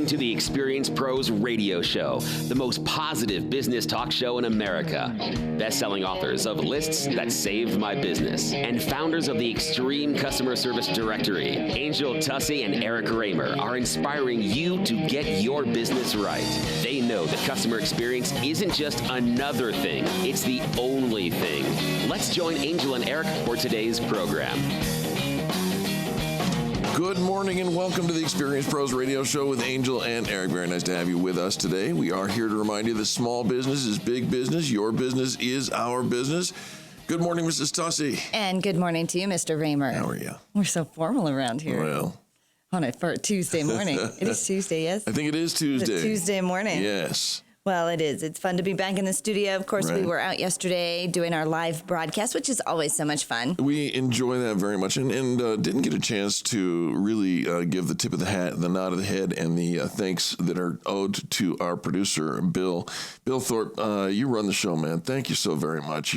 to the Experience Pros Radio Show, the most positive business talk show in America. Best-selling authors of Lists That Saved My Business and founders of the Extreme Customer Service Directory, Angel Tussey and Eric Raymer, are inspiring you to get your business right. They know the customer experience isn't just another thing, it's the only thing. Let's join Angel and Eric for today's program. Good morning and welcome to the Experience Pros Radio Show with Angel and Eric. Very nice to have you with us today. We are here to remind you that small business is big business. Your business is our business. Good morning, Mrs. Tussey. And good morning to you, Mr. Raymer. How are you? We're so formal around here. Well, For a Tuesday morning. It is Tuesday, yes? I think it is Tuesday. It's a Tuesday morning. Yes. Well, it is. It's fun to be back in the studio. Of course, Right. We were out yesterday doing our live broadcast, which is always so much fun. We enjoy that very much and didn't get a chance to really give the tip of the hat, the nod of the head, and the thanks that are owed to our producer, Bill. Bill Thorpe, you run the show, man. Thank you so very much.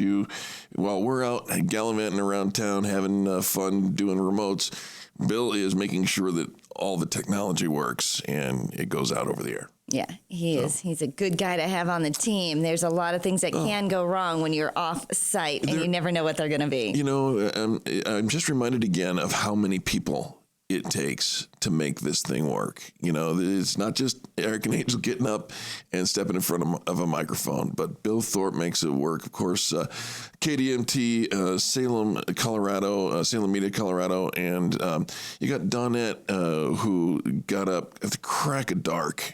While we're out gallivanting around town having fun doing remotes, Bill is making sure that all the technology works and it goes out over the air. Yeah, he is. He's a good guy to have on the team. There's a lot of things that can go wrong when you're off site and you never know what they're going to be. You know, I'm just reminded again of how many people it takes to make this thing work. You know, it's not just Eric and Angel getting up and stepping in front of a microphone, but Bill Thorpe makes it work. Of course, KDMT, Salem, Colorado, Salem Media, Colorado, and you got Donette, who got up at the crack of dark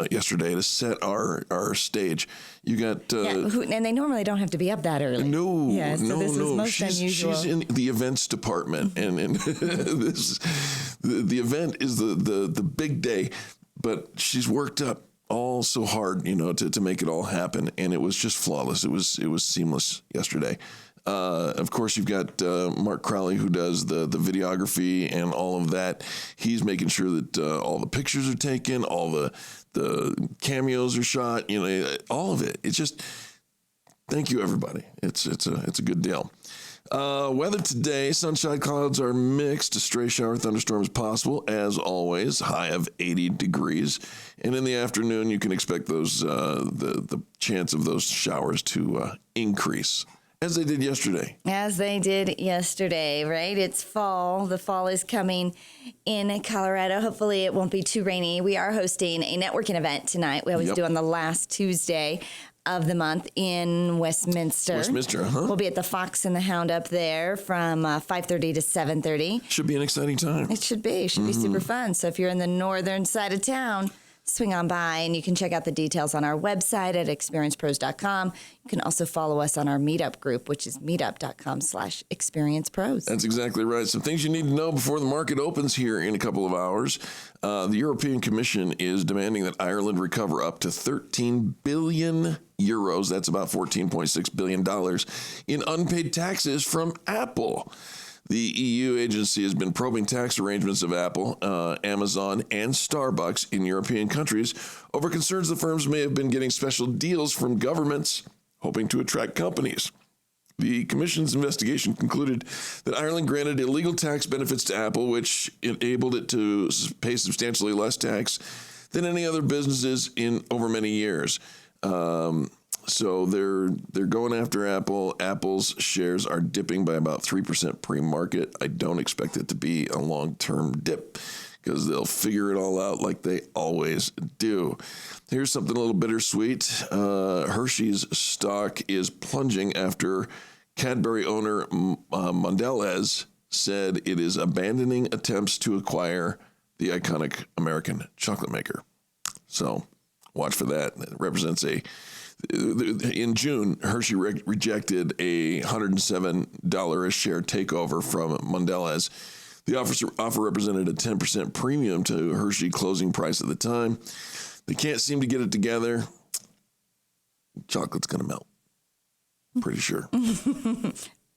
yesterday to set our stage. You got and they normally don't have to be up that early. No, this is most unusual. She's in the events department, and the event is the big day, but she's worked up all so hard, you know, to make it all happen, and it was just flawless. It was seamless yesterday. Of course, you've got Mark Crowley, who does the videography and all of that. He's making sure that all the pictures are taken, all the cameos are shot, you know, all of it. It's just, thank you, everybody. It's a good deal. Weather today, sunshine, clouds are mixed. A stray shower, thunderstorms possible, as always. High of 80 degrees. And in the afternoon, you can expect those the chance of those showers to increase. As they did yesterday. As they did yesterday, right? It's fall. The fall is coming in Colorado. Hopefully it won't be too rainy. We are hosting a networking event tonight. We always do on the last Tuesday of the month in Westminster. We'll be at the Fox and the Hound up there from 5:30 to 7:30. Should be an exciting time. It should be. It should be super fun. So if you're in the northern side of town, swing on by, and you can check out the details on our website at experiencepros.com. You can also follow us on our meetup group, which is meetup.com/experiencepros. That's exactly right. Some things you need to know before the market opens here in a couple of hours. The European Commission is demanding that Ireland recover up to 13 billion euros. That's about $14.6 billion in unpaid taxes from Apple. The EU agency has been probing tax arrangements of Apple, Amazon, and Starbucks in European countries over concerns the firms may have been getting special deals from governments, hoping to attract companies. The Commission's investigation concluded that Ireland granted illegal tax benefits to Apple, which enabled it to pay substantially less tax than any other businesses in over many years. So they're going after Apple. Apple's shares are dipping by about 3% pre-market. I don't expect it to be a long-term dip because they'll figure it all out like they always do. Here's something a little bittersweet. Hershey's stock is plunging after Cadbury owner Mondelez said it is abandoning attempts to acquire the iconic American chocolate maker. So watch for that. It represents in June, Hershey rejected a $107 a share takeover from Mondelez. The offer represented a 10% premium to Hershey closing price at the time. They can't seem to get it together. Chocolate's going to melt. Pretty sure.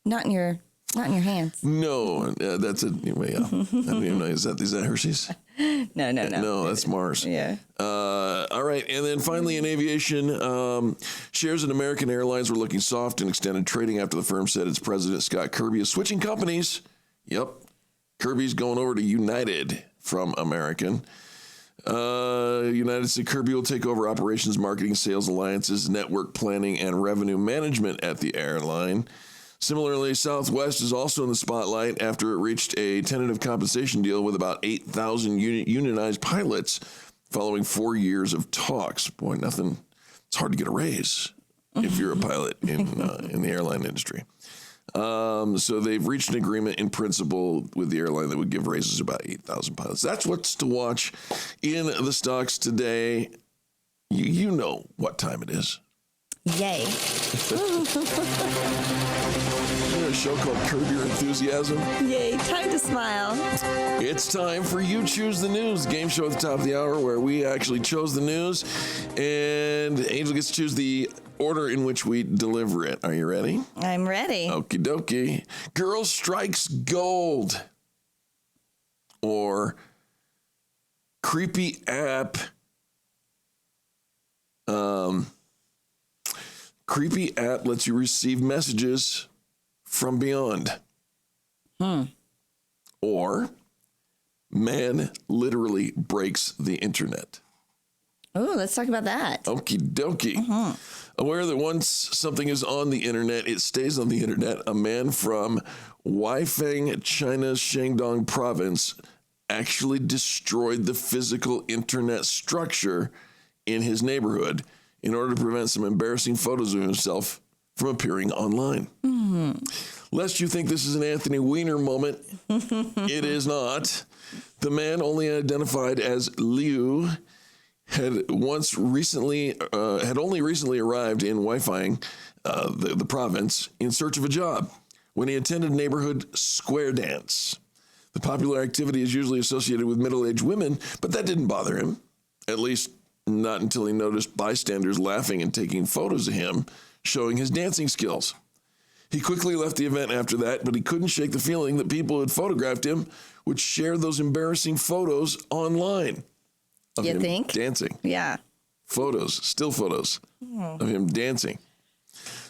Not in your hands. No, that's it. Anyway, I don't even know. Is that Hershey's? No. No, that's Mars. Yeah. All right. And then finally in aviation, shares in American Airlines were looking soft and extended trading after the firm said its president, Scott Kirby, is switching companies. Yep. Kirby's going over to United from American. United States Kirby will take over operations, marketing, sales, alliances, network planning, and revenue management at the airline. Similarly, Southwest is also in the spotlight after it reached a tentative compensation deal with about 8,000 unionized pilots following 4 years of talks. Boy, it's hard to get a raise if you're a pilot in the airline industry. So they've reached an agreement in principle with the airline that would give raises to about 8,000 pilots. That's what's to watch in the stocks today. You know what time it is. Yay. A show called Curb Your Enthusiasm. Yay, time to smile. It's time for You Choose the News, game show at the top of the hour where we actually chose the news, and Angel gets to choose the order in which we deliver it. Are you ready? I'm ready. Okie dokie. Girl strikes gold. Or creepy app. Creepy app lets you receive messages from beyond. Or man literally breaks the internet. Oh, let's talk about that. Okie dokie. Aware that once something is on the internet, it stays on the internet. A man from Weifang, China's Shandong province, actually destroyed the physical internet structure in his neighborhood in order to prevent some embarrassing photos of himself from appearing online. Lest you think this is an Anthony Weiner moment, it is not. The man, only identified as Liu, had only recently arrived in Weifang, the province, in search of a job when he attended neighborhood square dance. The popular activity is usually associated with middle-aged women, but that didn't bother him, at least not until he noticed bystanders laughing and taking photos of him, showing his dancing skills. He quickly left the event after that, but he couldn't shake the feeling that people who had photographed him would share those embarrassing photos online. Of You him think? dancing. Yeah. Still photos of him dancing.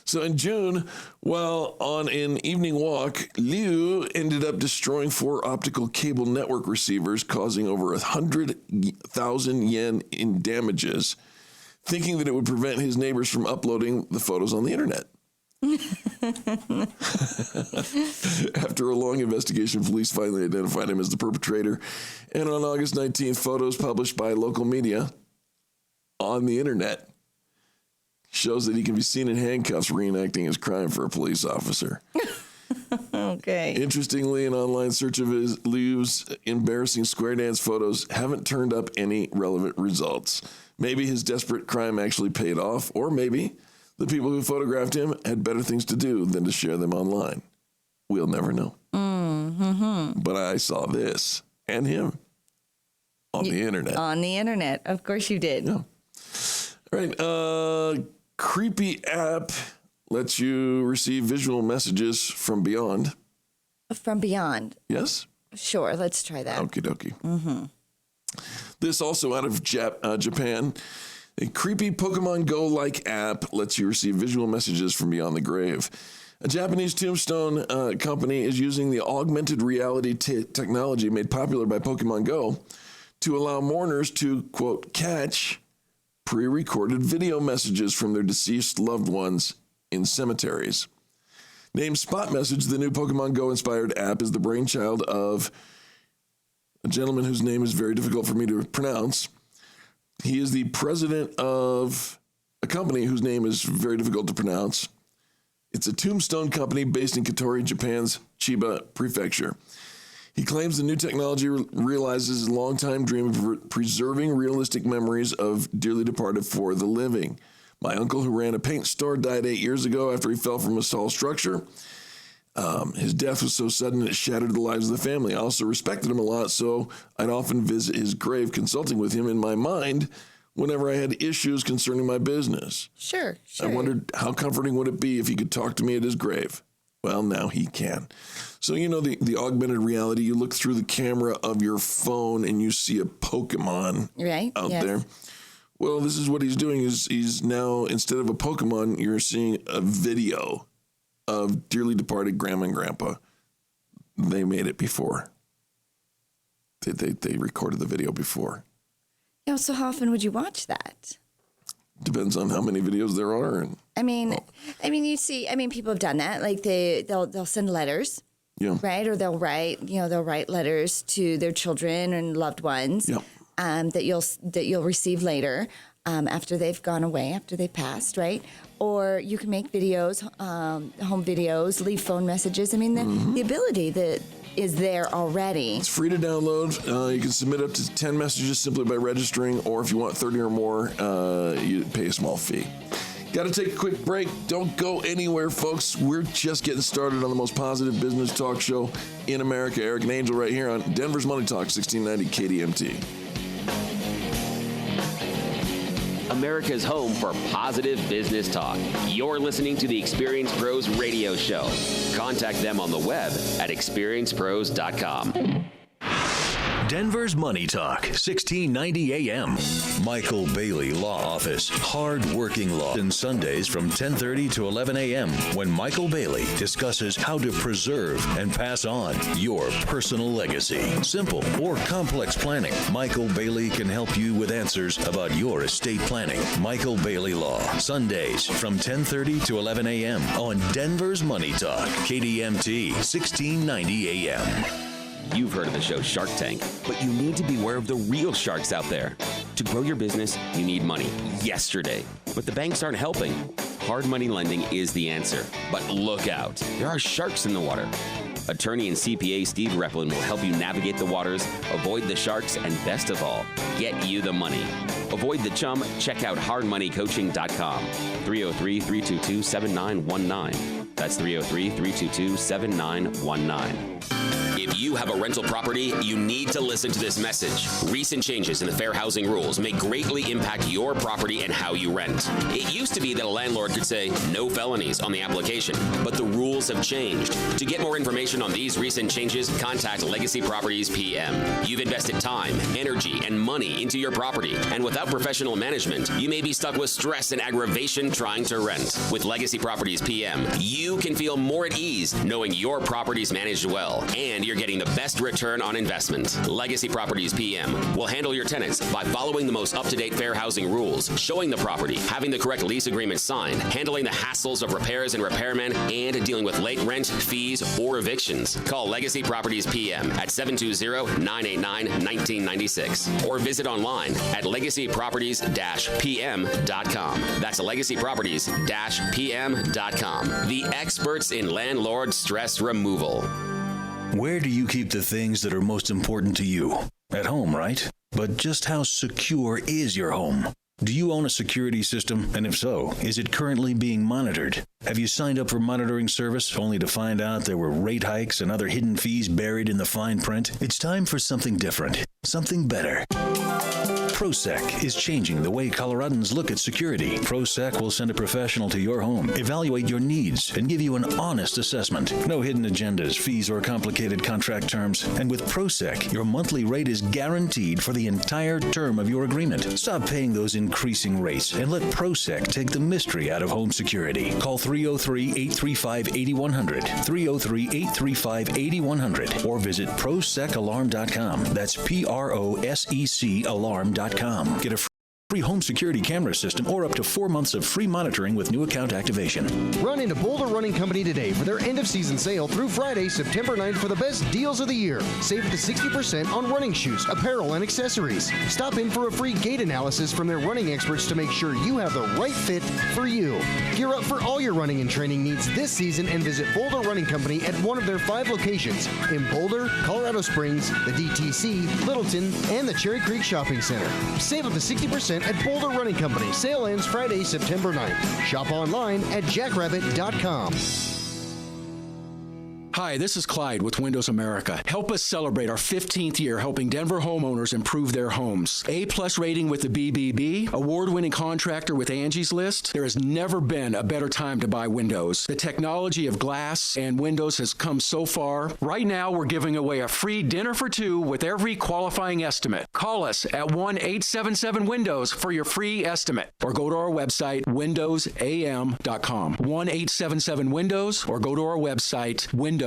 So in June, while on an evening walk, Liu ended up destroying 4 optical cable network receivers, causing over 100,000 yen in damages, thinking that it would prevent his neighbors from uploading the photos on the internet. After a long investigation, police finally identified him as the perpetrator. And on August 19th, photos published by local media on the internet shows that he can be seen in handcuffs reenacting his crime for a police officer. Okay. Interestingly, an online search of Liu's embarrassing square dance photos haven't turned up any relevant results. Maybe his desperate crime actually paid off, or maybe the people who photographed him had better things to do than to share them online. We'll never know. But I saw this and him on the internet. On the internet. Of course you did. Yeah. All right. Creepy app lets you receive visual messages from beyond. From beyond. Yes? Sure, let's try that. Okie dokie. This also out of Japan. A creepy Pokemon Go-like app lets you receive visual messages from beyond the grave. A Japanese tombstone company is using the augmented reality technology made popular by Pokemon Go to allow mourners to, quote, catch pre-recorded video messages from their deceased loved ones in cemeteries. Named Spot Message, the new Pokemon Go-inspired app is the brainchild of a gentleman whose name is very difficult for me to pronounce. He is the president of a company whose name is very difficult to pronounce. It's a tombstone company based in Katori, Japan's Chiba Prefecture. He claims the new technology realizes his longtime dream of preserving realistic memories of dearly departed for the living. My uncle, who ran a paint store, died 8 years ago after he fell from a tall structure. His death was so sudden it shattered the lives of the family. I also respected him a lot, so I'd often visit his grave, consulting with him in my mind whenever I had issues concerning my business. Sure. I wondered how comforting would it be if he could talk to me at his grave. Well, now he can. So, you know, the augmented reality, you look through the camera of your phone and you see a Pokemon out there. Well, this is what he's doing is he's now, instead of a Pokemon, you're seeing a video of dearly departed grandma and grandpa. They made it before. They recorded the video before. Now, so how often would you watch that? Depends on how many videos there are. And you see, people have done that. Like they'll send letters, yeah, right? Or they'll write letters to their children and loved ones, yeah, that you'll receive later, after they've gone away, after they passed, right? Or you can make videos, home videos, leave phone messages. The ability that is there already. It's free to download. You can submit up to 10 messages simply by registering, or if you want 30 or more, you pay a small fee. Got to take a quick break. Don't go anywhere, folks. We're just getting started on the most positive business talk show in America. Eric and Angel right here on Denver's Money Talk, 1690 KDMT. America's home for positive business talk. You're listening to the Experience Pros radio show. Contact them on the web at experiencepros.com. Denver's Money Talk, 1690 AM. Michael Bailey Law Office. Hard-working law. And Sundays from 10:30 to 11 a.m. when Michael Bailey discusses how to preserve and pass on your personal legacy. Simple or complex planning. Michael Bailey can help you with answers about your estate planning. Michael Bailey Law. Sundays from 10:30 to 11 a.m. on Denver's Money Talk. KDMT, 1690 AM. You've heard of the show Shark Tank, but you need to beware of the real sharks out there. To grow your business, you need money yesterday, but the banks aren't helping. Hard money lending is the answer, but look out. There are sharks in the water. Attorney and CPA Steve Replin will help you navigate the waters, avoid the sharks, and best of all, get you the money. Avoid the chum. Check out hardmoneycoaching.com. 303-322-7919. That's 303-322-7919. If you have a rental property, you need to listen to this message. Recent changes in the fair housing rules may greatly impact your property and how you rent. It used to be that a landlord could say no felonies on the application, but the rules have changed. To get more information on these recent changes, contact Legacy Properties PM. You've invested time, energy, and money into your property, and without professional management, you may be stuck with stress and aggravation trying to rent. With Legacy Properties PM, you can feel more at ease knowing your property's managed well, and you're getting the best return on investment. Legacy Properties PM will handle your tenants by following the most up-to-date fair housing rules, showing the property, having the correct lease agreement signed, handling the hassles of repairs and repairmen, and dealing with late rent, fees, or evictions. Call Legacy Properties PM at 720-989-1996 or visit online at legacyproperties-pm.com. That's legacyproperties-pm.com. The experts in landlord stress removal. Where do you keep the things that are most important to you? At home, right? But just how secure is your home? Do you own a security system? And if so, is it currently being monitored? Have you signed up for monitoring service only to find out there were rate hikes and other hidden fees buried in the fine print? It's time for something different, something better. ProSec is changing the way Coloradans look at security. ProSec will send a professional to your home, evaluate your needs, and give you an honest assessment. No hidden agendas, fees, or complicated contract terms. And with ProSec, your monthly rate is guaranteed for the entire term of your agreement. Stop paying those increasing rates and let ProSec take the mystery out of home security. Call 303-835-8100, 303-835-8100, or visit ProSecAlarm.com. That's PROSEC Alarm.com. Get a free home security camera system or up to 4 months of free monitoring with new account activation. Run into Boulder Running Company today for their end-of-season sale through Friday, September 9th for the best deals of the year. Save up to 60% on running shoes, apparel, and accessories. Stop in for a free gait analysis from their running experts to make sure you have the right fit for you. Gear up for all your running and training needs this season and visit Boulder Running Company at one of their 5 locations in Boulder, Colorado Springs, the DTC, Littleton, and the Cherry Creek Shopping Center. Save up to 60% at Boulder Running Company. Sale ends Friday, September 9th. Shop online at jackrabbit.com. Hi, this is Clyde with Windows America. Help us celebrate our 15th year helping Denver homeowners improve their homes. A-plus rating with the BBB, award-winning contractor with Angie's List. There has never been a better time to buy windows. The technology of glass and windows has come so far. Right now, we're giving away a free dinner for 2 with every qualifying estimate. Call us at 1-877-WINDOWS for your free estimate, or go to our website, windowsam.com. 1-877-WINDOWS, or go to our website, windowsam.com.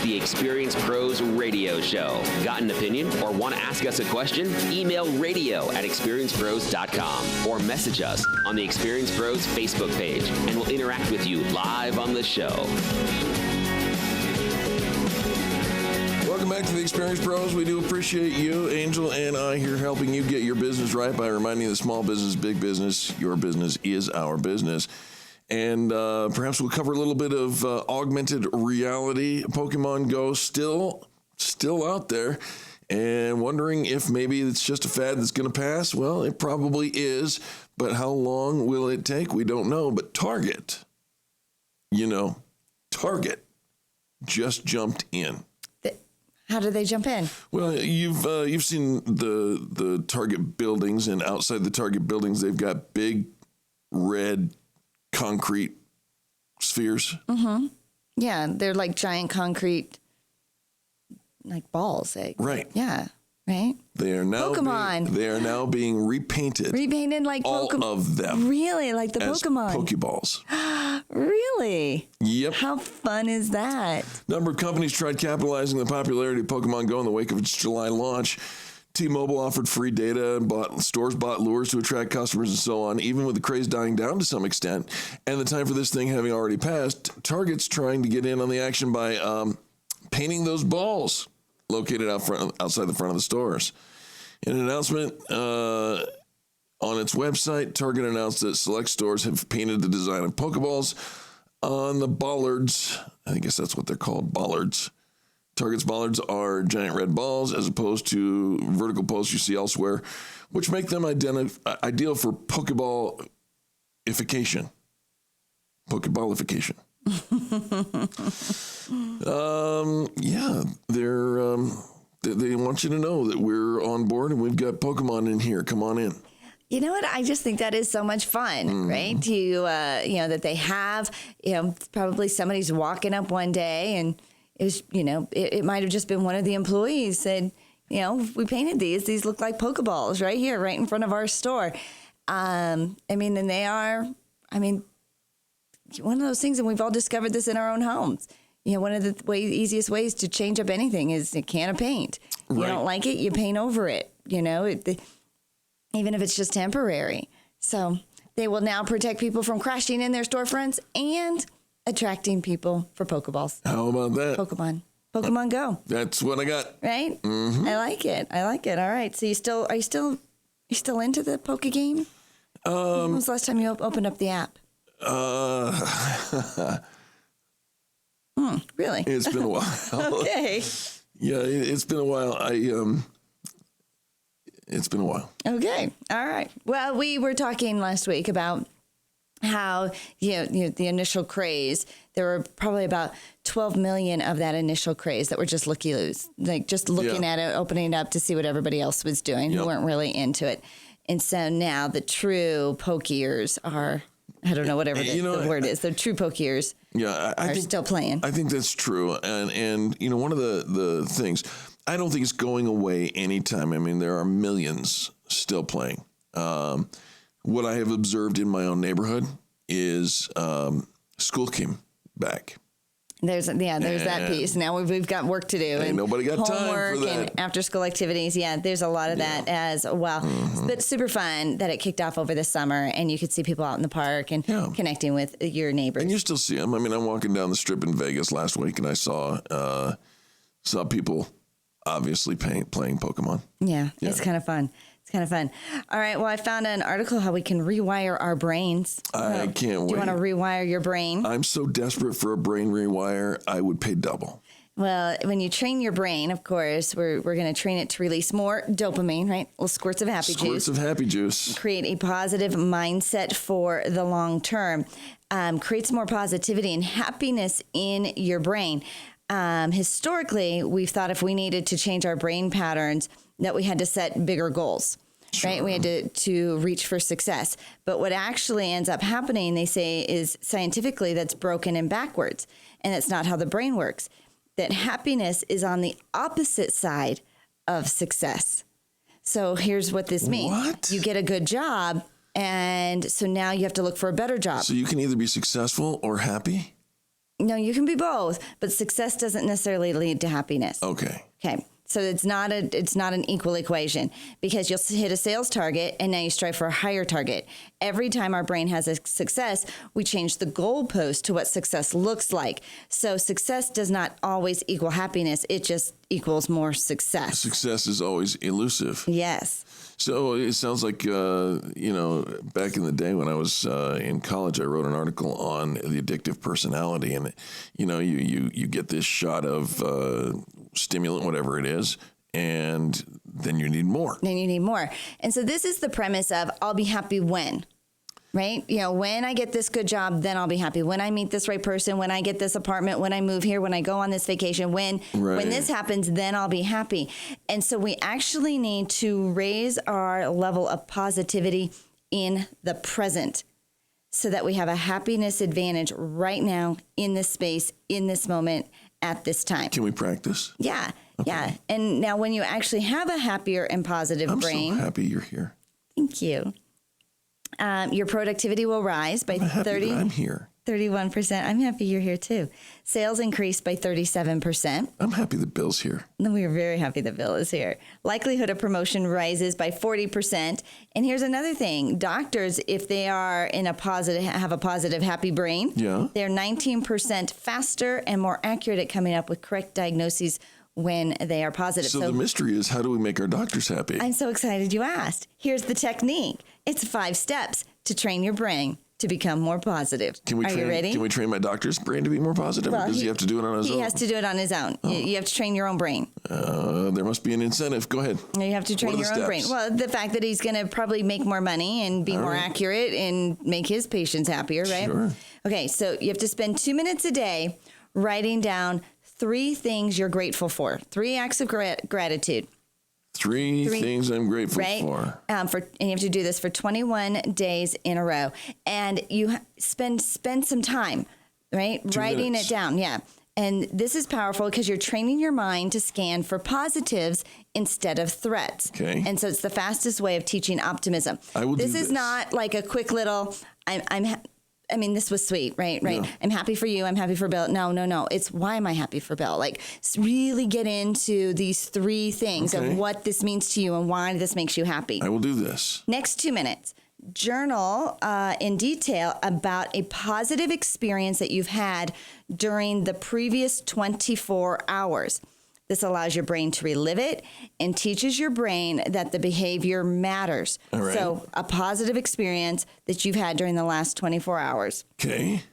is the Experience Pros Radio Show. Got an opinion or want to ask us a question? Email radio@experiencepros.com or message us on the Experience Pros Facebook page, and we'll interact with you live on the show. Welcome back to the Experience Pros. We do appreciate you, Angel, and I here helping you get your business right by reminding you that small business, big business, your business is our business. And perhaps we'll cover a little bit of augmented reality. Pokemon Go still out there, and wondering if maybe it's just a fad that's going to pass. Well, it probably is, but how long will it take? We don't know. But Target just jumped in. How did they jump in? Well, you've seen the Target buildings, and outside the Target buildings, they've got big red concrete spheres. Mm-hmm. Yeah, they're like giant concrete, like balls. Right. Yeah. Right. They are now Pokemon. They are now being repainted. Repainted like all of them. Really, like the as Pokemon. Pokeballs. Really? Yep. How fun is that? Number of companies tried capitalizing the popularity of Pokemon Go in the wake of its July launch. T-Mobile offered free data, and stores bought lures to attract customers and so on, even with the craze dying down to some extent. And the time for this thing having already passed, Target's trying to get in on the action by painting those balls located outside the front of the stores. In an announcement on its website, Target announced that select stores have painted the design of Pokeballs on the bollards. I guess that's what they're called, bollards. Target's bollards are giant red balls as opposed to vertical posts you see elsewhere, which make them ideal for Pokeball-ification. Pokeball-ification. Yeah, they want you to know that we're on board and we've got Pokemon in here. Come on in. You know what? I just think that is so much fun, right? That they have, probably somebody's walking up one day and it was, it might have just been one of the employees said, we painted these. These look like Pokeballs right here, right in front of our store. And they are, one of those things, and we've all discovered this in our own homes. One of the easiest ways to change up anything is a can of paint. Right. You don't like it, you paint over it, even if it's just temporary. So they will now protect people from crashing in their storefronts and attracting people for Pokeballs. How about that? Pokemon Go. That's what I got. Right? Mm-hmm. I like it. All right. So are you still into the Poke game? When was the last time you opened up the app? Really? It's been a while. Okay. Yeah, it's been a while. It's been a while. Okay. All right. Well, we were talking last week about how, the initial craze, there were probably about 12 million of that initial craze that were just looky-loos, like just looking at it, opening it up to see what everybody else was doing, who weren't really into it. And so now the true pokiers are, I don't know, whatever the word is, the true pokiers are still playing. I think that's true. And one of the things, I don't think it's going away anytime. I mean, there are millions still playing. What I have observed in my own neighborhood is school came back. There's that piece. Now we've got work to do. Ain't nobody got time for that. And after school activities. Yeah, there's a lot of that as well. Mm-hmm. But super fun that it kicked off over the summer, and you could see people out in the park and connecting with your neighbors. And you still see them. I mean, I'm walking down the strip in Vegas last week, and I saw people obviously playing Pokemon. Yeah, it's kind of fun. All right. Well, I found an article how we can rewire our brains. I can't wait. Do you want to rewire your brain? I'm so desperate for a brain rewire, I would pay double. Well, when you train your brain, of course, we're going to train it to release more dopamine, right? Little squirts of happy juice. Squirts of happy juice. Create a positive mindset for the long term. Creates more positivity and happiness in your brain. Historically, we've thought if we needed to change our brain patterns, that we had to set bigger goals, right? We had to reach for success. But what actually ends up happening, they say, is scientifically that's broken and backwards. And that's not how the brain works. That happiness is on the opposite side of success. So here's what this means. What? You get a good job, and so now you have to look for a better job. So you can either be successful or happy? No, you can be both, but success doesn't necessarily lead to happiness. Okay. Okay. So it's not an equal equation, because you'll hit a sales target and now you strive for a higher target. Every time our brain has a success, we change the goalpost to what success looks like. So success does not always equal happiness. It just equals more success. Success is always elusive. Yes. So it sounds like, back in the day when I was in college, I wrote an article on the addictive personality. And, you get this shot of stimulant, whatever it is, and then you need more. And so this is the premise of I'll be happy when. Right? When I get this good job, then I'll be happy. When I meet this right person, when I get this apartment, when I move here, when I go on this vacation, when this happens, then I'll be happy. And so we actually need to raise our level of positivity in the present so that we have a happiness advantage right now in this space, in this moment, at this time. Can we practice? Yeah. Okay. Yeah. And now when you actually have a happier and positive brain. I'm so happy you're here. Thank you. Your productivity will rise by 31%. I'm happy you're here too. Sales increased by 37%. I'm happy that Bill's here. We are very happy that Bill is here. Likelihood of promotion rises by 40%. And here's another thing. Doctors, if they are have a positive, happy brain, they're 19% faster and more accurate at coming up with correct diagnoses when they are positive. So the mystery is, how do we make our doctors happy? I'm so excited you asked. Here's the technique. It's 5 steps to train your brain to become more positive. You ready? Can we train my doctor's brain to be more positive? Or does he have to do it on his own? He has to do it on his own. Oh. You have to train your own brain. There must be an incentive. Go ahead. You have to train your own brain. Well, the fact that he's going to probably make more money and be more accurate and make his patients happier, right? Sure. Okay, so you have to spend 2 minutes a day writing down 3 things you're grateful for. 3 acts of gratitude. Three things I'm grateful for. And you have to do this for 21 days in a row. And you spend some time, right? 2 writing minutes. it down. Yeah. And this is powerful because you're training your mind to scan for positives instead of threats. Okay. And so it's the fastest way of teaching optimism. This is not like a quick little, this was sweet, right? Yeah. I'm happy for you. I'm happy for Bill. No. It's why am I happy for Bill? Like, really get into these 3 things of what this means to you and why this makes you happy. I will do this. Next 2 minutes, journal in detail about a positive experience that you've had during the previous 24 hours. This allows your brain to relive it and teaches your brain that the behavior matters. All right. So a positive experience that you've had during the last 24 hours. Okay.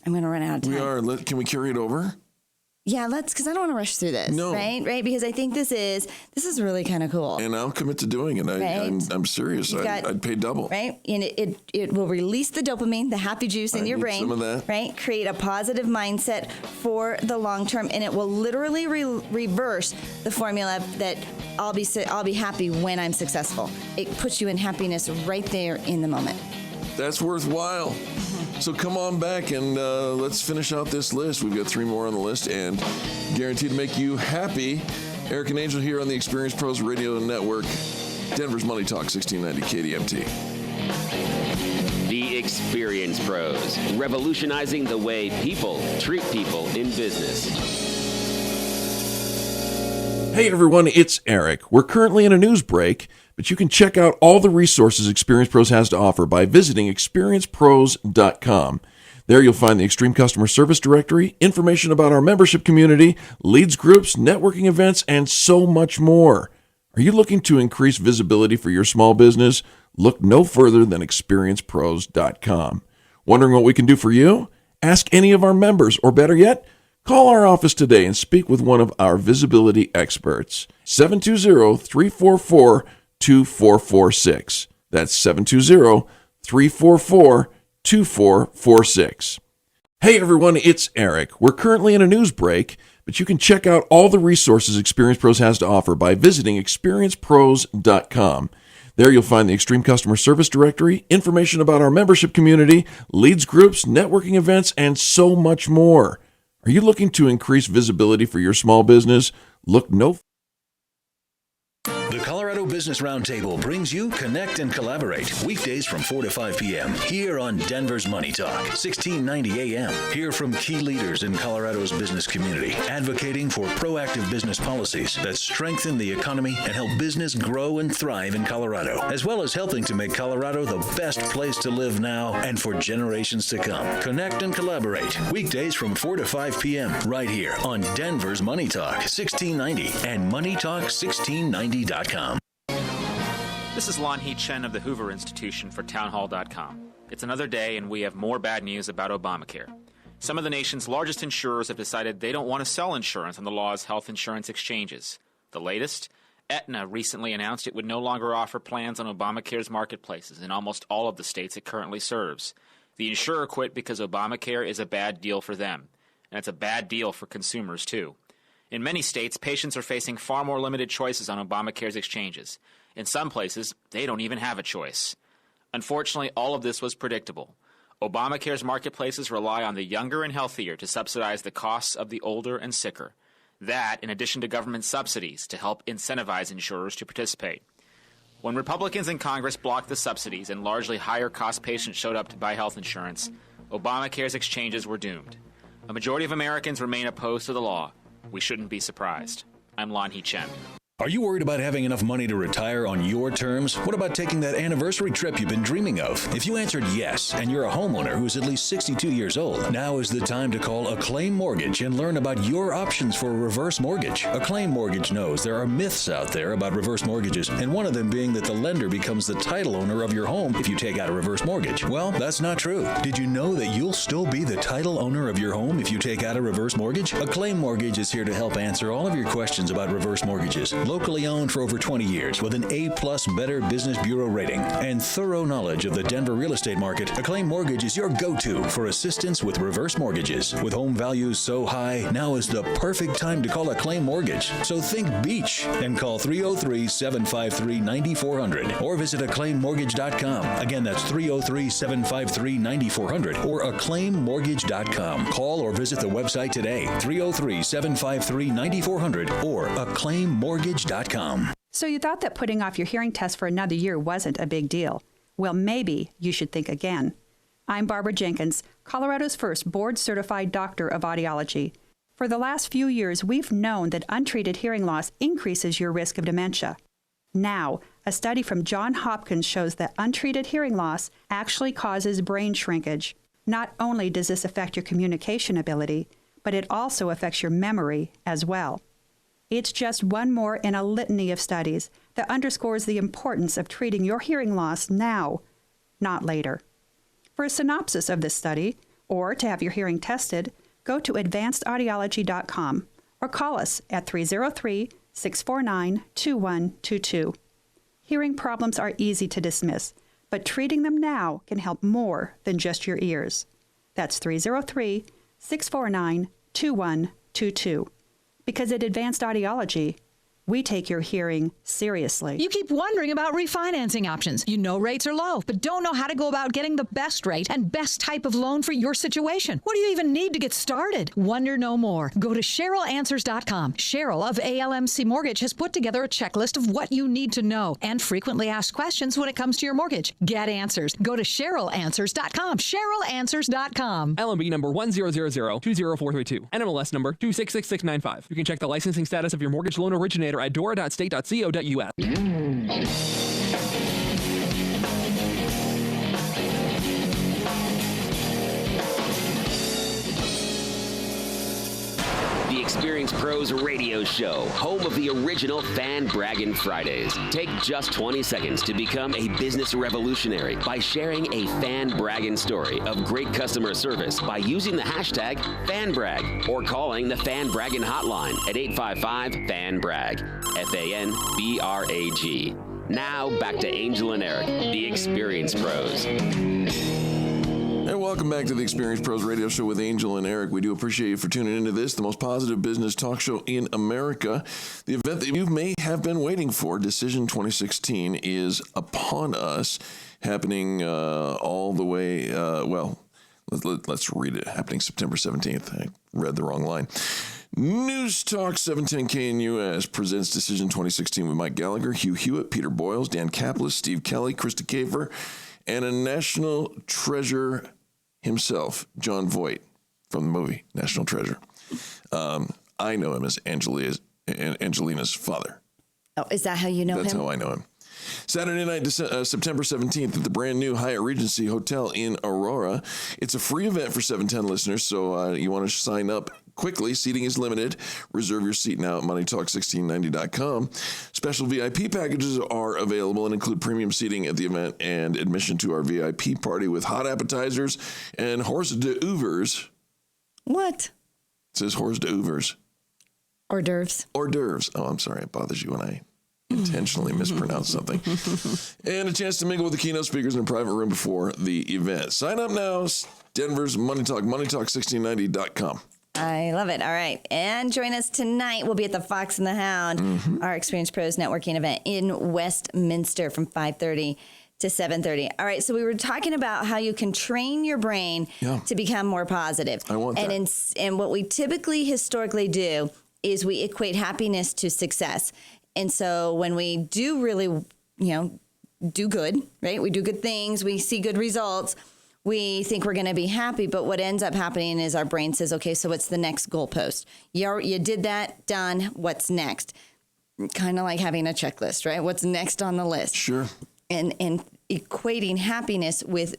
I'm going to run out of time. We are. Can we carry it over? Yeah, because I don't want to rush through this. No. Right? Because I think this is really kind of cool. And I'll commit to doing it. I'm serious. I'd pay double. Right? And it will release the dopamine, the happy juice in your brain. Some of that. Right? Create a positive mindset for the long term. And it will literally reverse the formula that I'll be happy when I'm successful. It puts you in happiness right there in the moment. That's worthwhile. So come on back and let's finish out this list. We've got 3 more on the list and guaranteed to make you happy. Eric and Angel here on the Experience Pros Radio Network, Denver's Money Talk, 1690 KDMT. The Experience Pros, revolutionizing the way people treat people in business. Hey everyone, it's Eric. We're currently in a news break, but you can check out all the resources Experience Pros has to offer by visiting experiencepros.com. There you'll find the Extreme Customer Service Directory, information about our membership community, leads groups, networking events, and so much more. Are you looking to increase visibility for your small business? Look no further than experiencepros.com. Wondering what we can do for you? Ask any of our members, or better yet, call our office today and speak with one of our visibility experts. 720-344-2446. That's 720-344-2446. Hey everyone, it's Eric. We're currently in a news break, but you can check out all the resources Experience Pros has to offer by visiting experiencepros.com. There you'll find the Extreme Customer Service Directory, information about our membership community, leads groups, networking events, and so much more. Are you looking to increase visibility for your small business? Look no The Colorado Business Roundtable brings you Connect and Collaborate, weekdays from 4 to 5 p.m. here on Denver's Money Talk, 1690 a.m. Hear from key leaders in Colorado's business community, advocating for proactive business policies that strengthen the economy and help business grow and thrive in Colorado, as well as helping to make Colorado the best place to live now and for generations to come. Connect and Collaborate, weekdays from 4 to 5 p.m. right here on Denver's Money Talk, 1690 and MoneyTalk1690.com. This is Lon Hee Chen of the Hoover Institution for Townhall.com. It's another day and we have more bad news about Obamacare. Some of the nation's largest insurers have decided they don't want to sell insurance on the law's health insurance exchanges. The latest? Aetna recently announced it would no longer offer plans on Obamacare's marketplaces in almost all of the states it currently serves. The insurer quit because Obamacare is a bad deal for them, and it's a bad deal for consumers, too. In many states, patients are facing far more limited choices on Obamacare's exchanges. In some places, they don't even have a choice. Unfortunately, all of this was predictable. Obamacare's marketplaces rely on the younger and healthier to subsidize the costs of the older and sicker. That, in addition to government subsidies to help incentivize insurers to participate. When Republicans in Congress blocked the subsidies and largely higher-cost patients showed up to buy health insurance, Obamacare's exchanges were doomed. A majority of Americans remain opposed to the law. We shouldn't be surprised. I'm Lon Hee Chen. Are you worried about having enough money to retire on your terms? What about taking that anniversary trip you've been dreaming of? If you answered yes, and you're a homeowner who's at least 62 years old, now is the time to call Acclaim Mortgage and learn about your options for a reverse mortgage. Acclaim Mortgage knows there are myths out there about reverse mortgages, and one of them being that the lender becomes the title owner of your home if you take out a reverse mortgage. Well, that's not true. Did you know that you'll still be the title owner of your home if you take out a reverse mortgage? Acclaim Mortgage is here to help answer all of your questions about reverse mortgages. Locally owned for over 20 years with an A-plus Better Business Bureau rating and thorough knowledge of the Denver real estate market, Acclaim Mortgage is your go-to for assistance with reverse mortgages. With home values so high, now is the perfect time to call Acclaim Mortgage. So think beach and call 303-753-9400 or visit acclaimmortgage.com. Again, that's 303-753-9400 or acclaimmortgage.com. Call or visit the website today, 303-753-9400 or acclaimmortgage.com. So you thought that putting off your hearing test for another year wasn't a big deal. Well, maybe you should think again. I'm Barbara Jenkins, Colorado's first board-certified doctor of audiology. For the last few years, we've known that untreated hearing loss increases your risk of dementia. Now, a study from Johns Hopkins shows that untreated hearing loss actually causes brain shrinkage. Not only does this affect your communication ability, but it also affects your memory as well. It's just one more in a litany of studies that underscores the importance of treating your hearing loss now, not later. For a synopsis of this study, or to have your hearing tested, go to advancedaudiology.com or call us at 303-649-2122. Hearing problems are easy to dismiss, but treating them now can help more than just your ears. That's 303-649-2122. Because at Advanced Audiology, we take your hearing seriously. You keep wondering about refinancing options. You know rates are low, but don't know how to go about getting the best rate and best type of loan for your situation. What do you even need to get started? Wonder no more. Go to CherylAnswers.com. Cheryl of ALMC Mortgage has put together a checklist of what you need to know and frequently asked questions when it comes to your mortgage. Get answers. Go to CherylAnswers.com. CherylAnswers.com. LMB number 100020432. NMLS number 266695. You can check the licensing status of your mortgage loan originator at dora.state.co.us. The Experience Pros Radio Show, home of the original Fan Braggin Fridays. Take just 20 seconds to become a business revolutionary by sharing a Fan Braggin story of great customer service by using the hashtag FanBrag or calling the Fan Braggin hotline at 855-FAN-BRAG, FANBRAG. Now back to Angel and Eric, the Experience Pros. And welcome back to the Experience Pros Radio Show with Angel and Eric. We do appreciate you for tuning into this, the most positive business talk show in America. The event that you may have been waiting for, Decision 2016, is upon us, happening all the way, let's read it, happening September 17th. I read the wrong line. News Talk 710 KNUS presents Decision 2016 with Mike Gallagher, Hugh Hewitt, Peter Boyles, Dan Kaplis, Steve Kelly, Krista Kafer, and a national treasure himself, John Voight from the movie National Treasure. I know him as Angelina's father. Oh, is that how you know That's him? how I know him. Saturday night, September 17th at the brand new Hyatt Regency Hotel in Aurora. It's a free event for 710 listeners, so you want to sign up quickly. Seating is limited. Reserve your seat now at moneytalk1690.com. Special VIP packages are available and include premium seating at the event and admission to our VIP party with hot appetizers and hors d'oeuvres. What? It says hors d'oeuvres. Hors d'oeuvres. Hors d'oeuvres. Oh, I'm sorry. It bothers you when I intentionally mispronounce something. And a chance to mingle with the keynote speakers in a private room before the event. Sign up now. Denver's Money Talk, moneytalk1690.com. I love it. All right. And join us tonight. We'll be at the Fox and the Hound, our Experience Pros networking event in Westminster from 5:30 to 7:30. All right. So we were talking about how you can train your brain to become more positive. I want that. And what we typically historically do is we equate happiness to success. And so when we do really, do good, right? We do good things. We see good results. We think we're going to be happy. But what ends up happening is our brain says, okay, so what's the next goalpost? You did that, done. What's next? Kind of like having a checklist, right? What's next on the list? Sure. And equating happiness with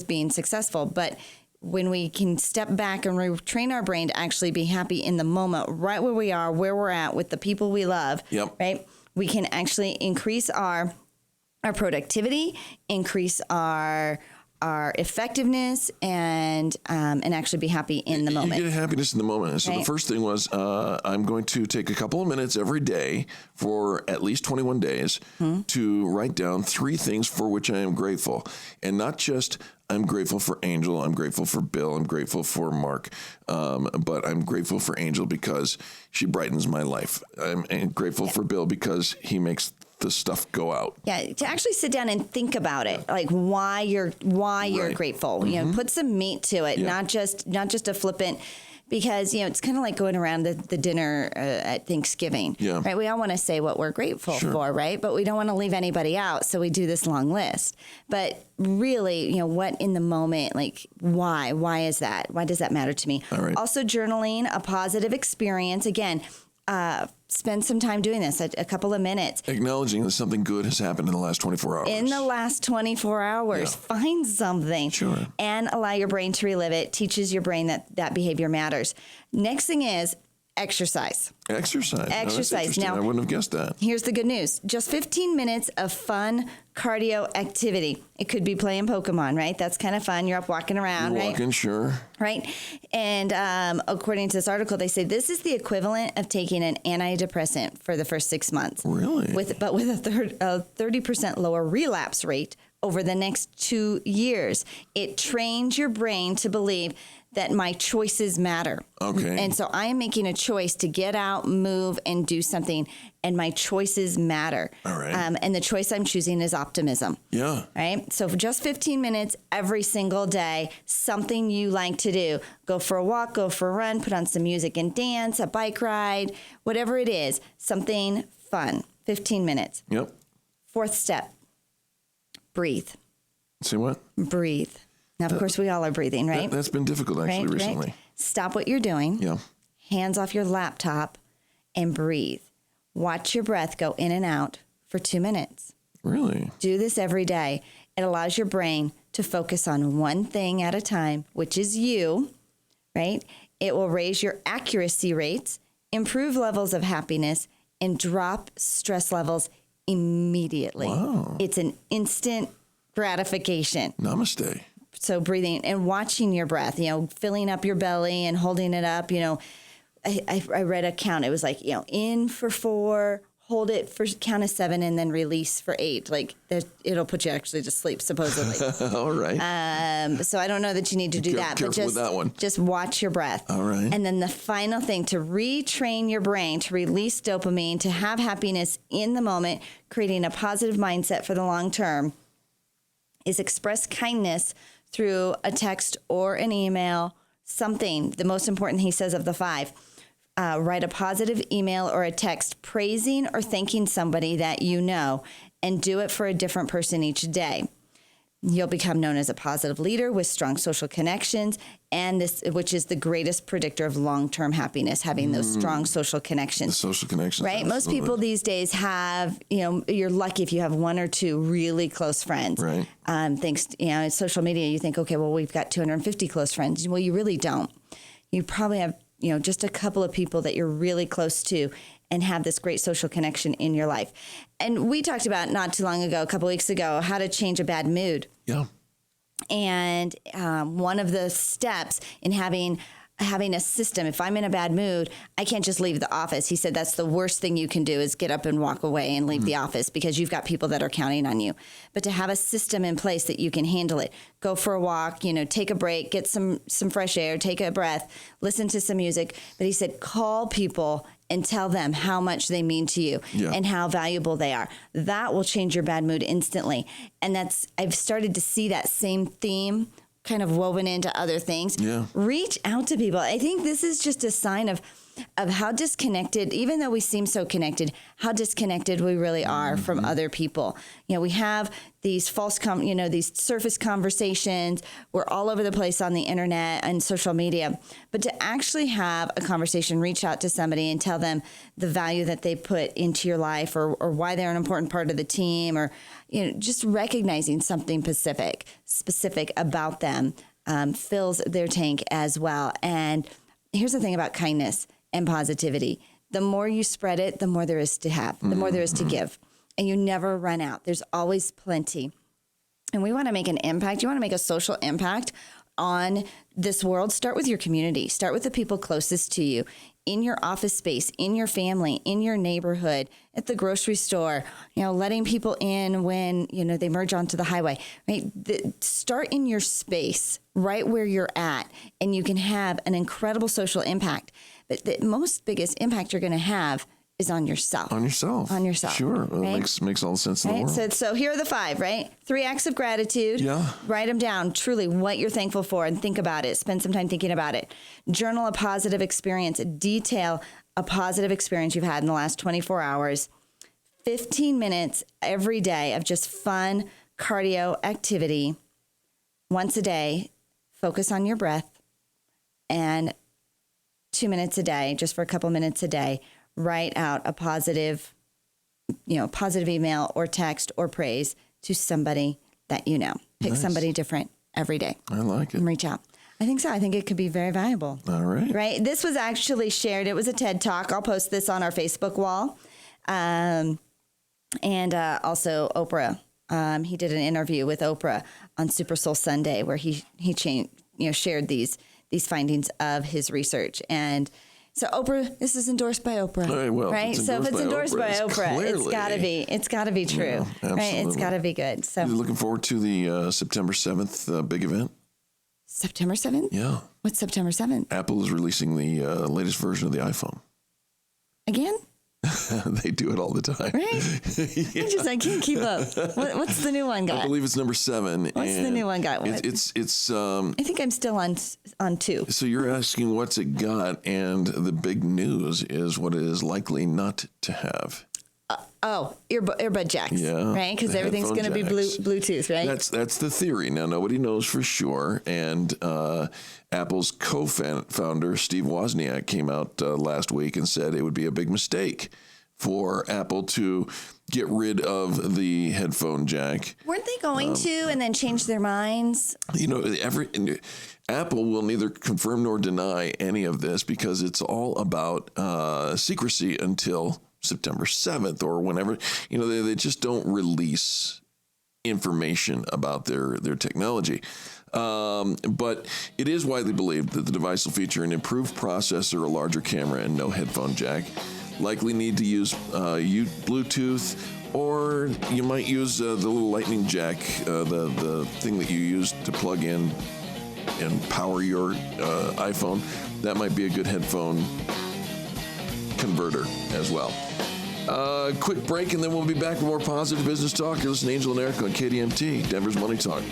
being successful. But when we can step back and retrain our brain to actually be happy in the moment, right where we are, where we're at with the people we love, right? We can actually increase our productivity, increase our effectiveness, and actually be happy in the moment. You get happiness in the moment. And so the first thing was, I'm going to take a couple of minutes every day for at least 21 days to write down 3 things for which I am grateful. And not just I'm grateful for Angel, I'm grateful for Bill, I'm grateful for Mark, but I'm grateful for Angel because she brightens my life. I'm grateful for Bill because he makes the stuff go out. Yeah, to actually sit down and think about it, like why you're grateful. Put some meat to it, not just a flippant. Because it's kind of like going around the dinner at Thanksgiving, right? We all want to say what we're grateful for, right? But we don't want to leave anybody out, so we do this long list. But really, what in the moment, like why? Why is that? Why does that matter to me? All right. Also, journaling a positive experience. Again, spend some time doing this, a couple of minutes. Acknowledging that something good has happened in the last 24 hours. In the last 24 hours, find something. Sure. And allow your brain to relive it. Teaches your brain that behavior matters. Next thing is exercise. Exercise. Now, I wouldn't have guessed that. Here's the good news. Just 15 minutes of fun cardio activity. It could be playing Pokemon, right? That's kind of fun. You're up walking around, right? Walking, sure. Right? And according to this article, they say this is the equivalent of taking an antidepressant for the first 6 months. Really? But with a 30% lower relapse rate over the next 2 years. It trains your brain to believe that my choices matter. Okay. And so I am making a choice to get out, move, and do something, and my choices matter. All right. And the choice I'm choosing is optimism. Yeah. Right? So for just 15 minutes every single day, something you like to do. Go for a walk, go for a run, put on some music and dance, a bike ride, whatever it is, something fun. 15 minutes. Yep. 4th step, breathe. Say what? Breathe. Now, of course, we all are breathing, right? That's been difficult, actually, recently. Right. Stop what you're doing. Yeah. Hands off your laptop and breathe. Watch your breath go in and out for 2 minutes. Really? Do this every day. It allows your brain to focus on one thing at a time, which is you, right? It will raise your accuracy rates, improve levels of happiness, and drop stress levels immediately. Wow. It's an instant gratification. Namaste. So breathing and watching your breath, filling up your belly and holding it up. I read a count. It was like, in for 4, hold it for count of 7, and then release for 8. Like it'll put you actually to sleep, supposedly. All right. So I don't know that you need to do that, but just with that one. Just watch your breath. All right. And then the final thing, to retrain your brain to release dopamine, to have happiness in the moment, creating a positive mindset for the long term, is express kindness through a text or an email, something. The most important, he says, of the 5. Write a positive email or a text praising or thanking somebody that you know, and do it for a different person each day. You'll become known as a positive leader with strong social connections, and this, which is the greatest predictor of long-term happiness, having those strong social connections. The social connections, right? absolutely. Most people these days have, you're lucky if you have one or two really close friends. Right. Thanks, in social media, you think, okay, well, we've got 250 close friends. Well, you really don't. You probably have, just a couple of people that you're really close to and have this great social connection in your life. And we talked about not too long ago, a couple weeks ago, how to change a bad mood. Yeah. And one of the steps in having a system, if I'm in a bad mood, I can't just leave the office. He said that's the worst thing you can do is get up and walk away and leave the office because you've got people that are counting on you. But to have a system in place that you can handle it, go for a walk, take a break, get some fresh air, take a breath, listen to some music. But he said, call people and tell them how much they mean to you and how valuable they are. That will change your bad mood instantly. And I've started to see that same theme kind of woven into other things. Yeah. Reach out to people. I think this is just a sign of how disconnected, even though we seem so connected, how disconnected we really are from other people. We have these these surface conversations. We're all over the place on the internet and social media. But to actually have a conversation, reach out to somebody and tell them the value that they put into your life or why they're an important part of the team or, just recognizing something specific about them fills their tank as well. And here's the thing about kindness and positivity. The more you spread it, the more there is to have, the more there is to give. And you never run out. There's always plenty. And we want to make an impact. You want to make a social impact on this world. Start with your community. Start with the people closest to you, in your office space, in your family, in your neighborhood, at the grocery store, letting people in when, they merge onto the highway, right? Start in your space right where you're at, and you can have an incredible social impact. But the most biggest impact you're going to have is on yourself. On yourself. Sure. Well, right? Makes all the sense in the world. So here are the 5, right? 3 acts of gratitude. Yeah. Write them down, truly what you're thankful for, and think about it. Spend some time thinking about it. Journal a positive experience. Detail a positive experience you've had in the last 24 hours. 15 minutes every day of just fun cardio activity. Once a day, focus on your breath. And 2 minutes a day, just for a couple minutes a day, write out a positive email or text or praise to somebody that you know. Pick somebody different every day. I like it. And reach out. I think so. I think it could be very valuable. All right. Right? This was actually shared. It was a TED Talk. I'll post this on our Facebook wall. And also Oprah. He did an interview with Oprah on Super Soul Sunday where he shared these findings of his research. And so Oprah, this is endorsed by Oprah, right? So if it's endorsed by Oprah, it's got to be true, right? It's got to be good. So you're looking forward to the September 7th big event? September 7th? Yeah. What's September 7th? Apple is releasing the latest version of the iPhone. Again? They do it all the time. Right? Yeah. I can't keep up. What's the new one got? I believe it's number 7. What's the new one got? It's I think I'm still on 2. So you're asking what's it got, and the big news is what it is likely not to have. Earbud jacks. Yeah, right? Because everything's going to be Bluetooth, right? That's the theory. Now nobody knows for sure, and Apple's co-founder Steve Wozniak came out last week and said it would be a big mistake for Apple to get rid of the headphone jack. Weren't they going to and then change their minds? Apple will neither confirm nor deny any of this because it's all about secrecy until September 7th or whenever. They just don't release information about their technology. But it is widely believed that the device will feature an improved processor, a larger camera, and no headphone jack. Likely need to use Bluetooth, or you might use the little lightning jack, the thing that you use to plug in and power your iPhone. That might be a good headphone converter as well. Quick break, and then we'll be back with more positive business talk. You're listening to Angel and Eric on KDMT, Denver's Money Talk.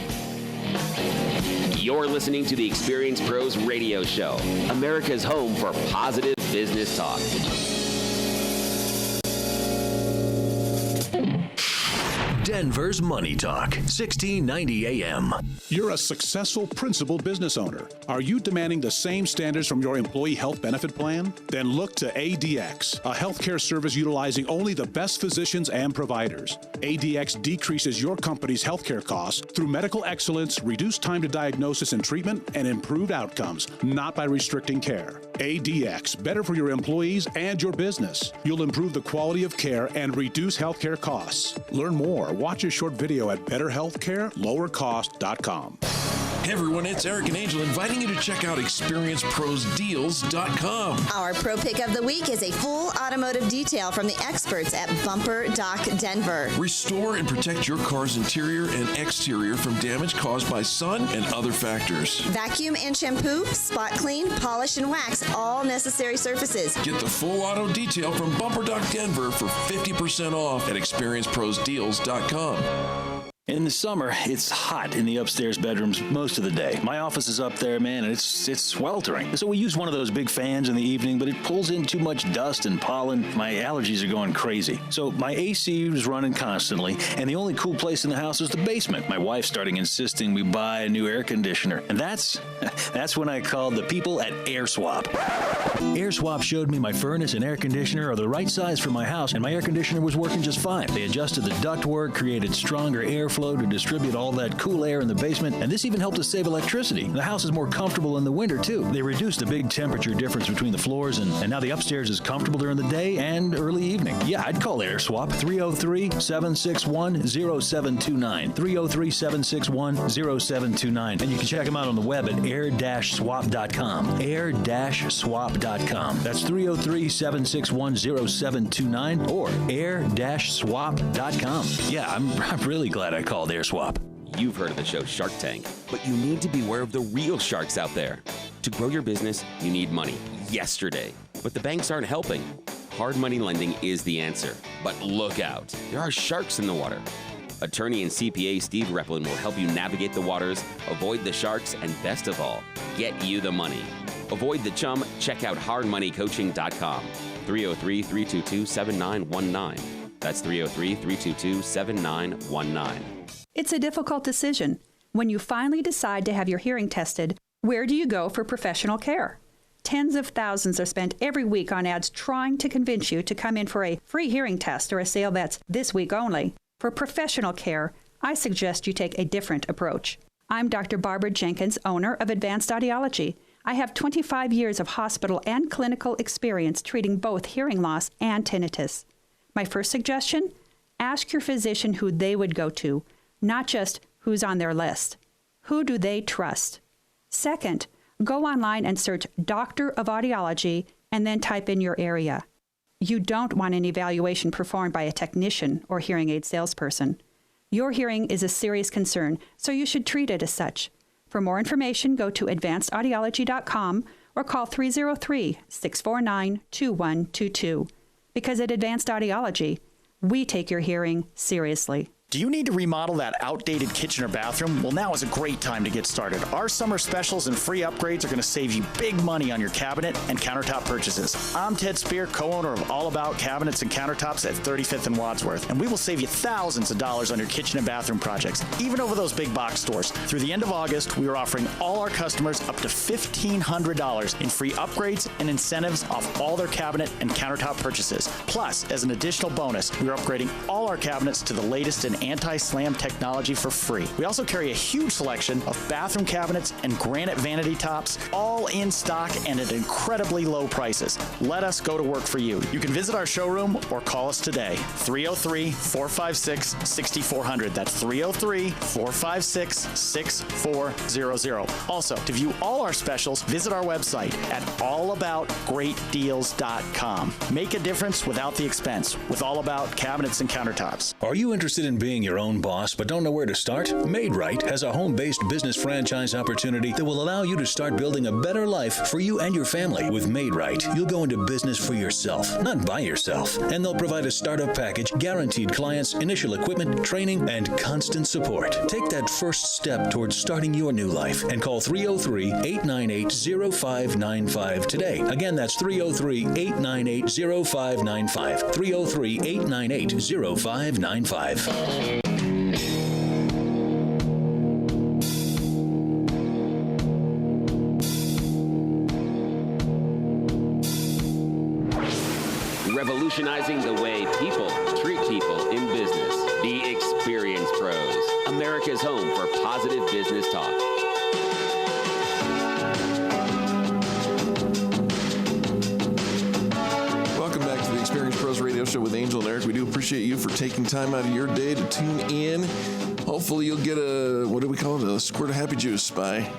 You're listening to the Experience Pros Radio Show, America's home for positive business talk. Denver's Money Talk, 1690 AM. You're a successful principal business owner. Are you demanding the same standards from your employee health benefit plan? Then look to ADX, a healthcare service utilizing only the best physicians and providers. ADX decreases your company's healthcare costs through medical excellence, reduced time to diagnosis and treatment, and improved outcomes, not by restricting care. ADX, better for your employees and your business. You'll improve the quality of care and reduce healthcare costs. Learn more. Watch a short video at betterhealthcarelowercost.com. Hey everyone, it's Eric and Angel inviting you to check out experienceprosdeals.com. Our pro pick of the week is a full automotive detail from the experts at Bumper Doc Denver. Restore and protect your car's interior and exterior from damage caused by sun and other factors. Vacuum and shampoo, spot clean, polish and wax, all necessary surfaces. Get the full auto detail from Bumper Doc Denver for 50% off at experienceprosdeals.com. In the summer, it's hot in the upstairs bedrooms most of the day. My office is up there, man, and it's sweltering. So we use one of those big fans in the evening, but it pulls in too much dust and pollen. My allergies are going crazy. So my AC is running constantly, and the only cool place in the house is the basement. My wife's starting insisting we buy a new air conditioner. And that's when I called the people at Air Swap. Air Swap showed me my furnace and air conditioner are the right size for my house, and my air conditioner was working just fine. They adjusted the ductwork, created stronger airflow to distribute all that cool air in the basement, and this even helped us save electricity. The house is more comfortable in the winter, too. They reduced the big temperature difference between the floors, and now the upstairs is comfortable during the day and early evening. Yeah, I'd call Air Swap, 303-761-0729, 303-761-0729, and you can check them out on the web at air-swap.com, air-swap.com. That's 303-761-0729 or air-swap.com. Yeah, I'm really glad I called Air Swap. You've heard of the show Shark Tank, but you need to be aware of the real sharks out there. To grow your business, you need money yesterday, but the banks aren't helping. Hard money lending is the answer, but look out. There are sharks in the water. Attorney and CPA Steve Replin will help you navigate the waters, avoid the sharks, and best of all, get you the money. Avoid the chum. Check out hardmoneycoaching.com. 303-322-7919. That's 303-322-7919. It's a difficult decision. When you finally decide to have your hearing tested, where do you go for professional care? Tens of thousands are spent every week on ads trying to convince you to come in for a free hearing test or a sale that's this week only. For professional care, I suggest you take a different approach. I'm Dr. Barbara Jenkins, owner of Advanced Audiology. I have 25 years of hospital and clinical experience treating both hearing loss and tinnitus. My first suggestion, ask your physician who they would go to, not just who's on their list. Who do they trust? Second, go online and search Doctor of Audiology and then type in your area. You don't want an evaluation performed by a technician or hearing aid salesperson. Your hearing is a serious concern, so you should treat it as such. For more information, go to advancedaudiology.com or call 303-649-2122. Because at Advanced Audiology, we take your hearing seriously. Do you need to remodel that outdated kitchen or bathroom? Well, now is a great time to get started. Our summer specials and free upgrades are going to save you big money on your cabinet and countertop purchases. I'm Ted Spear, co-owner of All About Cabinets and Countertops at 35th and Wadsworth, and we will save you thousands of dollars on your kitchen and bathroom projects, even over those big box stores. Through the end of August, we are offering all our customers up to $1,500 in free upgrades and incentives off all their cabinet and countertop purchases. Plus, as an additional bonus, we are upgrading all our cabinets to the latest in anti-slam technology for free. We also carry a huge selection of bathroom cabinets and granite vanity tops, all in stock and at incredibly low prices. Let us go to work for you. You can visit our showroom or call us today. 303-456-6400. That's 303-456-6400. Also, to view all our specials, visit our website at allaboutgreatdeals.com. Make a difference without the expense with All About Cabinets and Countertops. Are you interested in being your own boss but don't know where to start? MadeRight has a home-based business franchise opportunity that will allow you to start building a better life for you and your family. With MadeRight, you'll go into business for yourself, not by yourself. And they'll provide a startup package, guaranteed clients, initial equipment, training, and constant support. Take that first step towards starting your new life and call 303-898-0595 today. Again, that's 303-898-0595. 303-898-0595. Revolutionizing the way people treat people in business. The Experience Pros, America's home for positive business talk. Welcome back to the Experience Pros Radio Show with Angel and Eric. We do appreciate you for taking time out of your day to tune in. Hopefully you'll get a, what do we call it, a squirt of happy juice by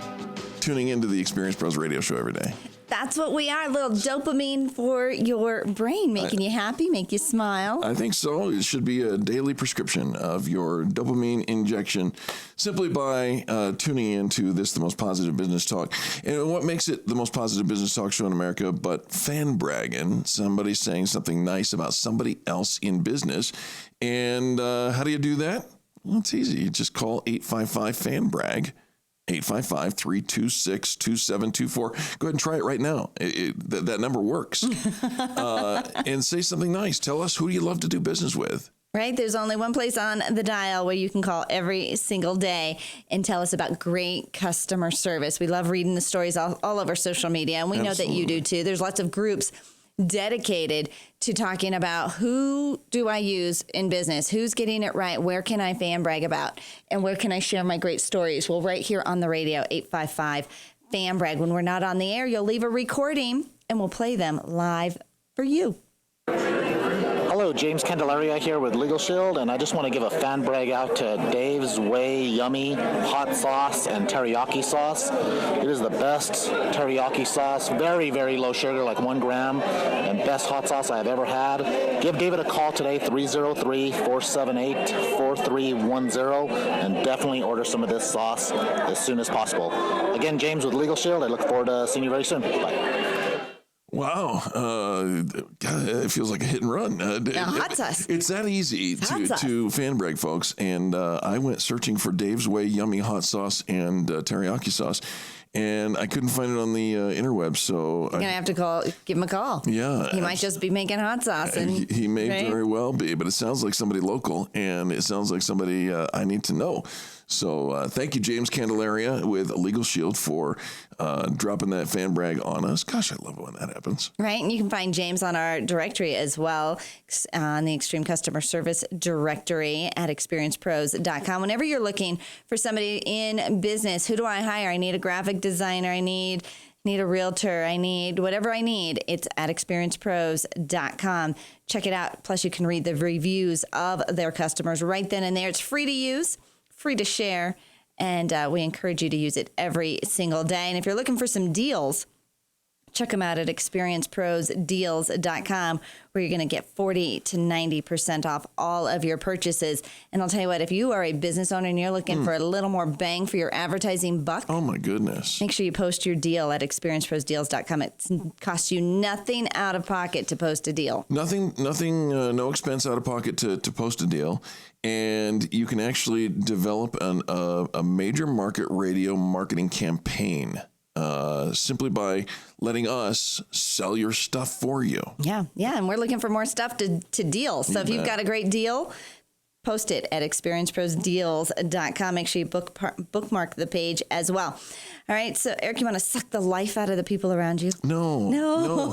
tuning into the Experience Pros Radio Show every day. That's what we are, a little dopamine for your brain, making you happy, make you smile. I think so. It should be a daily prescription of your dopamine injection simply by tuning into this, the most positive business talk. And what makes it the most positive business talk show in America but fan bragging, somebody saying something nice about somebody else in business. And how do you do that? Well, it's easy. You just call 855-FAN-BRAG. 855-326-2724. Go ahead and try it right now. That number works. And say something nice. Tell us who you love to do business with. Right? There's only one place on the dial where you can call every single day and tell us about great customer service. We love reading the stories all over social media, and we know that you do too. There's lots of groups dedicated to talking about who do I use in business, who's getting it right, where can I fan brag about, and where can I share my great stories? Well, right here on the radio, 855-FAN-BRAG. When we're not on the air, you'll leave a recording and we'll play them live for you. Hello, James Candelaria here with Legal Shield, and I just want to give a fan brag out to Dave's Way Yummy Hot Sauce and Teriyaki Sauce. It is the best teriyaki sauce, very, very low sugar, like 1 gram, and best hot sauce I've ever had. Give David a call today, 303-478-4310, and definitely order some of this sauce as soon as possible. Again, James with Legal Shield. I look forward to seeing you very soon. Bye. Wow. God, it feels like a hit and run. Hot sauce. It's that easy to fan brag, folks. And I went searching for Dave's Way Yummy Hot Sauce and teriyaki sauce, and I couldn't find it on the interwebs. So you're going to have to give him a call. Yeah. He might just be making hot sauce. And he may very well be, but it sounds like somebody local, and it sounds like somebody I need to know. So thank you, James Candelaria with Legal Shield, for dropping that fan brag on us. Gosh, I love it when that happens. Right, and you can find James on our directory as well, on the Extreme Customer Service directory at experiencepros.com. Whenever you're looking for somebody in business, who do I hire? I need a graphic designer. I need a realtor. I need whatever I need. It's at experiencepros.com. Check it out. Plus, you can read the reviews of their customers right then and there. It's free to use, free to share, and we encourage you to use it every single day. And if you're looking for some deals, check them out at experienceprosdeals.com, where you're going to get 40 to 90% off all of your purchases. And I'll tell you what, if you are a business owner and you're looking for a little more bang for your advertising buck, oh my goodness, make sure you post your deal at experienceprosdeals.com. It costs you nothing out of pocket to post a deal. Nothing, no expense out of pocket to post a deal. And you can actually develop a major market radio marketing campaign simply by letting us sell your stuff for you. Yeah. And we're looking for more stuff to deal. So if you've got a great deal, post it at experienceprosdeals.com. Make sure you bookmark the page as well. All right. So, Eric, you want to suck the life out of the people around you? No. No.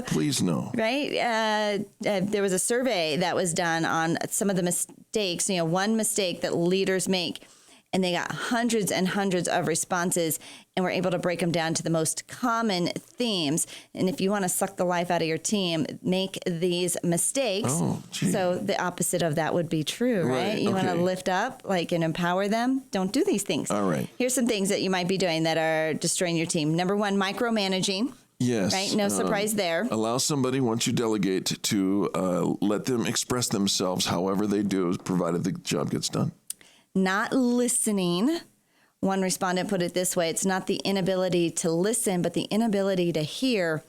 Please no. Right. There was a survey that was done on some of the mistakes, one mistake that leaders make. And they got hundreds and hundreds of responses, and we're able to break them down to the most common themes. And if you want to suck the life out of your team, make these mistakes. Oh, gee. So the opposite of that would be true, right? You want to lift up, and empower them. Don't do these things. All right. Here's some things that you might be doing that are destroying your team. Number one, micromanaging. Yes. Right? No surprise there. Allow somebody, once you delegate, to let them express themselves however they do, provided the job gets done. Not listening. One respondent put it this way: it's not the inability to listen, but the inability to hear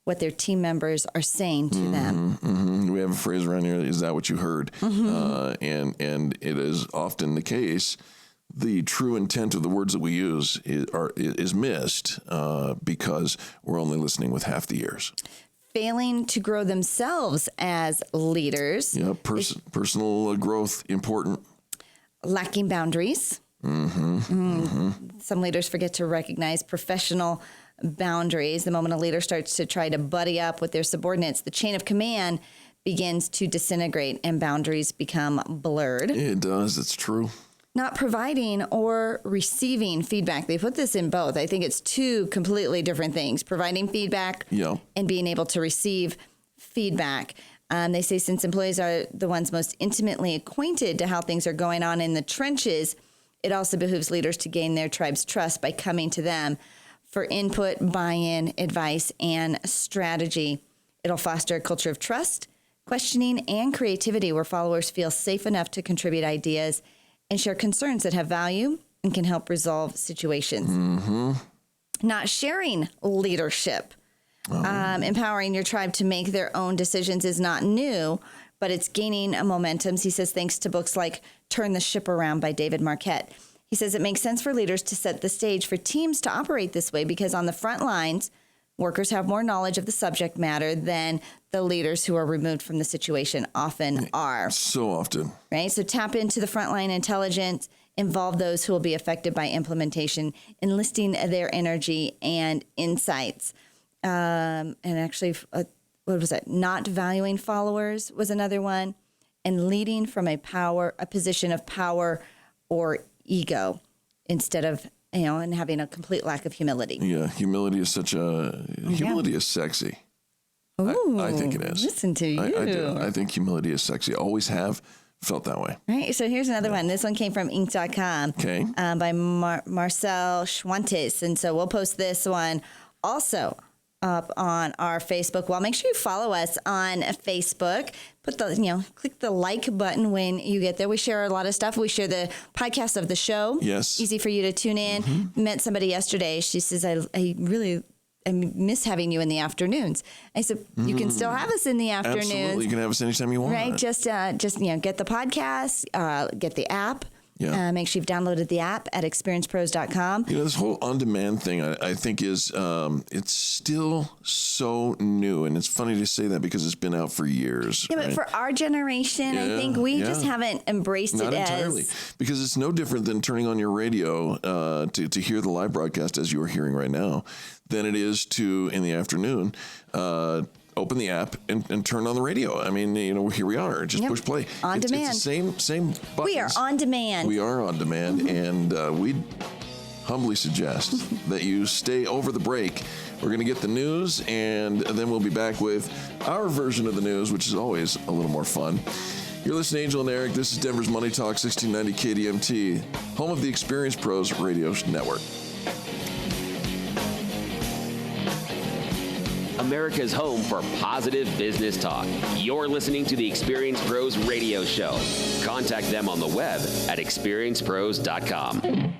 what their team members are saying to them. Mm-hmm. We have a phrase around here, is that what you heard? Mm-hmm. And it is often the case. The true intent of the words that we use is missed because we're only listening with half the ears. Failing to grow themselves as leaders. Yeah, personal growth important. Lacking boundaries. Some leaders forget to recognize professional boundaries. The moment a leader starts to try to buddy up with their subordinates, the chain of command begins to disintegrate and boundaries become blurred. It does. It's true. Not providing or receiving feedback. They put this in both. I think it's two completely different things: providing feedback and being able to receive feedback. They say since employees are the ones most intimately acquainted to how things are going on in the trenches, it also behooves leaders to gain their tribe's trust by coming to them for input, buy-in, advice, and strategy. It'll foster a culture of trust, questioning, and creativity where followers feel safe enough to contribute ideas and share concerns that have value and can help resolve situations. Not sharing leadership. Empowering your tribe to make their own decisions is not new, but it's gaining a momentum. He says, thanks to books like Turn the Ship Around by David Marquette. He says it makes sense for leaders to set the stage for teams to operate this way because on the front lines, workers have more knowledge of the subject matter than the leaders who are removed from the situation often are. So often. Right? So tap into the frontline intelligence, involve those who will be affected by implementation, enlisting their energy and insights. And actually, what was it? Not valuing followers was another one. And leading from a position of power or ego instead of, and having a complete lack of humility. Yeah, humility is humility is sexy. Ooh, I think it is. Listen to you. I do. I think humility is sexy. I always have felt that way. Right. So here's another one. This one came from Inc.com by Marcel Schwantes. And so we'll post this one also up on our Facebook wall. Make sure you follow us on Facebook. Put the, click the like button when you get there. We share a lot of stuff. We share the podcast of the show. Yes. Easy for you to tune in. Met somebody yesterday. She says, I miss having you in the afternoons. I said, you can still have us in the afternoons. Absolutely. You can have us anytime you want. Right. Just get the podcast, get the app. Yeah. Make sure you've downloaded the app at experiencepros.com. This whole on-demand thing, I think is, it's still so new. And it's funny to say that because it's been out for years. Yeah, but for our generation, I think we just haven't embraced Not it entirely. Because it's no different than turning on your radio to hear the live broadcast as you are hearing right now than it is to, in the afternoon, open the app and turn on the radio. I mean, here we are. Just push play. On demand. It's the same buttons. We are on demand. We are on demand, and we humbly suggest that you stay over the break. We're going to get the news, and then we'll be back with our version of the news, which is always a little more fun. You're listening to Angel and Eric. This is Denver's Money Talk, 1690 KDMT, home of the Experience Pros Radio Network. America's home for positive business talk. You're listening to the Experience Pros Radio Show. Contact them on the web at experiencepros.com.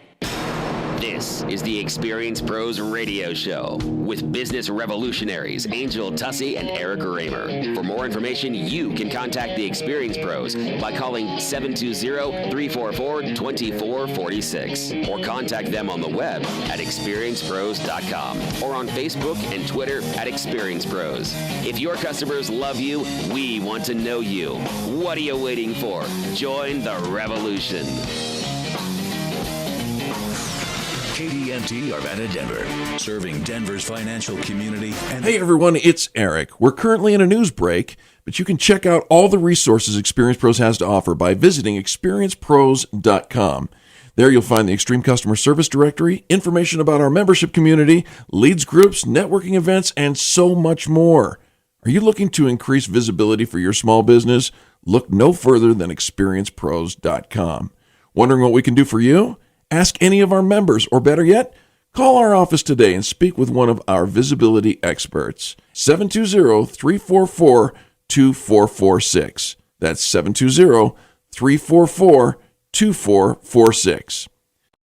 This is the Experience Pros Radio Show with business revolutionaries Angel Tussey and Eric Raymer. For more information, you can contact the Experience Pros by calling 720-344-2446 or contact them on the web at experiencepros.com or on Facebook and Twitter at Experience Pros. If your customers love you, we want to know you. What are you waiting for? Join the revolution. KDMT Arvada, Denver, serving Denver's financial community. Hey everyone, it's Eric. We're currently in a news break, but you can check out all the resources Experience Pros has to offer by visiting experiencepros.com. There you'll find the Extreme Customer Service Directory, information about our membership community, leads groups, networking events, and so much more. Are you looking to increase visibility for your small business? Look no further than experiencepros.com. Wondering what we can do for you? Ask any of our members, or better yet, Call our office today and speak with one of our visibility experts. 720-344-2446. That's 720-344-2446.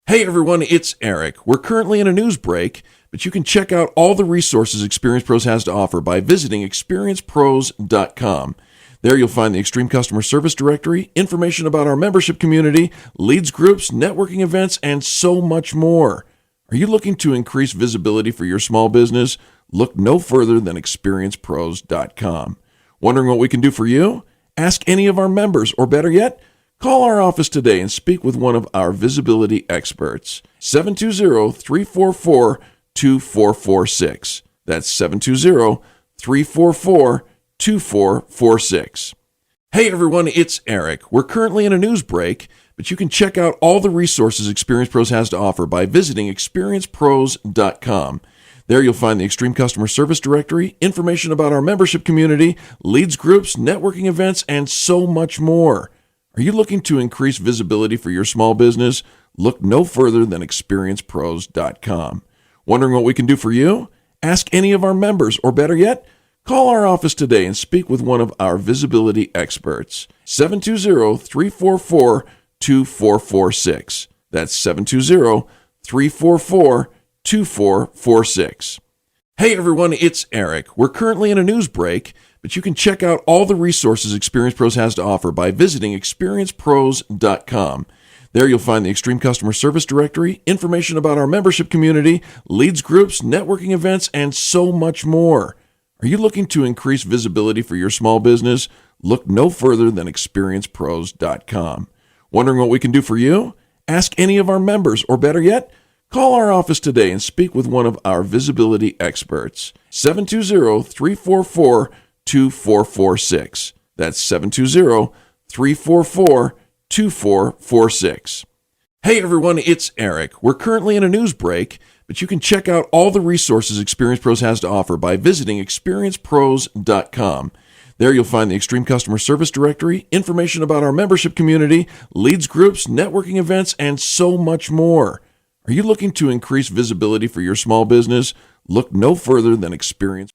Hey everyone, it's Eric. We're currently in a news break, but you can check out all the resources Experience Pros has to offer by visiting experiencepros.com. There you'll find the Extreme Customer Service Directory, information about our membership community, leads groups, networking events, and so much more. Are you looking to increase visibility for your small business? Look no further than experiencepros.com. Wondering what we can do for you? Ask any of our members, or better yet, call our office today and speak with one of our visibility experts. 720-344-2446. That's 720-344-2446. Hey everyone, it's Eric. We're currently in a news break, but you can check out all the resources Experience Pros has to offer by visiting experiencepros.com. There you'll find the Extreme Customer Service Directory, information about our membership community, leads groups, networking events, and so much more. Are you looking to increase visibility for your small business? Look no further than experiencepros.com. Wondering what we can do for you? Ask any of our members, or better yet, call our office today and speak with one of our visibility experts. 720-344-2446. That's 720-344-2446. Hey everyone, it's Eric. We're currently in a news break, but you can check out all the resources Experience Pros has to offer by visiting experiencepros.com. There you'll find the Extreme Customer Service Directory, information about our membership community, leads groups, networking events, and so much more. Are you looking to increase visibility for your small business? Look no further than experiencepros.com. Wondering what we can do for you? Ask any of our members, or better yet, call our office today and speak with one of our visibility experts. 720-344-2446. That's 720-344-2446. Hey everyone, it's Eric. We're currently in a news break, but you can check out all the resources Experience Pros has to offer by visiting experiencepros.com. There you'll find the Extreme Customer Service Directory, information about our membership community, leads groups, networking events, and so much more. Are you looking to increase visibility for your small business? Look no further than Experience.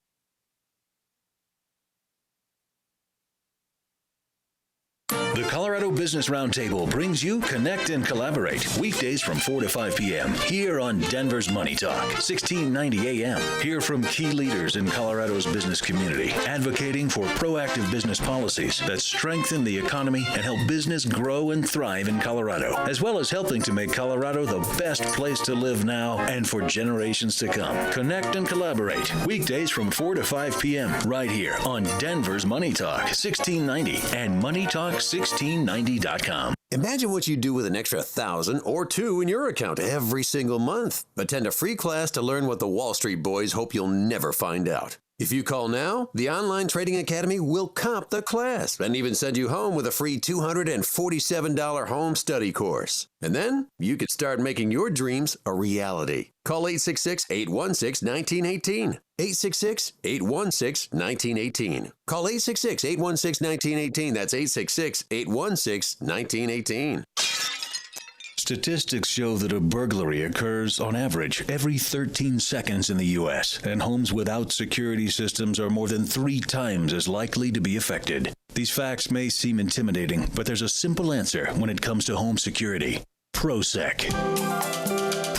The Colorado Business Roundtable brings you Connect and Collaborate weekdays from 4 to 5 p.m. here on Denver's Money Talk, 1690 a.m. Hear from key leaders in Colorado's business community, advocating for proactive business policies that strengthen the economy and help business grow and thrive in Colorado, as well as helping to make Colorado the best place to live now and for generations to come. Connect and Collaborate weekdays from 4 to 5 p.m. right here on Denver's Money Talk, 1690 and MoneyTalk1690.com. Imagine what you'd do with an extra $1,000 or $2,000 in your account every single month. Attend a free class to learn what the Wall Street boys hope you'll never find out. If you call now, the Online Trading Academy will comp the class and even send you home with a free $247 home study course. And then you could start making your dreams a reality. Call 866-816-1918. 866-816-1918. Call 866-816-1918. That's 866-816-1918. Statistics show that a burglary occurs on average every 13 seconds in the U.S., and homes without security systems are more than 3 times as likely to be affected. These facts may seem intimidating, but there's a simple answer when it comes to home security: ProSec.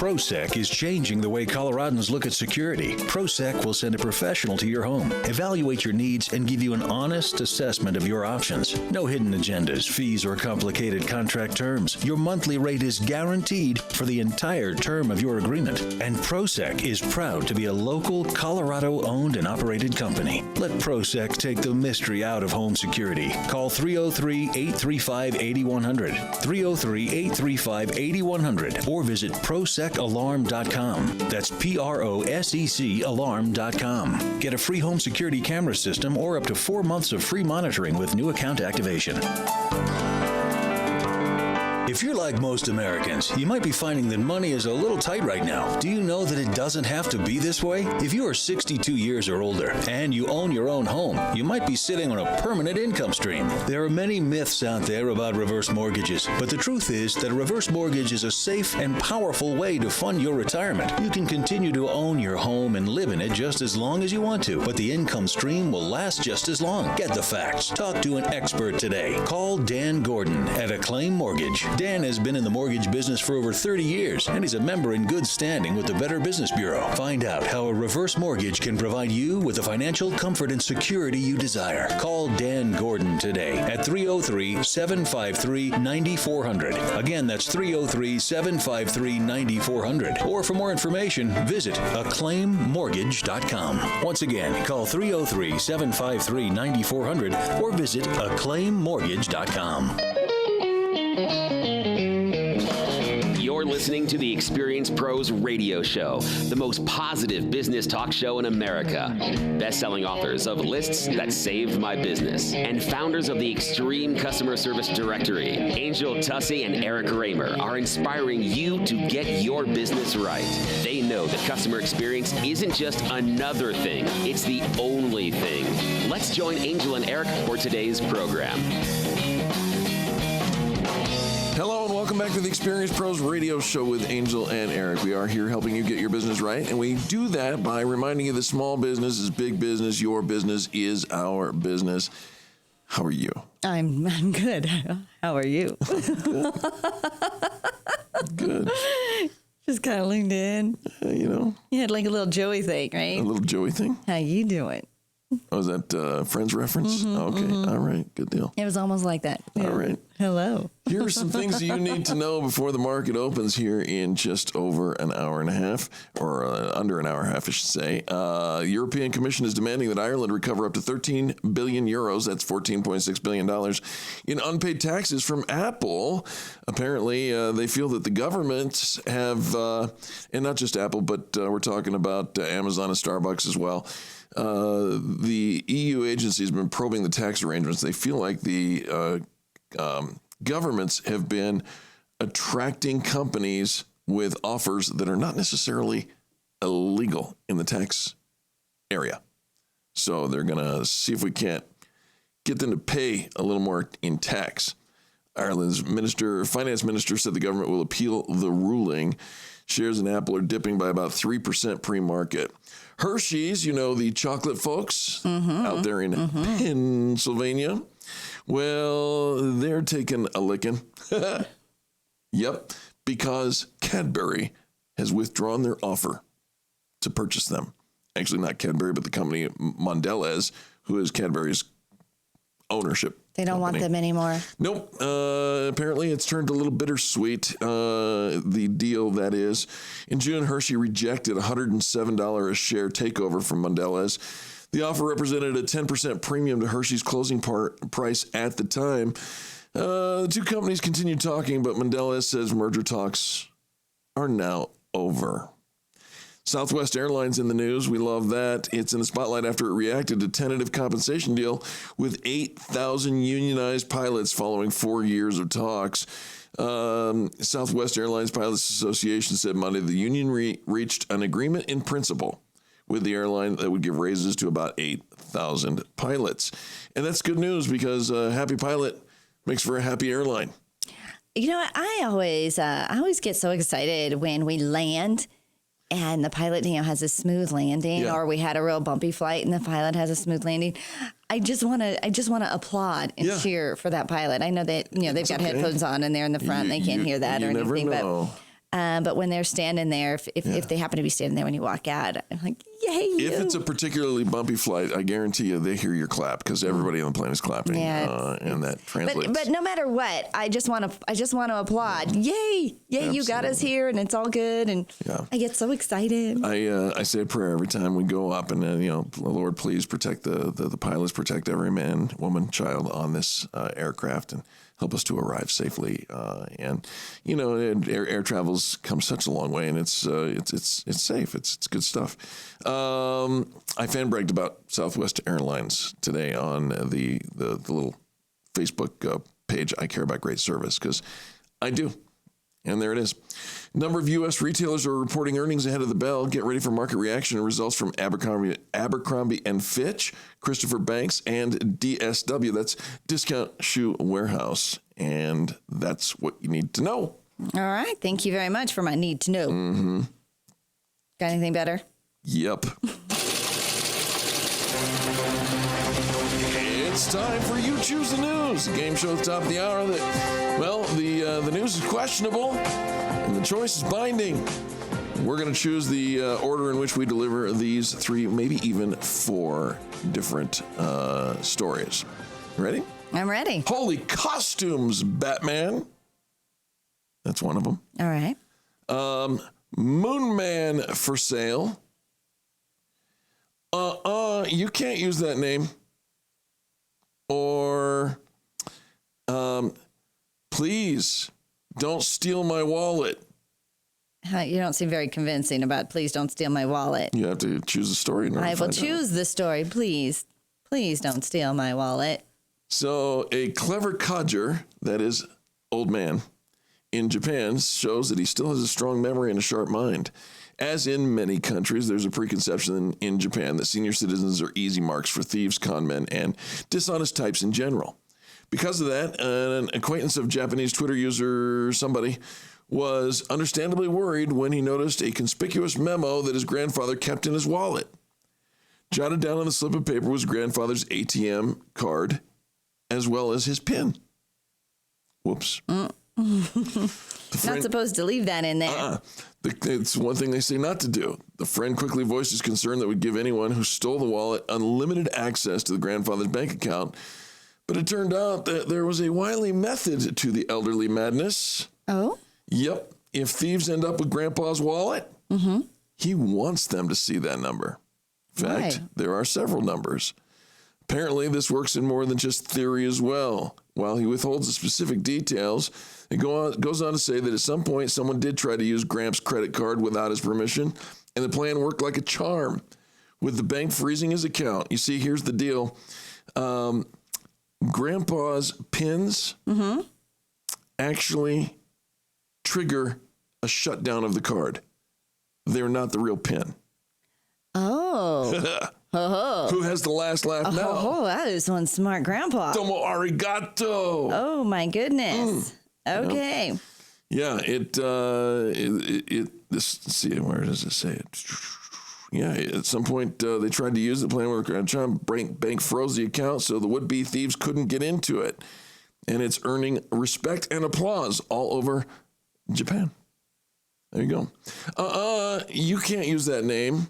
ProSec is changing the way Coloradans look at security. ProSec will send a professional to your home, evaluate your needs, and give you an honest assessment of your options. No hidden agendas, fees, or complicated contract terms. Your monthly rate is guaranteed for the entire term of your agreement. And ProSec is proud to be a local Colorado-owned and operated company. Let ProSec take the mystery out of home security. Call 303-835-8100, 303-835-8100, or visit ProSec ProSecAlarm.com. That's PROSEC Alarm.com. Get a free home security camera system or up to 4 months of free monitoring with new account activation. If you're like most Americans, you might be finding that money is a little tight right now. Do you know that it doesn't have to be this way? If you are 62 years or older and you own your own home, you might be sitting on a permanent income stream. There are many myths out there about reverse mortgages, but the truth is that a reverse mortgage is a safe and powerful way to fund your retirement. You can continue to own your home and live in it just as long as you want to, but the income stream will last just as long. Get the facts. Talk to an expert today. Call Dan Gordon at Acclaim Mortgage. Dan has been in the mortgage business for over 30 years, and he's a member in good standing with the Better Business Bureau. Find out how a reverse mortgage can provide you with the financial comfort and security you desire. Call Dan Gordon today at 303-753-9400. Again, that's 303-753-9400. Or for more information, visit acclaimmortgage.com. Once again, call 303-753-9400 or visit acclaimmortgage.com. You're listening to the Experience Pros Radio Show, the most positive business talk show in America. Best-selling authors of Lists That Saved My Business and founders of the Extreme Customer Service Directory, Angel Tussey and Eric Raymer, are inspiring you to get your business right. They know that customer experience isn't just another thing, it's the only thing. Let's join Angel and Eric for today's program. Hello and welcome back to the Experience Pros Radio Show with Angel and Eric. We are here helping you get your business right, and we do that by reminding you that small business is big business. Your business is our business. How are you? I'm good. How are you? Good. Just kind of leaned in. You had like a little Joey thing, right? A little Joey thing? How you doing? Oh, is that Friends reference? Okay. All right. Good deal. It was almost like that. Yeah. All right. Hello. Here are some things you need to know before the market opens here in just over an hour and a half, or under an hour and a half, I should say. The European Commission is demanding that Ireland recover up to 13 billion euros, that's $14.6 billion, in unpaid taxes from Apple. Apparently, they feel that the governments have, and not just Apple, but we're talking about Amazon and Starbucks as well. The EU agency has been probing the tax arrangements. They feel like the governments have been attracting companies with offers that are not necessarily illegal in the tax area. So they're going to see if we can't get them to pay a little more in tax. Ireland's finance minister said the government will appeal the ruling. Shares in Apple are dipping by about 3% pre-market. Hershey's, the chocolate folks out there in Pennsylvania, well, they're taking a licking. Yep, because Cadbury has withdrawn their offer to purchase them. Actually, not Cadbury, but the company Mondelez, who is Cadbury's ownership. They don't want them anymore. Nope. Apparently, it's turned a little bittersweet, the deal that is. In June, Hershey rejected a $107 a share takeover from Mondelez. The offer represented a 10% premium to Hershey's closing price at the time. The two companies continued talking, but Mondelez says merger talks are now over. Southwest Airlines in the news. We love that. It's in the spotlight after it reacted to tentative compensation deal with 8,000 unionized pilots following 4 years of talks. Southwest Airlines Pilots Association said Monday the union reached an agreement in principle with the airline that would give raises to about 8,000 pilots. And that's good news because a happy pilot makes for a happy airline. I always get so excited when we land and the pilot, has a smooth landing, or we had a real bumpy flight and the pilot has a smooth landing. I just want to applaud and cheer for that pilot. I know that they've got headphones on and they're in the front, and they can't hear that or anything. But when they're standing there, if they happen to be standing there when you walk out, I'm like, yay! If it's a particularly bumpy flight, I guarantee you they hear your clap because everybody on the plane is clapping, and that translates. But no matter what, I just want to applaud. Yay! Absolutely. You got us here, and it's all good, and I get so excited. I say a prayer every time we go up, and Lord, please protect the pilots, protect every man, woman, child on this aircraft, and help us to arrive safely. Air travel's come such a long way, and it's safe. It's good stuff. I fan-bragged about Southwest Airlines today on the little Facebook page. I Care About Great Service because I do. And there it is. Number of U.S. retailers are reporting earnings ahead of the bell. Get ready for market reaction and results from Abercrombie and Fitch, Christopher Banks, and DSW. That's Discount Shoe Warehouse. And that's what you need to know. All right. Thank you very much for my need to know. Mm-hmm. Got anything better? Yep. It's time for You Choose the News, a game show at the top of the hour that, well, the news is questionable and the choice is binding. We're going to choose the order in which we deliver these 3, maybe even 4 different stories. Ready? I'm ready. Holy costumes, Batman. That's one of them. All right. Moon Man for sale. You can't use that name. Or, please don't steal my wallet. You don't seem very convincing about please don't steal my wallet. You have to choose a story. I will choose the story. Please don't steal my wallet. So a clever codger, that is old man, in Japan shows that he still has a strong memory and a sharp mind. As in many countries, there's a preconception in Japan that senior citizens are easy marks for thieves, conmen, and dishonest types in general. Because of that, an acquaintance of Japanese Twitter user somebody was understandably worried when he noticed a conspicuous memo that his grandfather kept in his wallet. Jotted down on the slip of paper was grandfather's ATM card, as well as his PIN. Whoops. Not supposed to leave that in there. It's one thing they say not to do. The friend quickly voiced his concern that would give anyone who stole the wallet unlimited access to the grandfather's bank account. But it turned out that there was a wily method to the elderly madness. Oh? Yep. If thieves end up with Grandpa's wallet, he wants them to see that number. In fact, there are several numbers. Apparently, this works in more than just theory as well. While he withholds the specific details, it goes on to say that at some point, someone did try to use Gramps' credit card without his permission, and the plan worked like a charm, with the bank freezing his account. You see, here's the deal. Grandpa's PINs actually trigger a shutdown of the card. They're not the real PIN. Oh. Who has the last laugh now? Oh, that is one smart grandpa. Domo arigato. Oh, my goodness. Okay. Yeah, let's see, where does it say it? Yeah, at some point they tried to use the plan where bank froze the account so the would-be thieves couldn't get into it. And it's earning respect and applause all over Japan. There you go. You can't use that name.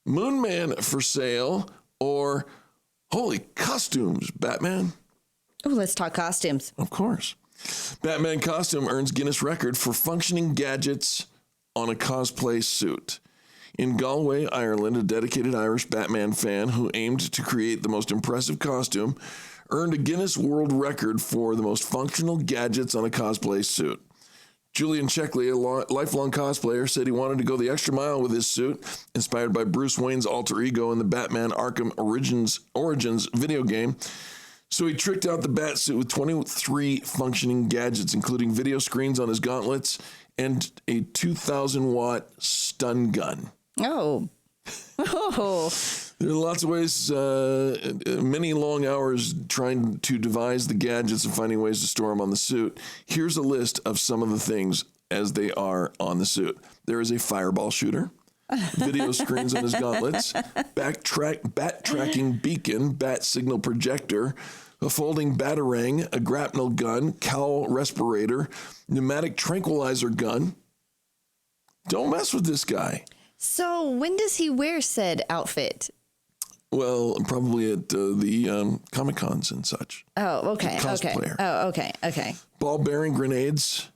Moon Man for sale, or holy costumes, Batman. Oh, let's talk costumes. Of course. Batman costume earns Guinness record for functioning gadgets on a cosplay suit. In Galway, Ireland, a dedicated Irish Batman fan who aimed to create the most impressive costume earned a Guinness World Record for the most functional gadgets on a cosplay suit. Julian Checkley, a lifelong cosplayer, said he wanted to go the extra mile with his suit, inspired by Bruce Wayne's alter ego in the Batman Arkham Origins video game. So he tricked out the bat suit with 23 functioning gadgets, including video screens on his gauntlets and a 2,000-watt stun gun. Oh. Oh. There are lots of ways, many long hours trying to devise the gadgets and finding ways to store them on the suit. Here's a list of some of the things as they are on the suit. There is a fireball shooter, video screens on his gauntlets, bat tracking beacon, bat signal projector, a folding batarang, a grapnel gun, cowl respirator, pneumatic tranquilizer gun. Don't mess with this guy. So when does he wear said outfit? Well, probably at the Comic-Cons and such. Oh, okay. Cosplayer. Okay. Oh, okay. Okay. Ball bearing grenades,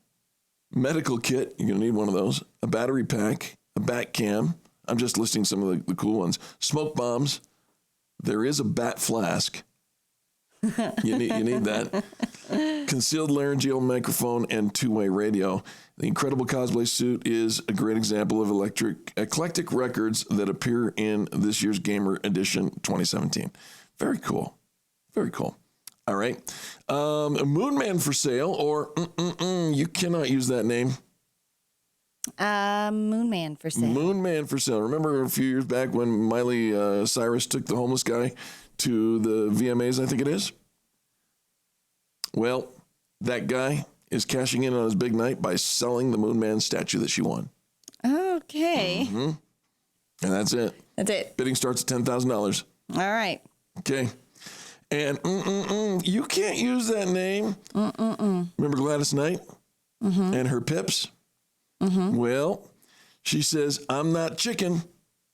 medical kit. You're going to need one of those. A battery pack, a bat cam. I'm just listing some of the cool ones. Smoke bombs. There is a bat flask. You need that. Concealed laryngeal microphone and two-way radio. The incredible cosplay suit is a great example of eclectic records that appear in this year's Gamer Edition 2017. Very cool. Very cool. All right. Moon Man for sale, or you cannot use that name. Moon Man for sale. Moon Man for sale. Remember a few years back when Miley Cyrus took the homeless guy to the VMAs, I think it is? Well, that guy is cashing in on his big night by selling the Moon Man statue that she won. Okay. Mm-hmm. And that's it. That's it. Bidding starts at $10,000. All right. Okay. And you can't use that name. Remember Gladys Knight and her pips? Well, she says, I'm not chicken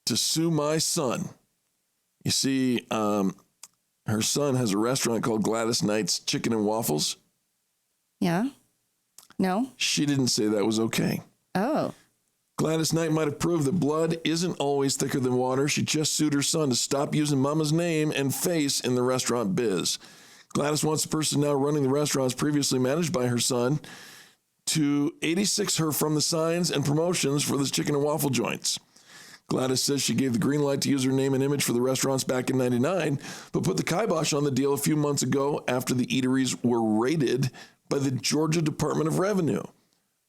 to sue my son. You see, her son has a restaurant called Gladys Knight's Chicken and Waffles. Yeah? No? She didn't say that was okay. Oh. Gladys Knight might have proved that blood isn't always thicker than water. She just sued her son to stop using Mama's name and face in the restaurant biz. Gladys wants the person now running the restaurants previously managed by her son to 86 her from the signs and promotions for the chicken and waffle joints. Gladys says she gave the green light to use her name and image for the restaurants back in '99, but put the kibosh on the deal a few months ago after the eateries were raided by the Georgia Department of Revenue.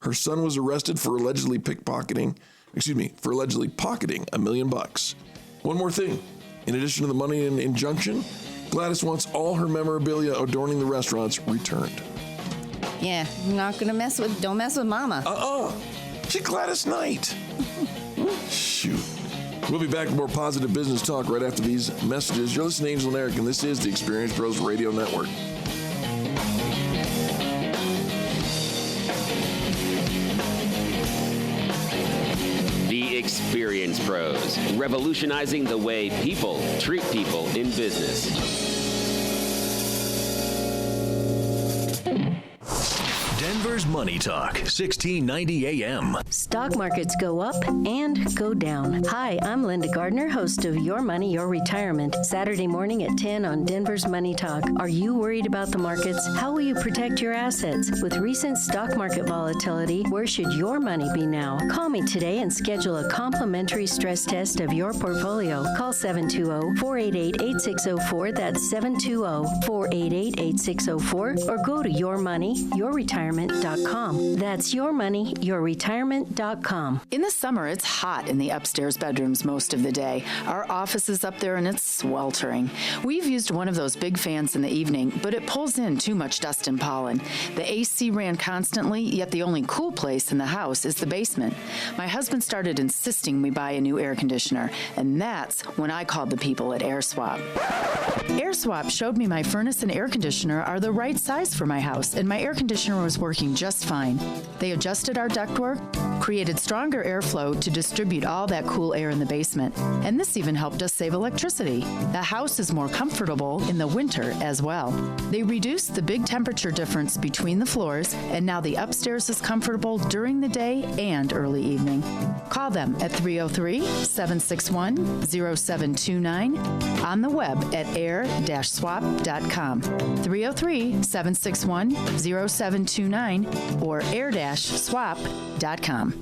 Her son was arrested for allegedly pocketing $1 million. One more thing. In addition to the money and injunction, Gladys wants all her memorabilia adorning the restaurants returned. Yeah, I'm not going to don't mess with Mama. She's Gladys Knight. Shoot. We'll be back with more positive business talk right after these messages. You're listening to Angel and Eric, and this is the Experience Pros Radio Network. The Experience Pros, revolutionizing the way people treat people in business. Denver's Money Talk, 1690 AM. Stock markets go up and go down. Hi, I'm Linda Gardner, host of Your Money, Your Retirement, Saturday morning at 10 on Denver's Money Talk. Are you worried about the markets? How will you protect your assets? With recent stock market volatility, where should your money be now? Call me today and schedule a complimentary stress test of your portfolio. Call 720-488-8604. That's 720-488-8604. Or go to yourmoneyyourretirement.com. That's yourmoneyyourretirement.com. In the summer, it's hot in the upstairs bedrooms most of the day. Our office is up there and it's sweltering. We've used one of those big fans in the evening, but it pulls in too much dust and pollen. The AC ran constantly, yet the only cool place in the house is the basement. My husband started insisting we buy a new air conditioner, and that's when I called the people at AirSwap. AirSwap showed me my furnace and air conditioner are the right size for my house, and my air conditioner was working just fine. They adjusted our ductwork, created stronger airflow to distribute all that cool air in the basement, and this even helped us save electricity. The house is more comfortable in the winter as well. They reduced the big temperature difference between the floors, and now the upstairs is comfortable during the day and early evening. Call them at 303-761-0729, on the web at air-swap.com, 303-761-0729, or air-swap.com.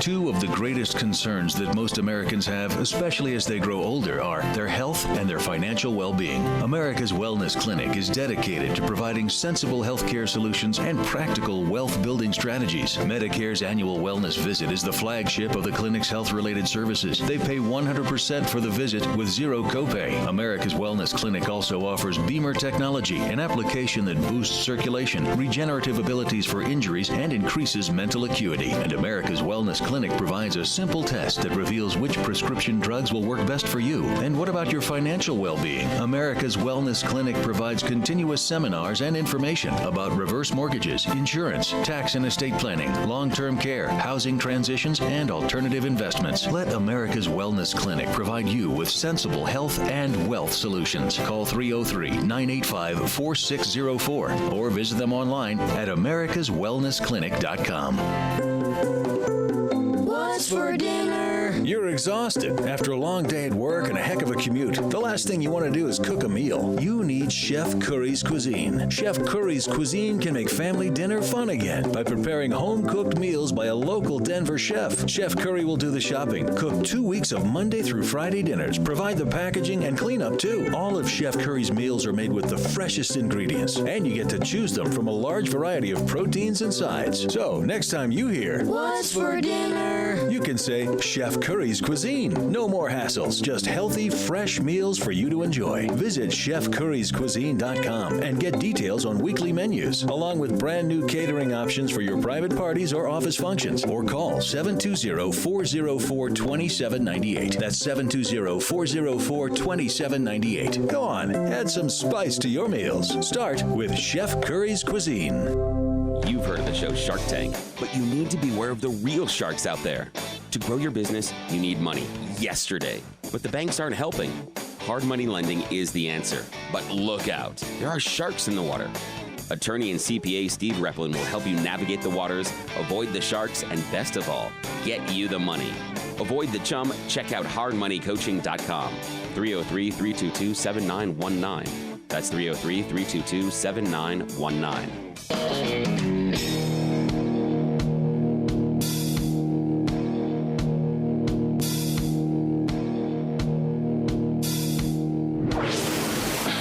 Two of the greatest concerns that most Americans have, especially as they grow older, are their health and their financial well-being. America's Wellness Clinic is dedicated to providing sensible healthcare solutions and practical wealth-building strategies. Medicare's annual wellness visit is the flagship of the clinic's health-related services. They pay 100% for the visit with zero copay. America's Wellness Clinic also offers Beamer technology, an application that boosts circulation, regenerative abilities for injuries, and increases mental acuity. And America's Wellness Clinic provides a simple test that reveals which prescription drugs will work best for you. And what about your financial well-being? America's Wellness Clinic provides continuous seminars and information about reverse mortgages, insurance, tax and estate planning, long-term care, housing transitions, and alternative investments. Let America's Wellness Clinic provide you with sensible health and wealth solutions. Call 303-985-4604 or visit them online at americaswellnessclinic.com. What's for dinner? You're exhausted after a long day at work and a heck of a commute. The last thing you want to do is cook a meal. You need Chef Curry's Cuisine. Chef Curry's Cuisine can make family dinner fun again by preparing home-cooked meals by a local Denver chef. Chef Curry will do the shopping, cook 2 weeks of Monday through Friday dinners, provide the packaging and cleanup too. All of Chef Curry's meals are made with the freshest ingredients, and you get to choose them from a large variety of proteins and sides. So next time you hear, "What's for dinner?" you can say, Chef Curry's Cuisine. No more hassles, just healthy, fresh meals for you to enjoy. Visit chefcurryscuisine.com and get details on weekly menus, along with brand new catering options for your private parties or office functions. Or call 720-404-2798. That's 720-404-2798. Go on, add some spice to your meals. Start with Chef Curry's Cuisine. You've heard of the show Shark Tank, but you need to beware of the real sharks out there. To grow your business, you need money yesterday, but the banks aren't helping. Hard money lending is the answer, but look out. There are sharks in the water. Attorney and CPA Steve Replin will help you navigate the waters, avoid the sharks, and best of all, get you the money. Avoid the chum. Check out hardmoneycoaching.com. 303-322-7919. That's 303-322-7919.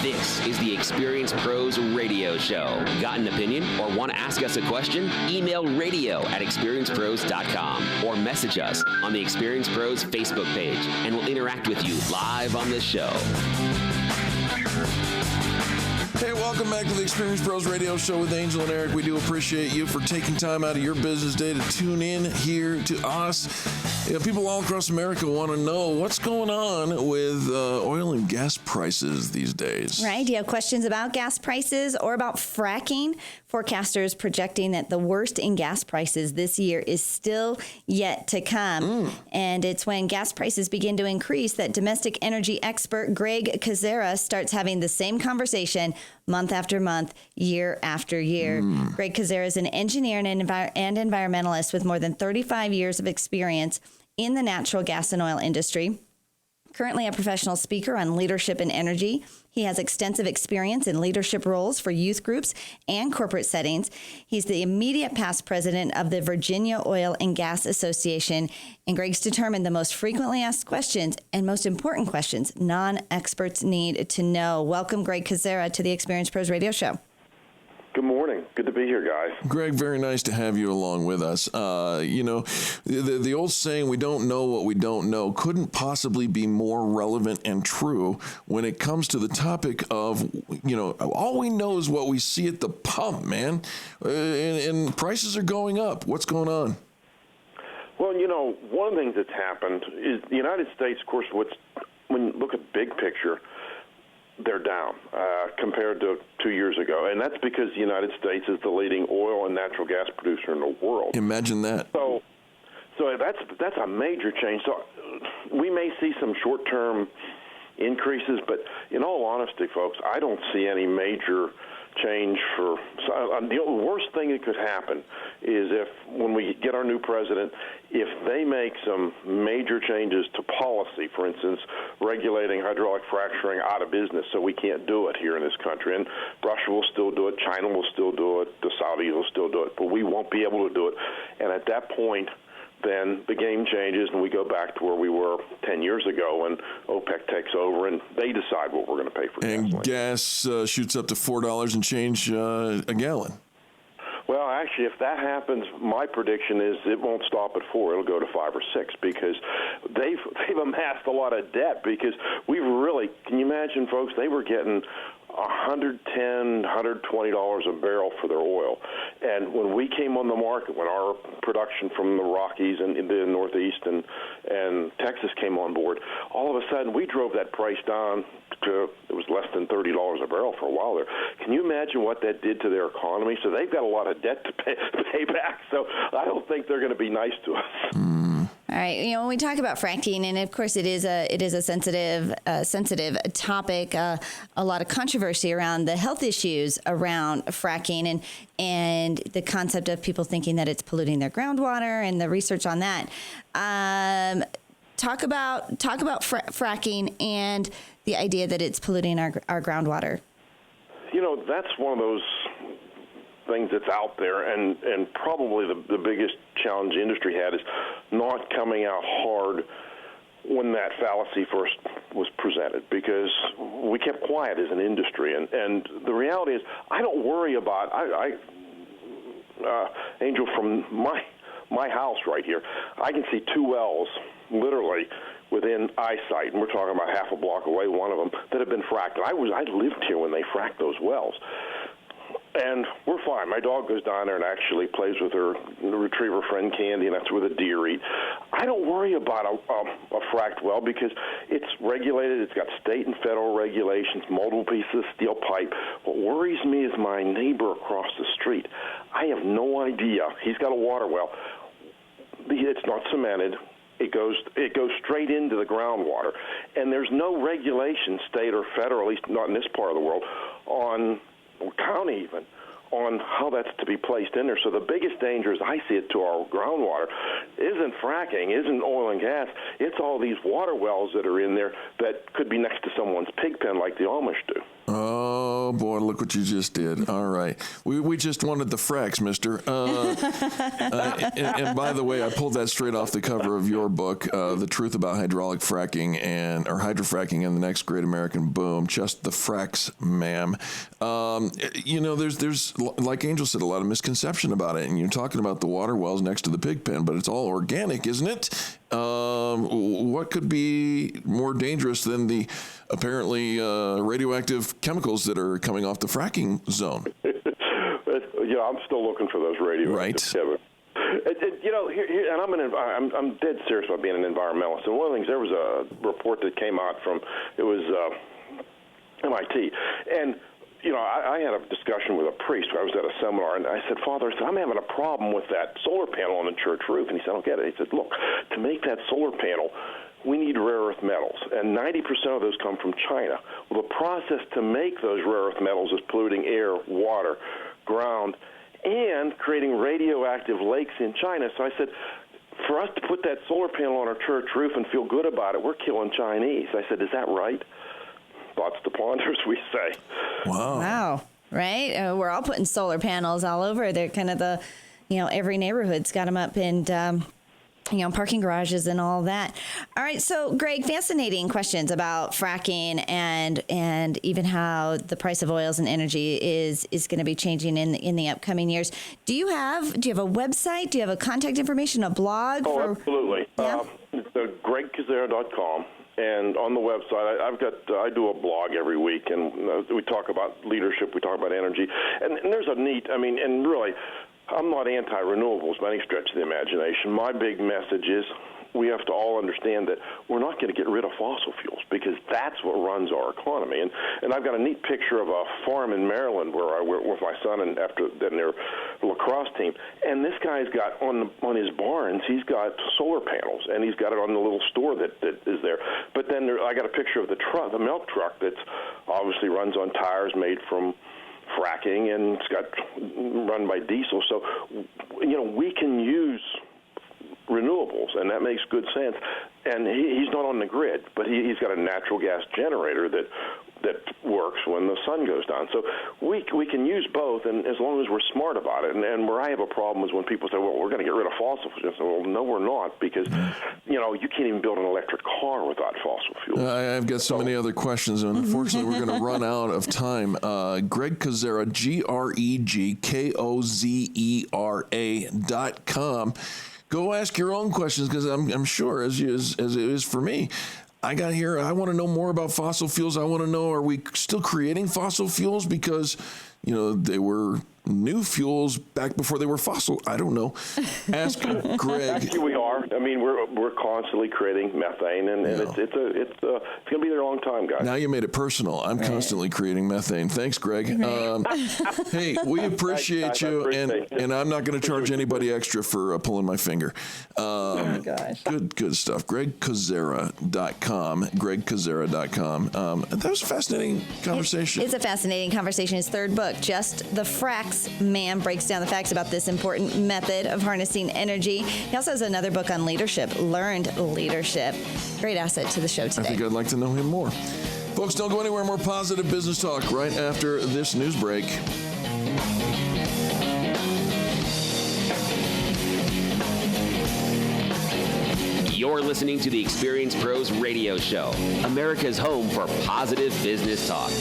This is the Experience Pros Radio Show. Got an opinion or want to ask us a question? Email radio@experiencepros.com or message us on the Experience Pros Facebook page, and we'll interact with you live on the show. Hey, welcome back to the Experience Pros Radio Show with Angel and Eric. We do appreciate you for taking time out of your business day to tune in here to us. You know, people all across America want to know what's going on with oil and gas prices these days. Right. Do you have questions about gas prices or about fracking? Forecasters projecting that the worst in gas prices this year is still yet to come. And it's when gas prices begin to increase that domestic energy expert Greg Kozera starts having the same conversation month after month, year after year. Greg Kozera is an engineer and environmentalist with more than 35 years of experience in the natural gas and oil industry. Currently a professional speaker on leadership and energy. He has extensive experience in leadership roles for youth groups and corporate settings. He's the immediate past president of the Virginia Oil and Gas Association. And Greg's determined the most frequently asked questions and most important questions non-experts need to know. Welcome, Greg Kozera, to the Experience Pros Radio Show. Good morning. Good to be here, guys. Greg, very nice to have you along with us. You know, the old saying, we don't know what we don't know, couldn't possibly be more relevant and true when it comes to the topic of, you know, all we know is what we see at the pump, man. And prices are going up. What's going on? Well, you know, one of the things that's happened is the United States, of course, when you look at big picture, they're down compared to 2 years ago. And that's because the United States is the leading oil and natural gas producer in the world. Imagine that. So that's a major change. So we may see some short-term increases, but in all honesty, folks, I don't see any major change the worst thing that could happen is if, when we get our new president, if they make some major changes to policy, for instance, regulating hydraulic fracturing out of business so we can't do it here in this country. And Russia will still do it, China will still do it, the Saudis will still do it, but we won't be able to do it. And at that point, then the game changes and we go back to where we were 10 years ago when OPEC takes over and they decide what we're going to pay for gasoline. And gas shoots up to $4 and change a gallon. Well, actually, if that happens, my prediction is it won't stop at 4. It'll go to 5 or 6 because they've amassed a lot of debt because we've really, can you imagine, folks, they were getting $110, $120 a barrel for their oil. And when we came on the market, when our production from the Rockies and the Northeast and Texas came on board, all of a sudden we drove that price down to, it was less than $30 a barrel for a while there. Can you imagine what that did to their economy? So they've got a lot of debt to pay back. So I don't think they're going to be nice to us. All right. You know, when we talk about fracking, and of course it is a sensitive topic, a lot of controversy around the health issues around fracking and the concept of people thinking that it's polluting their groundwater and the research on that. talk about fracking and the idea that it's polluting our groundwater. That's one of those things that's out there, and probably the biggest challenge the industry had is not coming out hard when that fallacy first was presented, because we kept quiet as an industry. And the reality is, I don't worry about, Angel, from my house right here, I can see two wells literally within eyesight, and we're talking about half a block away, one of them, that have been fracked. I lived here when they fracked those wells. And we're fine. My dog goes down there and actually plays with her retriever friend Candy, and that's where the deer eat. I don't worry about a fracked well because it's regulated. It's got state and federal regulations, multiple pieces of steel pipe. What worries me is my neighbor across the street. I have no idea. He's got a water well. It's not cemented. It goes straight into the groundwater, and there's no regulation, state or federal, at least not in this part of the world, or county even, on how that's to be placed in there. So the biggest danger, as I see it, to our groundwater isn't fracking, isn't oil and gas. It's all these water wells that are in there that could be next to someone's pig pen like the Amish do. Oh, boy, look what you just did. All right. We just wanted the fracks, mister. And by the way, I pulled that straight off the cover of your book, The Truth About Hydraulic Fracking or Hydrofracking and the Next Great American Boom. Just the fracks, ma'am. There's, like Angel said, a lot of misconception about it. And you're talking about the water wells next to the pig pen, but it's all organic, isn't it? What could be more dangerous than the apparently radioactive chemicals that are coming off the fracking zone? I'm still looking for those radioactive chemicals. And I'm dead serious about being an environmentalist. And one of the things, there was a report that came out from, it was MIT, and I had a discussion with a priest. I was at a seminar, and I said, Father, I'm having a problem with that solar panel on the church roof. And he said, I don't get it. He said, look, to make that solar panel, we need rare earth metals, and 90% of those come from China. Well, the process to make those rare earth metals is polluting air, water, ground, and creating radioactive lakes in China. So I said, for us to put that solar panel on our church roof and feel good about it, we're killing Chinese. I said, is that right? Thoughts to ponder, as we say. Wow. Right? We're all putting solar panels all over. They're kind of every neighborhood's got them up in, parking garages and all that. All right. So, Greg, fascinating questions about fracking and even how the price of oils and energy is going to be changing in the upcoming years. Do you have a website? Do you have a contact information, a blog? Oh, absolutely. Yeah. GregKozera.com. And on the website, I do a blog every week, and we talk about leadership, we talk about energy, and there's a neat, and really, I'm not anti-renewables by any stretch of the imagination. My big message is we have to all understand that we're not going to get rid of fossil fuels, because that's what runs our economy. And I've got a neat picture of a farm in Maryland where I work with my son and their lacrosse team. And this guy's got on his barns, he's got solar panels, and he's got it on the little store that is there. But then I got a picture of the milk truck that's obviously runs on tires made from fracking, and it's got run by diesel. So, we can use renewables, and that makes good sense. And he's not on the grid, but he's got a natural gas generator that works when the sun goes down. So we can use both, and as long as we're smart about it. And where I have a problem is when people say, well, we're going to get rid of fossil fuels. Well, no, we're not, because, you can't even build an electric car without fossil fuels. I've got so many other questions, and unfortunately, we're going to run out of time. Greg Kozera, GregKozera.com. Go ask your own questions, because I'm sure, as it is for me, I got here, I want to know more about fossil fuels. I want to know, are we still creating fossil fuels? Because, they were new fuels back before they were fossil. I don't know. Ask Greg. Actually, we are. We're constantly creating methane, and it's going to be there a long time, guys. Now you made it personal. I'm constantly creating methane. Thanks, Greg. Hey, we appreciate you, and I'm not going to charge anybody extra for pulling my finger. Oh, gosh. Good stuff. GregKozera.com. GregKozera.com. That was a fascinating conversation. It's a fascinating conversation. His third book, Just the Fracks, This man breaks down the facts about this important method of harnessing energy. He also has another book on leadership, Learned Leadership. Great asset to the show today. I think I'd like to know him more. Folks, don't go anywhere. More positive business talk right after this news break. You're listening to the Experience Pros Radio Show, America's home for positive business talk.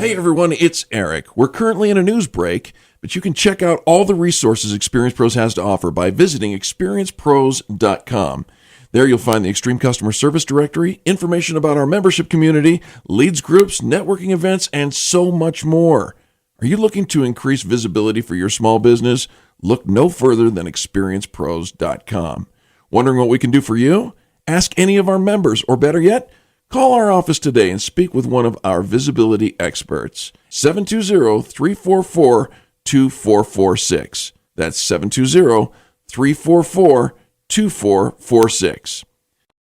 Hey everyone, it's Eric. We're currently in a news break, but you can check out all the resources Experience Pros has to offer by visiting experiencepros.com. There you'll find the Extreme Customer Service Directory, information about our membership community, leads groups, networking events, and so much more. Are you looking to increase visibility for your small business? Look no further than experiencepros.com. Wondering what we can do for you? Ask any of our members, or better yet, call our office today and speak with one of our visibility experts. 720-344-2446. That's 720-344-2446.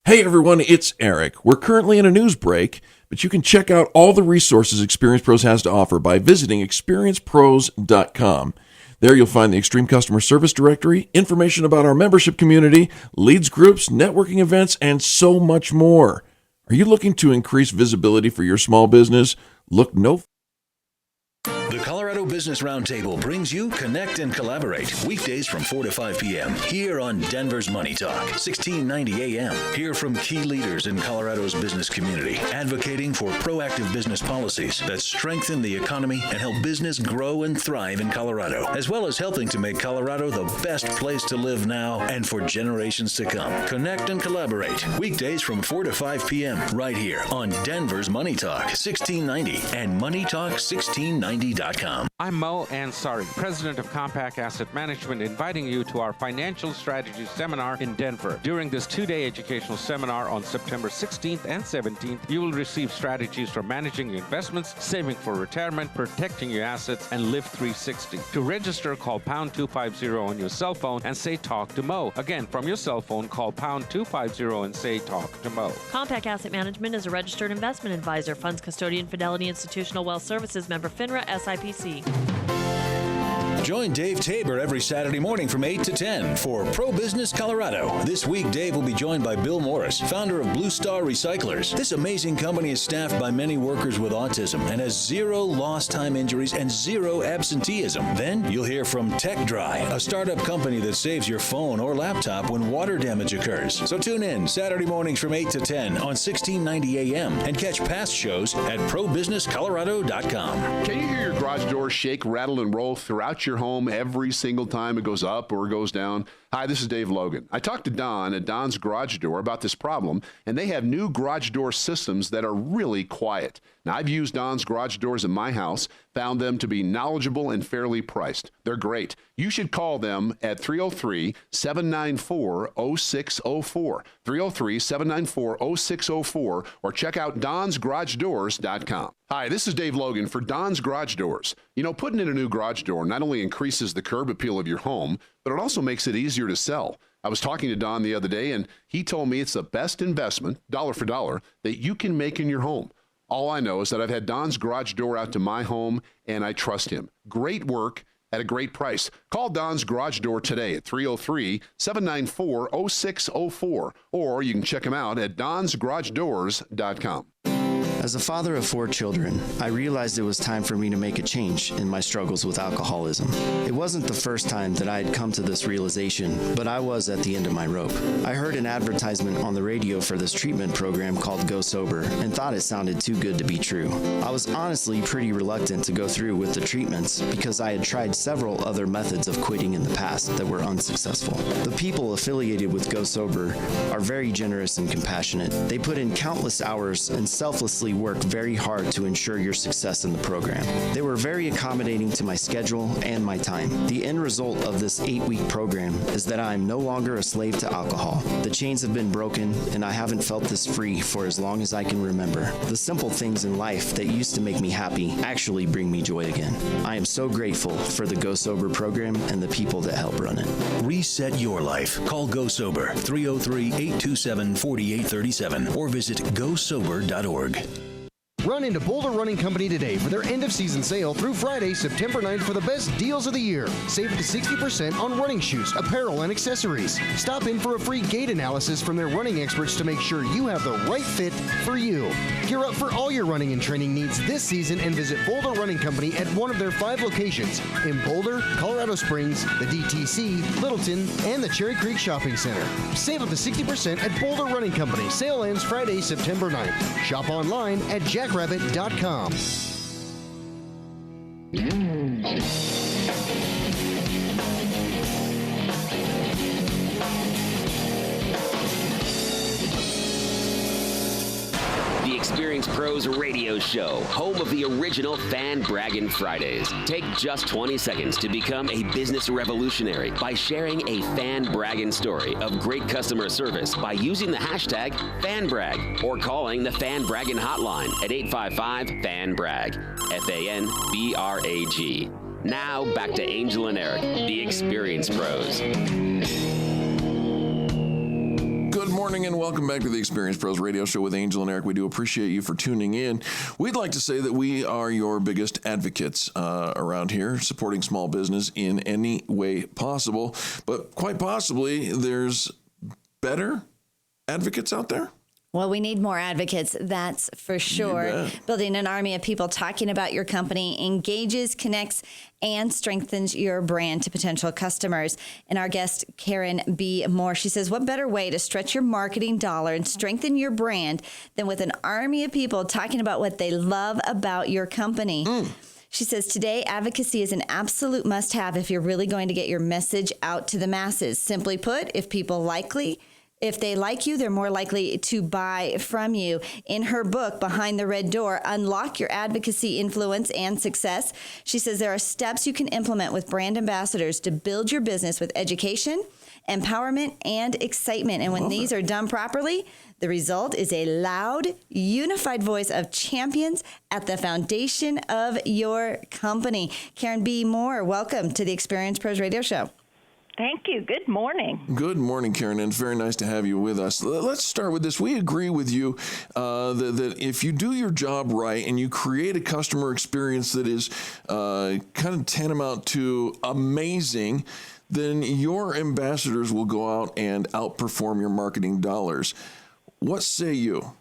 Hey everyone, it's Eric. We're currently in a news break, but you can check out all the resources Experience Pros has to offer by visiting experiencepros.com. There you'll find the Extreme Customer Service Directory, information about our membership community, leads groups, networking events, and so much more. Are you looking to increase visibility for your small business? Look no The Colorado Business Roundtable brings you Connect and Collaborate weekdays from 4 to 5 p.m. here on Denver's Money Talk, 1690 a.m. Hear from key leaders in Colorado's business community, advocating for proactive business policies that strengthen the economy and help business grow and thrive in Colorado, as well as helping to make Colorado the best place to live now and for generations to come. Connect and Collaborate weekdays from 4 to 5 p.m. right here on Denver's Money Talk, 1690 and MoneyTalk1690.com. I'm Mo Ansari, president of Compact Asset Management, inviting you to our Financial Strategy Seminar in Denver. During this two-day educational seminar on September 16th and 17th, you will receive strategies for managing your investments, saving for retirement, protecting your assets, and Live 360. To register, call pound 250 on your cell phone and say talk to Mo. Again, from your cell phone, call pound 250 and say talk to Mo. Compact Asset Management is a registered investment advisor, funds custodian, Fidelity Institutional Wealth Services, member FINRA, SIPC. Join Dave Tabor every Saturday morning from 8 to 10 for Pro Business Colorado. This week, Dave will be joined by Bill Morris, founder of Blue Star Recyclers. This amazing company is staffed by many workers with autism and has 0 lost time injuries and 0 absenteeism. Then you'll hear from Tech Dry, a startup company that saves your phone or laptop when water damage occurs. So tune in Saturday mornings from 8 to 10 on 1690 a.m. and catch past shows at probusinesscolorado.com. Can you hear your garage door shake, rattle, and roll throughout your home every single time it goes up or goes down? Hi, this is Dave Logan. I talked to Don at Don's Garage Door about this problem, and they have new garage door systems that are really quiet. Now, I've used Don's Garage Doors in my house, found them to be knowledgeable and fairly priced. They're great. You should call them at 303-794-0604, 303-794-0604, or check out donsgaragedoors.com. Hi, this is Dave Logan for Don's Garage Doors. You know, putting in a new garage door not only increases the curb appeal of your home, but it also makes it easier to sell. I was talking to Don the other day, and he told me it's the best investment, dollar for dollar, that you can make in your home. All I know is that I've had Don's Garage Door out to my home, and I trust him. Great work at a great price. Call Don's Garage Door today at 303-794-0604, or you can check him out at donsgaragedoors.com. As a father of 4 children, I realized it was time for me to make a change in my struggles with alcoholism. It wasn't the first time that I had come to this realization, but I was at the end of my rope. I heard an advertisement on the radio for this treatment program called Go Sober and thought it sounded too good to be true. I was honestly pretty reluctant to go through with the treatments because I had tried several other methods of quitting in the past that were unsuccessful. The people affiliated with Go Sober are very generous and compassionate. They put in countless hours and selflessly work very hard to ensure your success in the program. They were very accommodating to my schedule and my time. The end result of this 8-week program is that I am no longer a slave to alcohol. The chains have been broken, and I haven't felt this free for as long as I can remember. The simple things in life that used to make me happy actually bring me joy again. I am so grateful for the Go Sober program and the people that help run it. Reset your life. Call Go Sober, 303-827-4837, or visit gosober.org. Run into Boulder Running Company today for their end-of-season sale through Friday, September 9th for the best deals of the year. Save up to 60% on running shoes, apparel, and accessories. Stop in for a free gait analysis from their running experts to make sure you have the right fit for you. Gear up for all your running and training needs this season and visit Boulder Running Company at one of their 5 locations in Boulder, Colorado Springs, the DTC, Littleton, and the Cherry Creek Shopping Center. Save up to 60% at Boulder Running Company. Sale ends Friday, September 9th. Shop online at jackrabbit.com. The Experience Pros Radio Show, home of the original Fan Braggin Fridays. Take just 20 seconds to become a business revolutionary by sharing a Fan Braggin story of great customer service by using the hashtag FanBrag or calling the Fan Braggin hotline at 855-FAN-BRAG, FANBRAG. Now back to Angel and Eric, the Experience Pros. Good morning and welcome back to the Experience Pros Radio Show with Angel and Eric. We do appreciate you for tuning in. We'd like to say that we are your biggest advocates around here, supporting small business in any way possible. But quite possibly, there's better advocates out there. Well, we need more advocates, that's for sure. Building an army of people talking about your company engages, connects, and strengthens your brand to potential customers. And our guest, Karen B. Moore, she says, what better way to stretch your marketing dollar and strengthen your brand than with an army of people talking about what they love about your company? She says, today, advocacy is an absolute must-have if you're really going to get your message out to the masses. Simply put, if they like you, they're more likely to buy from you. In her book, Behind the Red Door, Unlock Your Advocacy Influence and Success, she says there are steps you can implement with brand ambassadors to build your business with education, empowerment, and excitement. And when these are done properly, the result is a loud, unified voice of champions at the foundation of your company. Karen B. Moore, welcome to the Experience Pros Radio Show. Thank you. Good morning. Good morning, Karen, and it's very nice to have you with us. Let's start with this. We agree with you that if you do your job right and you create a customer experience that is kind of tantamount to amazing, then your ambassadors will go out and outperform your marketing dollars. What say you?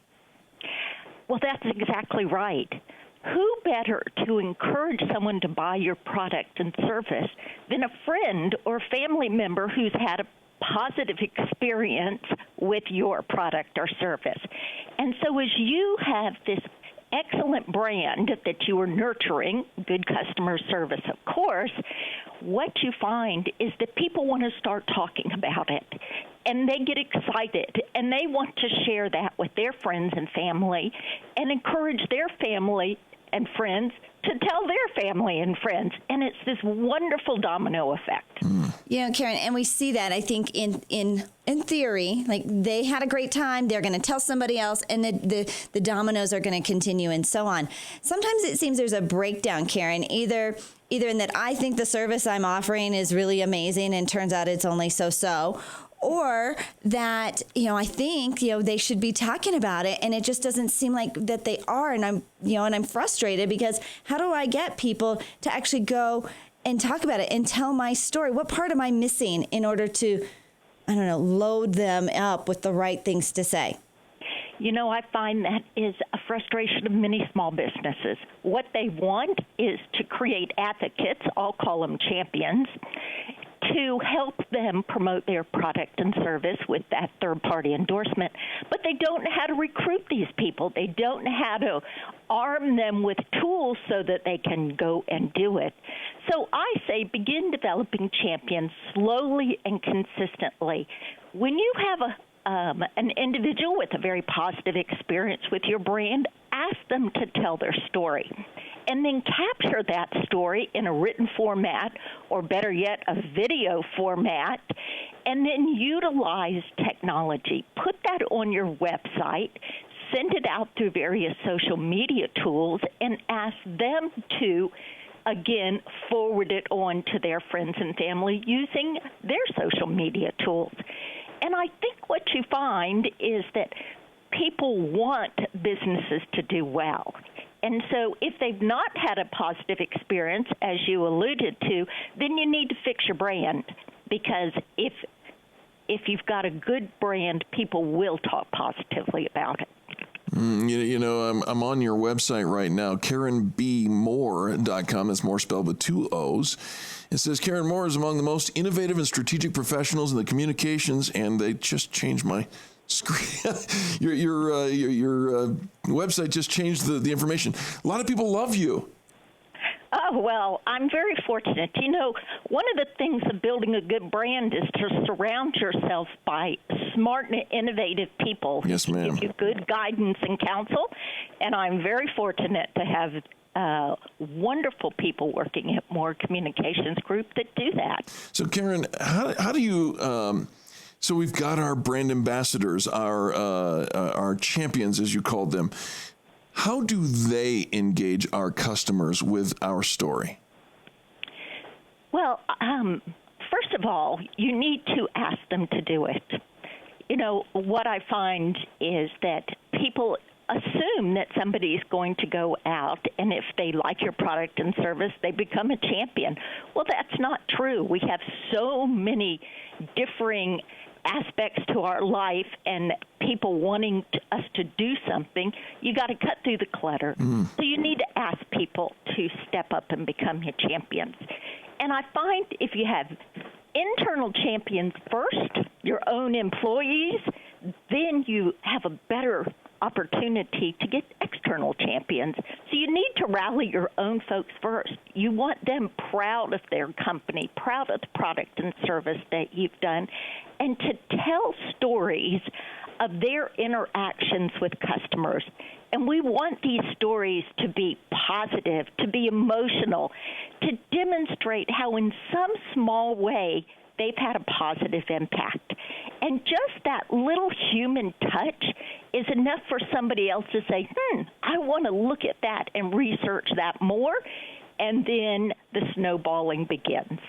Well, that's exactly right. Who better to encourage someone to buy your product and service than a friend or family member who's had a positive experience with your product or service? And so as you have this excellent brand that you are nurturing, good customer service, of course, what you find is that people want to start talking about it. And they get excited, and they want to share that with their friends and family and encourage their family and friends to tell their family and friends. And it's this wonderful domino effect. Yeah, Karen, and we see that, I think, in theory, like they had a great time, they're going to tell somebody else, and the dominoes are going to continue and so on. Sometimes it seems there's a breakdown, Karen, either in that I think the service I'm offering is really amazing and turns out it's only so-so, or that, I think, they should be talking about it, and it just doesn't seem like that they are. And I'm frustrated because how do I get people to actually go and talk about it and tell my story? What part am I missing in order to, load them up with the right things to say? I find that is a frustration of many small businesses. What they want is to create advocates, I'll call them champions, to help them promote their product and service with that third-party endorsement. But they don't know how to recruit these people. They don't know how to arm them with tools so that they can go and do it. So I say begin developing champions slowly and consistently. When you have an individual with a very positive experience with your brand, ask them to tell their story. And then capture that story in a written format, or better yet, a video format, and then utilize technology. Put that on your website, send it out through various social media tools, and ask them to, again, forward it on to their friends and family using their social media tools. And I think what you find is that people want businesses to do well. And so if they've not had a positive experience, as you alluded to, then you need to fix your brand, because if you've got a good brand, people will talk positively about it. I'm on your website right now, KarenBMoore.com. That's more spelled with 2 O's. It says Karen Moore is among the most innovative and strategic professionals in the communications, and they just changed my screen. your website just changed the information. A lot of people love you. Oh, well, I'm very fortunate. One of the things of building a good brand is to surround yourself by smart and innovative people who give you good guidance and counsel. And I'm very fortunate to have wonderful people working at Moore Communications Group that do that. So, Karen, how do you... so we've got our brand ambassadors, our champions, as you called them. How do they engage our customers with our story? Well, first of all, you need to ask them to do it. What I find is that people assume that somebody's going to go out, and if they like your product and service, they become a champion. Well, that's not true. We have so many differing aspects to our life and people wanting us to do something. You got to cut through the clutter. So you need to ask people to step up and become your champions. And I find if you have internal champions first, your own employees, then you have a better opportunity to get external champions. So you need to rally your own folks first. You want them proud of their company, proud of the product and service that you've done, and to tell stories of their interactions with customers. And we want these stories to be positive, to be emotional, to demonstrate how in some small way they've had a positive impact. And just that little human touch is enough for somebody else to say, I want to look at that and research that more. And then the snowballing begins.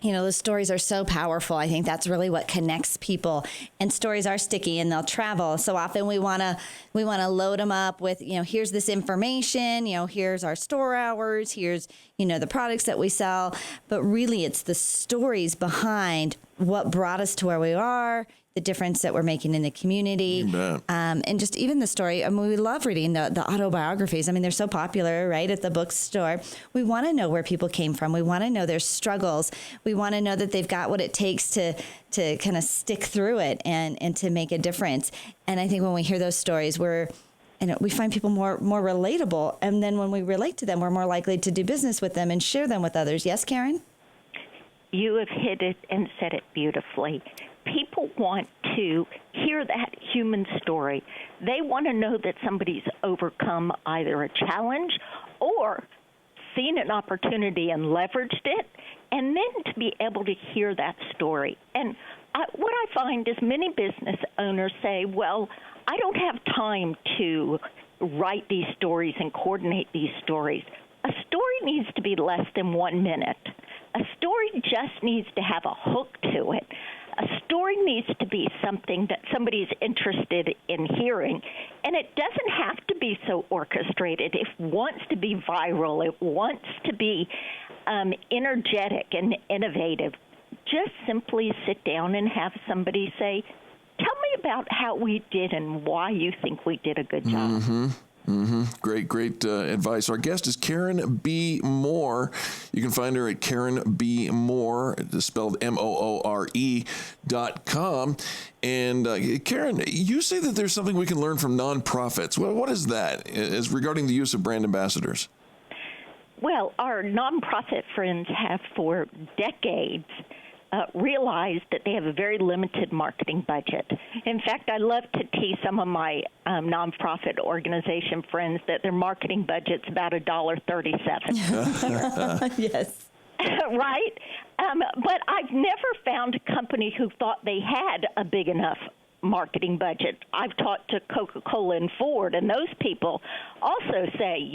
The stories are so powerful. I think that's really what connects people. And stories are sticky and they'll travel. So often we want to load them up with, here's this information, here's our store hours, here's, the products that we sell. But really it's the stories behind what brought us to where we are, the difference that we're making in the community, and just even the story. We love reading the autobiographies. They're so popular, right, at the bookstore. We want to know where people came from. We want to know their struggles. We want to know that they've got what it takes to kind of stick through it and to make a difference. And I think when we hear those stories, we find people more relatable. And then when we relate to them, we're more likely to do business with them and share them with others. Yes, Karen? You have hit it and said it beautifully. People want to hear that human story. They want to know that somebody's overcome either a challenge or seen an opportunity and leveraged it, and then to be able to hear that story. And what I find is many business owners say, well, I don't have time to write these stories and coordinate these stories. A story needs to be less than 1 minute. A story just needs to have a hook to it. A story needs to be something that somebody's interested in hearing, and it doesn't have to be so orchestrated. It wants to be viral. It wants to be energetic and innovative. Just simply sit down and have somebody say, tell me about how we did and why you think we did a good job. Great advice. Our guest is Karen B. Moore. You can find her at Karen B. Moore, spelled MOORE.com. And Karen, you say that there's something we can learn from nonprofits. Well, what is that as regarding the use of brand ambassadors? Well, our nonprofit friends have for decades realized that they have a very limited marketing budget. In fact, I love to tease some of my nonprofit organization friends that their marketing budget's about $1.37. Yes. Right? But I've never found a company who thought they had a big enough marketing budget. I've talked to Coca-Cola and Ford, and those people also say,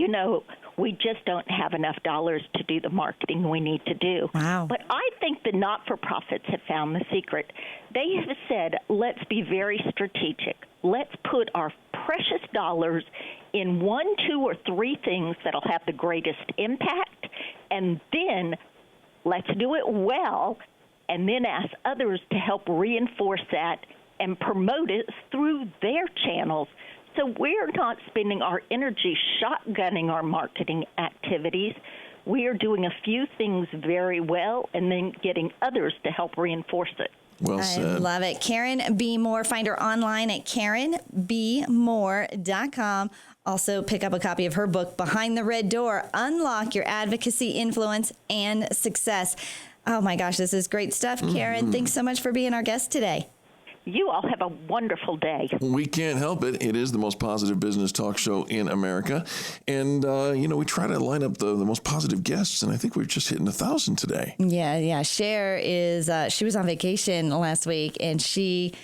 we just don't have enough dollars to do the marketing we need to do. Wow. But I think the not-for-profits have found the secret. They have said, let's be very strategic. Let's put put our precious dollars in 1, 2, or 3 things that'll have the greatest impact, and then let's do it well, and then ask others to help reinforce that and promote it through their channels. So we're not spending our energy shotgunning our marketing activities. We are doing a few things very well and then getting others to help reinforce it. Well said. I love it. Karen B. Moore. Find her online at KarenBMoore.com. Also, pick up a copy of her book, Behind the Red Door, Unlock Your Advocacy, Influence, and Success. Oh, my gosh, this is great stuff. Karen, thanks so much for being our guest today. You all have a wonderful day. We can't help it. It is the most positive business talk show in America. And, we try to line up the most positive guests, and I think we're just hitting 1,000 today. Yeah. Cher is, she was on vacation last week, and she,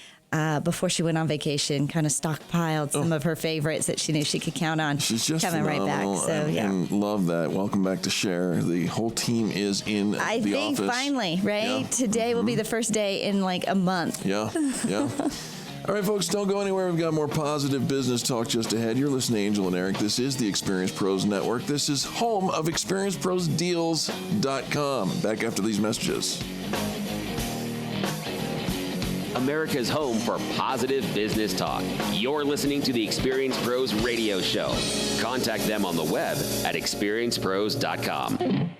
before she went on vacation, kind of stockpiled some of her favorites that she knew she could count on. She's just coming phenomenal, right back. So, and love that. Welcome back to Cher. The whole team is in the office. I think finally, right? Yeah. Today will be the first day in like a month. Yeah. All right, folks, don't go anywhere. We've got more positive business talk just ahead. You're listening to Angel and Eric. This is the Experience Pros Network. This is home of ExperienceProsDeals.com. Back after these messages. America's home for positive business talk. You're listening to the Experience Pros Radio Show. Contact them on the web at experiencepros.com.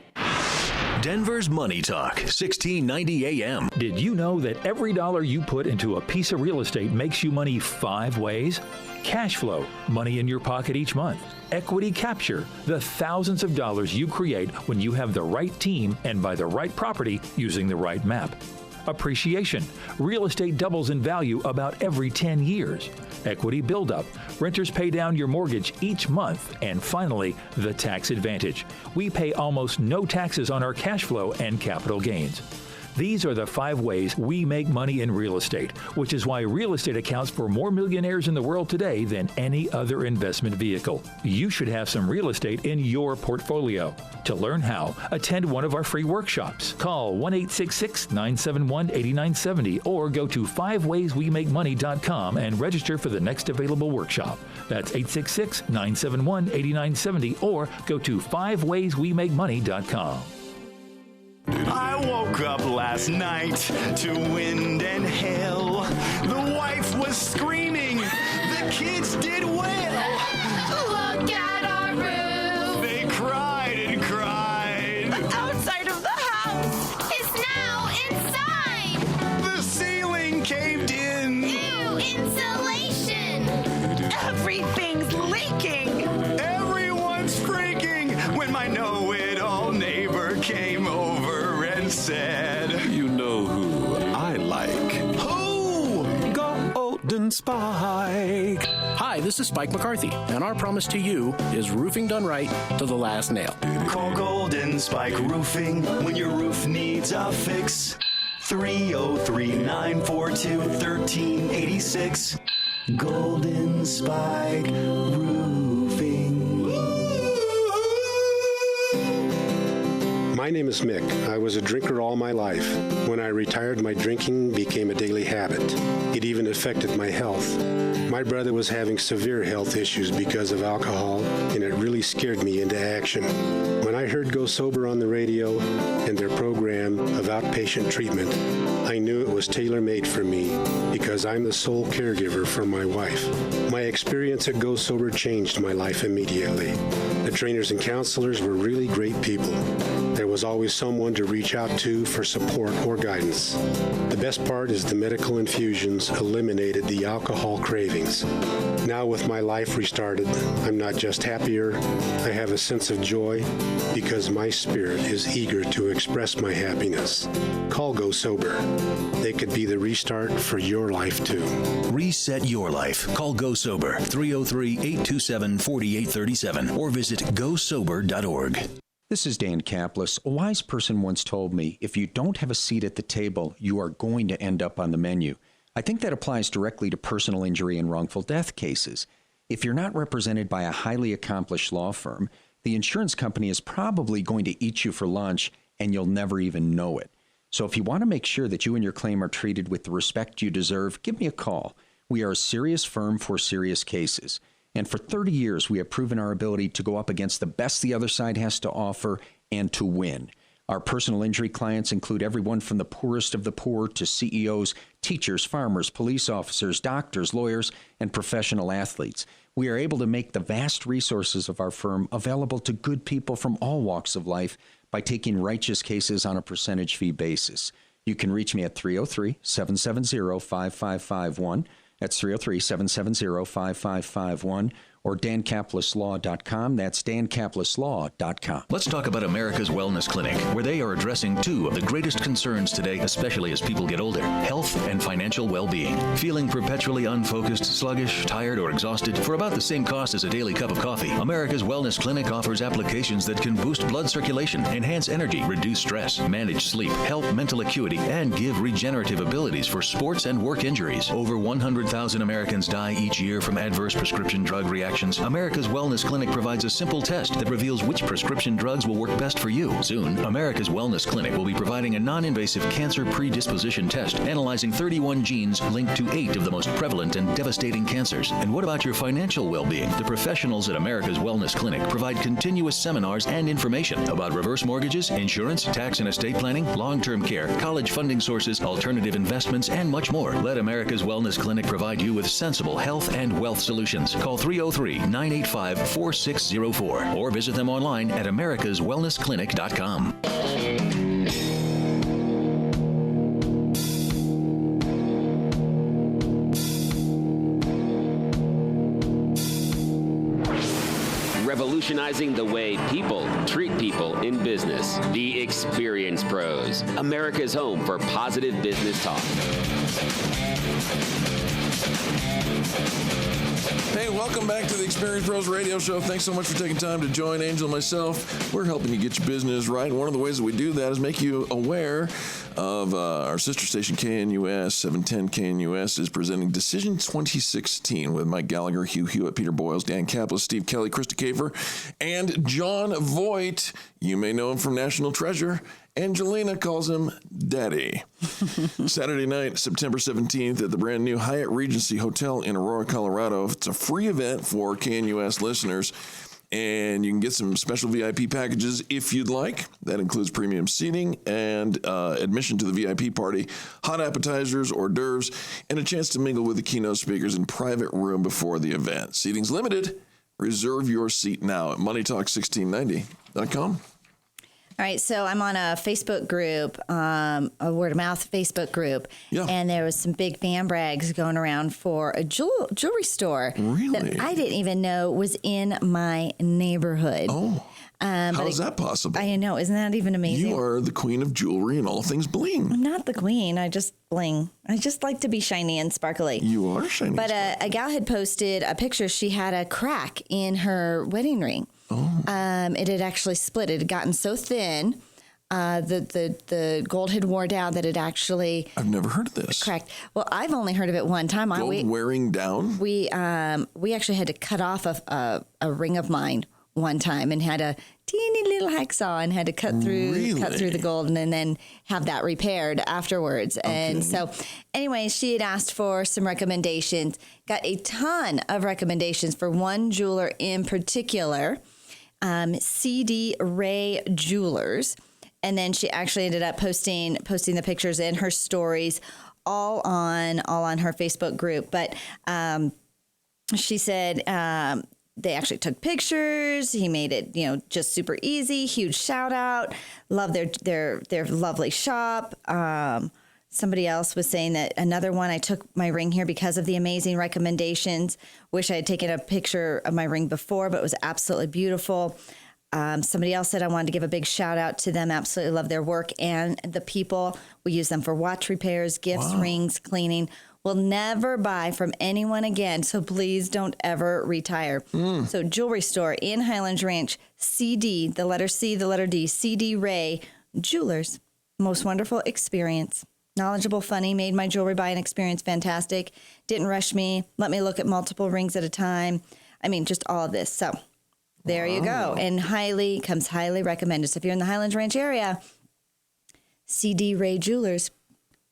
Denver's Money Talk, 1690 AM. Did you know that every dollar you put into a piece of real estate makes you money 5 ways? Cash flow, money in your pocket each month. Equity capture, the thousands of dollars you create when you have the right team and buy the right property using the right map. Appreciation, real estate doubles in value about every 10 years. Equity buildup, renters pay down your mortgage each month. And finally, the tax advantage. We pay almost no taxes on our cash flow and capital gains. These are the 5 ways we make money in real estate, which is why real estate accounts for more millionaires in the world today than any other investment vehicle. You should have some real estate in your portfolio. To learn how, attend one of our free workshops. Call 1-866-971-8970 or go to 5waysweMakeMoney.com and register for the next available workshop. That's 866-971-8970 or go to 5waysweMakeMoney.com. I woke up last night to wind and hail. The wife was screaming. The kids did well. Look at our roof. They cried and cried. The outside of the house is now inside. The ceiling caved in. Ew, insulation. Everything's leaking. Everyone's freaking when my know-it-all neighbor came over and said, "You know who I like." Who? Golden Spike. Hi, this is Spike McCarthy, and our promise to you is roofing done right to the last nail. Call Golden Spike Roofing when your roof needs a fix. 303-942-1386. Golden Spike Roofing. My name is Mick. I was a drinker all my life. When I retired, my drinking became a daily habit. It even affected my health. My brother was having severe health issues because of alcohol, and it really scared me into action. When I heard Go Sober on the radio and their program of outpatient treatment, I knew it was tailor-made for me because I'm the sole caregiver for my wife. My experience at Go Sober changed my life immediately. The trainers and counselors were really great people. There was always someone to reach out to for support or guidance. The best part is the medical infusions eliminated the alcohol cravings. Now with my life restarted, I'm not just happier, I have a sense of joy because my spirit is eager to express my happiness. Call Go Sober. They could be the restart for your life too. Reset your life. Call Go Sober 303-827-4837 or visit gosober.org. This is Dan Kaplis. A wise person once told me, if you don't have a seat at the table, you are going to end up on the menu. I think that applies directly to personal injury and wrongful death cases. If you're not represented by a highly accomplished law firm, the insurance company is probably going to eat you for lunch and you'll never even know it. So if you want to make sure that you and your claim are treated with the respect you deserve, give me a call. We are a serious firm for serious cases. And for 30 years, we have proven our ability to go up against the best the other side has to offer and to win. Our personal injury clients include everyone from the poorest of the poor to CEOs, teachers, farmers, police officers, doctors, lawyers, and professional athletes. We are able to make the vast resources of our firm available to good people from all walks of life by taking righteous cases on a percentage fee basis. You can reach me at 303-770-5551. That's 303-770-5551. Or dancapluslaw.com. That's dancapluslaw.com. Let's talk about America's Wellness Clinic, where they are addressing two of the greatest concerns today, especially as people get older: health and financial well-being. Feeling perpetually unfocused, sluggish, tired, or exhausted? For about the same cost as a daily cup of coffee, America's Wellness Clinic offers applications that can boost blood circulation, enhance energy, reduce stress, manage sleep, help mental acuity, and give regenerative abilities for sports and work injuries. Over 100,000 Americans die each year from adverse prescription drug reactions. America's Wellness Clinic provides a simple test that reveals which prescription drugs will work best for you. Soon, America's Wellness Clinic will be providing a non-invasive cancer predisposition test, analyzing 31 genes linked to 8 of the most prevalent and devastating cancers. And what about your financial well-being? The professionals at America's Wellness Clinic provide continuous seminars and information about reverse mortgages, insurance, tax and estate planning, long-term care, college funding sources, alternative investments, and much more. Let America's Wellness Clinic provide you with sensible health and wealth solutions. Call 303-985-4604 or visit them online at americaswellnessclinic.com. Revolutionizing the way people treat people in business. The Experience Pros, America's home for positive business talk. Hey, welcome back to the Experience Pros Radio Show. Thanks so much for taking time to join Angel and myself. We're helping you get your business right. And one of the ways that we do that is make you aware of our sister station, KNUS. 710 KNUS is presenting Decision 2016 with Mike Gallagher, Hugh Hewitt, Peter Boyles, Dan Kaplan, Steve Kelly, Krista Kafer, and John Voight. You may know him from National Treasure. Angelina calls him Daddy. Saturday night, September 17th at the brand new Hyatt Regency Hotel in Aurora, Colorado. It's a free event for KNUS listeners, and you can get some special VIP packages if you'd like. That includes premium seating and admission to the VIP party, hot appetizers, hors d'oeuvres, and a chance to mingle with the keynote speakers in private room before the event. Seating's limited. Reserve your seat now at moneytalk1690.com. All right, so I'm on a Facebook group, a word of mouth Facebook group, and there was some big fan brags going around for a jewelry store that I didn't even know was in my neighborhood. Oh, how is that possible? I know, isn't that even amazing? You are the queen of jewelry and all things bling. I'm not the queen, I just bling. I just like to be shiny and sparkly. You are shiny. But a gal had posted a picture. She had a crack in her wedding ring. Oh. It had actually split. It had gotten so thin, the gold had worn down that it actually. I've never heard of this. Cracked. Well, I've only heard of it one time. Gold wearing down. We actually had to cut off a ring of mine one time and had a teeny little hacksaw and had to cut through the gold and then have that repaired afterwards. Okay. And so anyway, she had asked for some recommendations, got a ton of recommendations for one jeweler in particular, CD Ray Jewelers. And then she actually ended up posting the pictures in her stories all on her Facebook group. But she said they actually took pictures. He made it, just super easy. Huge shout out. Love their lovely shop. Somebody else was saying that another one, I took my ring here because of the amazing recommendations. Wish I had taken a picture of my ring before, but it was absolutely beautiful. Somebody else said I wanted to give a big shout out to them. Absolutely love their work and the people. We use them for watch repairs, gifts, rings, cleaning. We'll never buy from anyone again, so please don't ever retire. So jewelry store in Highlands Ranch, CD, the letter C, the letter D, CD Ray Jewelers. Most wonderful experience. Knowledgeable, funny, made my jewelry buying experience fantastic. Didn't rush me, let me look at multiple rings at a time. I mean, just all of this. So there you go. And highly recommended. So if you're in the Highlands Ranch area, CD Ray Jewelers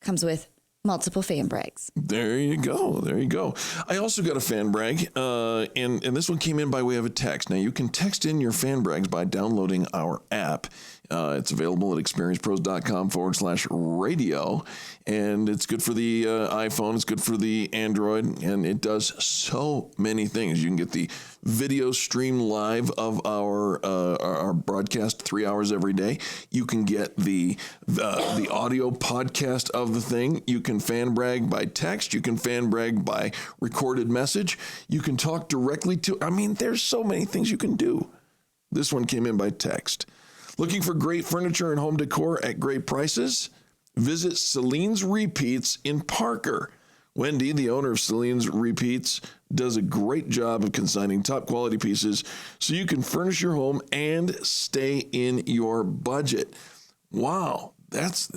comes with multiple fan brags. There you go. There you go. I also got a fan brag, and this one came in by way of a text. Now, you can text in your fan brags by downloading our app. It's available at experiencepros.com/radio, and it's good for the iPhone. It's good for the Android, and it does so many things. You can get the video stream live of our broadcast 3 hours every day. You can get the audio podcast of the thing. You can fan brag by text. You can fan brag by recorded message. You can talk directly to. I mean, there's so many things you can do. This one came in by text. Looking for great furniture and home decor at great prices? Visit Celine's Repeats in Parker. Wendy, the owner of Celine's Repeats, does a great job of consigning top quality pieces so you can furnish your home and stay in your budget. Wow. That's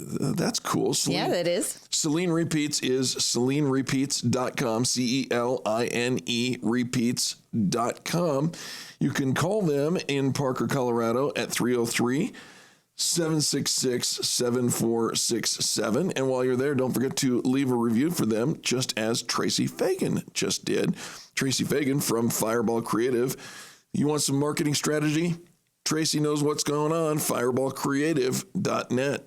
cool. Celine, yeah, that is. Celine Repeats is CelineRepeats.com, CELINE Repeats.com. You can call them in Parker, Colorado at 303-766-7467. And while you're there, don't forget to leave a review for them, just as Tracy Fagan just did. Tracy Fagan from Fireball Creative. You want some marketing strategy? Tracy knows what's going on. FireballCreative.net.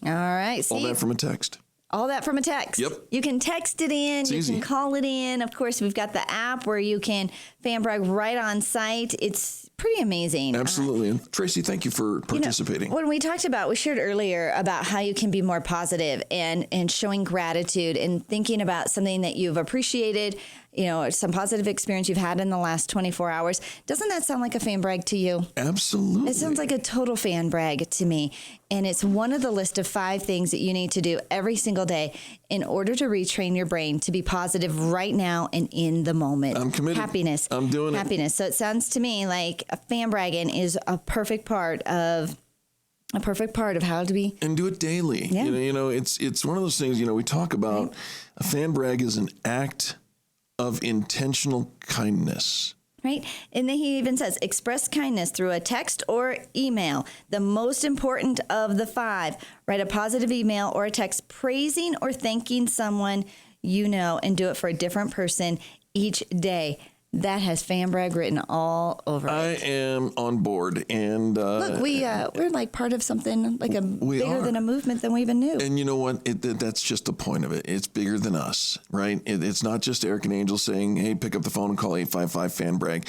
All right. See? All that from a text. All that from a text. Yep. You can text it in. You can call it in. Of course, we've got the app where you can fan brag right on site. It's pretty amazing. Absolutely. And Tracy, thank you for participating. When we shared earlier about how you can be more positive and showing gratitude and thinking about something that you've appreciated, some positive experience you've had in the last 24 hours. Doesn't that sound like a fan brag to you? Absolutely. It sounds like a total fan brag to me. And it's one of the list of 5 things that you need to do every single day in order to retrain your brain to be positive right now and in the moment. I'm committed. Happiness. I'm doing happiness. So it sounds to me like a fan bragging is a perfect part of how to be. And do it daily. Yeah. It's one of those things, we talk about a fan brag is an act of intentional kindness. Right? And then he even says, express kindness through a text or email. The most important of the 5, write a positive email or a text praising or thanking someone and do it for a different person each day. That has fan brag written all over it. I am on board. And look, we're like part of something like bigger than a movement than we even knew. And you know what? That's just the point of it. It's bigger than us, right? It's not just Eric and Angel saying, hey, pick up the phone and call 855-FAN-BRAG.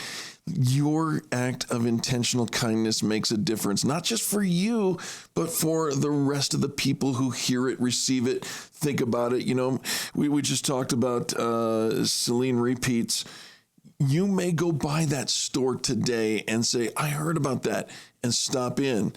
Your act of intentional kindness makes a difference, not just for you, but for the rest of the people who hear it, receive it, think about it. We just talked about Celine Repeats. You may go by that store today and say, I heard about that, and stop in.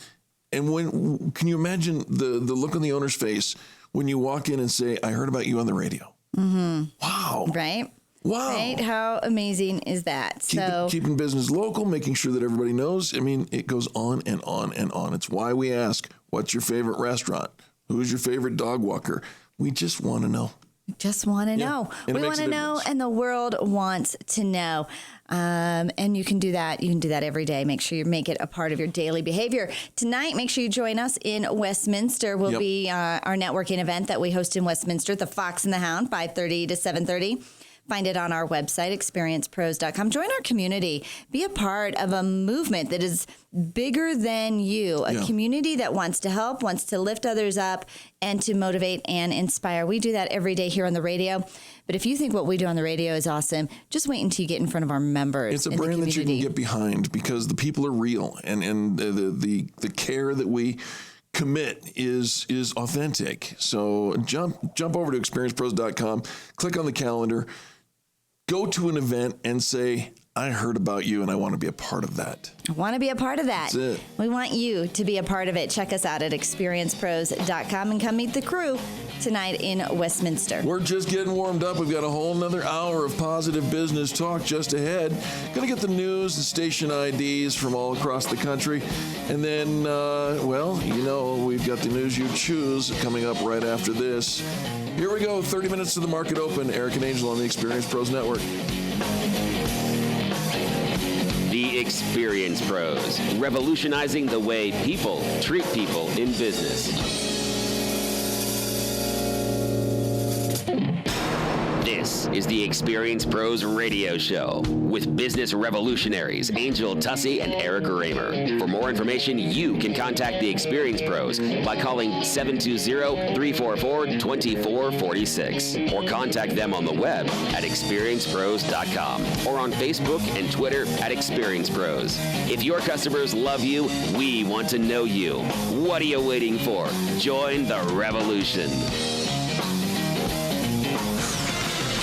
And can you imagine the look on the owner's face when you walk in and say, I heard about you on the radio? Mm-hmm. Wow. Right? Wow. Right? How amazing is that? Keeping business local, making sure that everybody knows. I mean, it goes on and on and on. It's why we ask, what's your favorite restaurant? Who's your favorite dog walker? We just want to know. Just want to know. We want to know, and the world wants to know. And you can do that. You can do that every day. Make sure you make it a part of your daily behavior. Tonight, make sure you join us in Westminster. Will be our networking event that we host in Westminster, the Fox and the Hound, 5:30 to 7:30. Find it on our website, experiencepros.com. Join our community. Be a part of a movement that is bigger than you, a community that wants to help, wants to lift others up, and to motivate and inspire. We do that every day here on the radio. But if you think what we do on the radio is awesome, just wait until you get in front of our members. It's a brand that you can get behind because the people are real, and the care that we commit is authentic. So jump over to experiencepros.com, click on the calendar, go to an event and say, I heard about you and I want to be a part of that. I want to be a part of that. That's it. We want you to be a part of it. Check us out at experiencepros.com and come meet the crew tonight in Westminster. We're just getting warmed up. We've got a whole nother hour of positive business talk just ahead. Going to get the news, the station IDs from all across the country. And then, we've got the news you choose coming up right after this. Here we go, 30 minutes to the market open. Eric and Angel on the Experience Pros Network. The Experience Pros, revolutionizing the way people treat people in business. is the Experience Pros Radio Show with business revolutionaries Angel Tussey and Eric Raymer. For more information, you can contact the Experience Pros by calling 720-344-2446 or contact them on the web at experiencepros.com or on Facebook and Twitter at Experience Pros. If your customers love you, we want to know you. What are you waiting for? Join the revolution.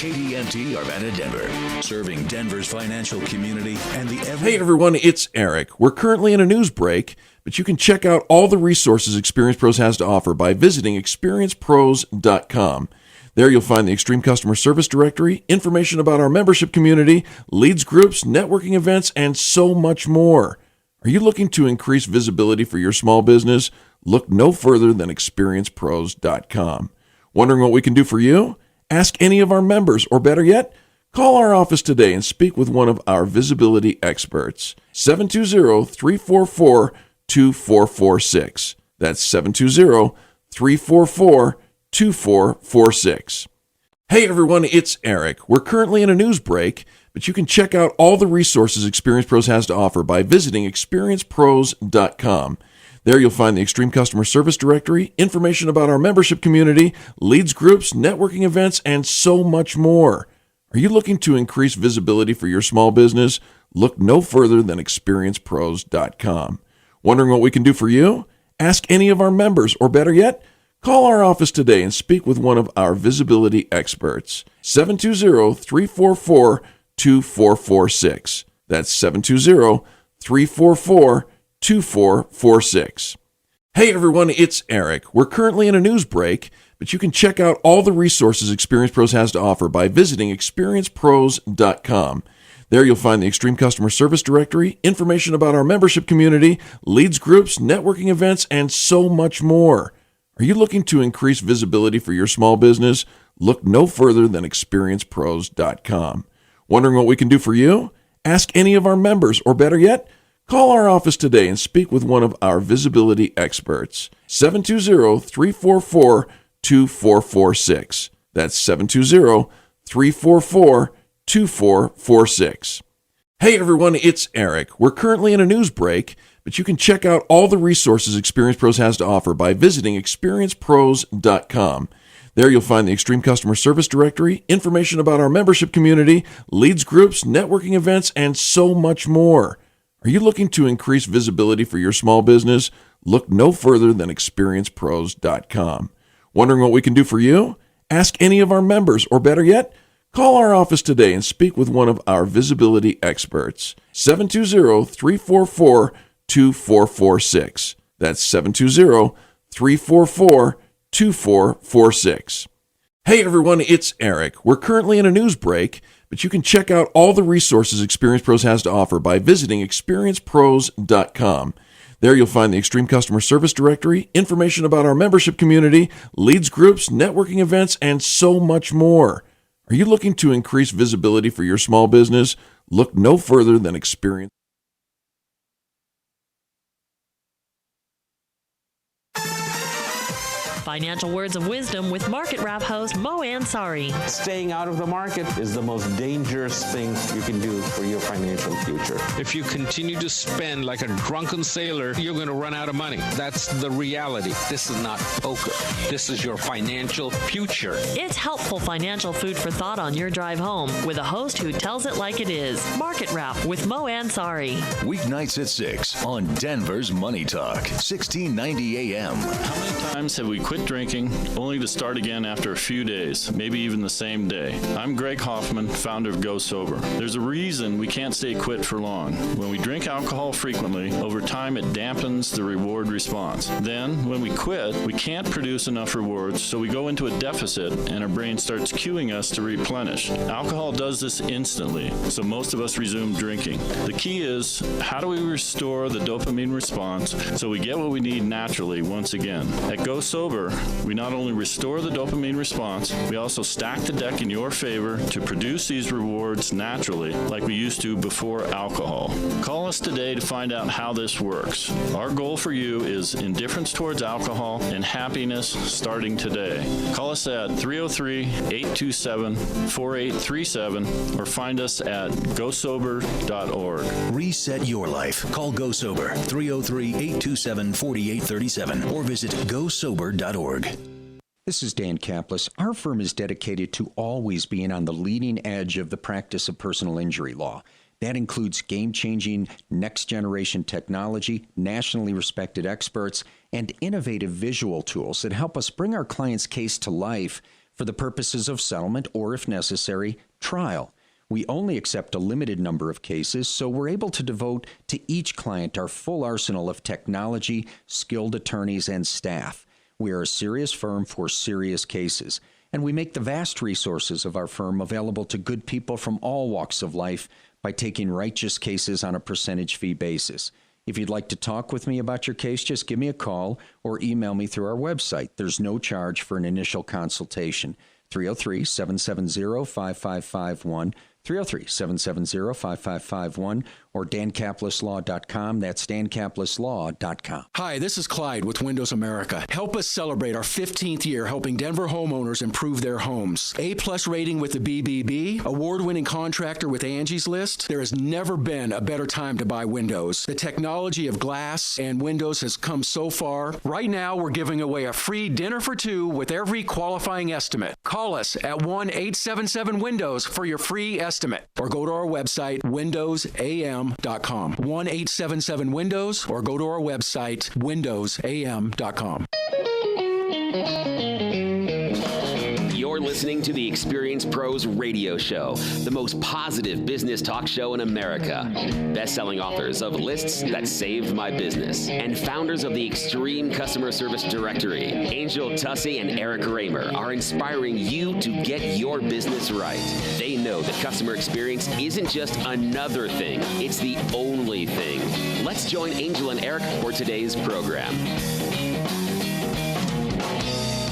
KDNT Urbana Denver, serving Denver's financial community and the Hey everyone, it's Eric. We're currently in a news break, but you can check out all the resources Experience Pros has to offer by visiting experiencepros.com. There you'll find the Extreme Customer Service Directory, information about our membership community, leads groups, networking events, and so much more. Are you looking to increase visibility for your small business? Look no further than experiencepros.com. Wondering what we can do for you? Ask any of our members, or better yet, call our office today and speak with one of our visibility experts. 720-344-2446. That's 720-344-2446. Hey everyone, it's Eric. We're currently in a news break, but you can check out all the resources Experience Pros has to offer by visiting experiencepros.com. There you'll find the Extreme Customer Service Directory, information about our membership community, leads groups, networking events, and so much more. Are you looking to increase visibility for your small business? Look no further than experiencepros.com. Wondering what we can do for you? Ask any of our members, or better yet, call our office today and speak with one of our visibility experts. 720-344-2446. That's 720-344-2446. Hey everyone, it's Eric. We're currently in a news break, but you can check out all the resources Experience Pros has to offer by visiting experiencepros.com. There you'll find the Extreme Customer Service Directory, information about our membership community, leads groups, networking events, and so much more. Are you looking to increase visibility for your small business? Look no further than experiencepros.com. Wondering what we can do for you? Ask any of our members, or better yet, call our office today and speak with one of our visibility experts. 720-344-2446. That's 720-344-2446. Hey everyone, it's Eric. We're currently in a news break, but you can check out all the resources Experience Pros has to offer by visiting experiencepros.com. There you'll find the Extreme Customer Service Directory, information about our membership community, leads groups, networking events, and so much more. Are you looking to increase visibility for your small business? Look no further than experiencepros.com. Wondering what we can do for you? Ask any of our members, or better yet, call our office today and speak with one of our visibility experts. 720-344-2446. That's 720-344-2446. Hey everyone, it's Eric. We're currently in a news break, but you can check out all the resources Experience Pros has to offer by visiting experiencepros.com. There you'll find the Extreme Customer Service Directory, information about our membership community, leads groups, networking events, and so much more. Are you looking to increase visibility for your small business? Look no further than Experience. Financial words of wisdom with Market Wrap host Mo Ansari. Staying out of the market is the most dangerous thing you can do for your financial future. If you continue to spend like a drunken sailor, you're going to run out of money. That's the reality. This is not poker. This is your financial future. It's helpful financial food for thought on your drive home with a host who tells it like it is. Market Wrap with Mo Ansari. Weeknights at 6 on Denver's Money Talk, 1690 AM. How many times have we quit drinking only to start again after a few days, maybe even the same day? I'm Greg Hoffman, founder of Go Sober. There's a reason we can't stay quit for long. When we drink alcohol frequently, over time it dampens the reward response. Then, when we quit, we can't produce enough rewards, so we go into a deficit and our brain starts cueing us to replenish. Alcohol does this instantly, so most of us resume drinking. The key is, how do we restore the dopamine response so we get what we need naturally once again? At Go Sober, we not only restore the dopamine response, we also stack the deck in your favor to produce these rewards naturally like we used to before alcohol. Call us today to find out how this works. Our goal for you is indifference towards alcohol and happiness starting today. Call us at 303-827-4837 or find us at gosober.org. Reset your life. Call Go Sober 303-827-4837 or visit gosober.org. This is Dan Kaplis. Our firm is dedicated to always being on the leading edge of the practice of personal injury law. That includes game-changing, next-generation technology, nationally respected experts, and innovative visual tools that help us bring our client's case to life for the purposes of settlement or, if necessary, trial. We only accept a limited number of cases, so we're able to devote to each client our full arsenal of technology, skilled attorneys, and staff. We are a serious firm for serious cases, and we make the vast resources of our firm available to good people from all walks of life by taking righteous cases on a percentage fee basis. If you'd like to talk with me about your case, just give me a call or email me through our website. There's no charge for an initial consultation. 303-770-5551, 303-770-5551, or dankapleslaw.com. That's dankapleslaw.com. Hi, this is Clyde with Windows America. Help us celebrate our 15th year helping Denver homeowners improve their homes. A-plus rating with the BBB, award-winning contractor with Angie's List. There has never been a better time to buy windows. The technology of glass and windows has come so far. Right now, we're giving away a free dinner for two with every qualifying estimate. Call us at 1-877-WINDOWS for your free estimate, or go to our website, windowsam.com. 1-877-WINDOWS, or go to our website, windowsam.com. You're listening to the Experience Pros Radio Show, the most positive business talk show in America. Best-selling authors of Lists That Saved My Business and founders of the Extreme Customer Service Directory, Angel Tussey and Eric Raymer, are inspiring you to get your business right. They know that customer experience isn't just another thing, it's the only thing. Let's join Angel and Eric for today's program.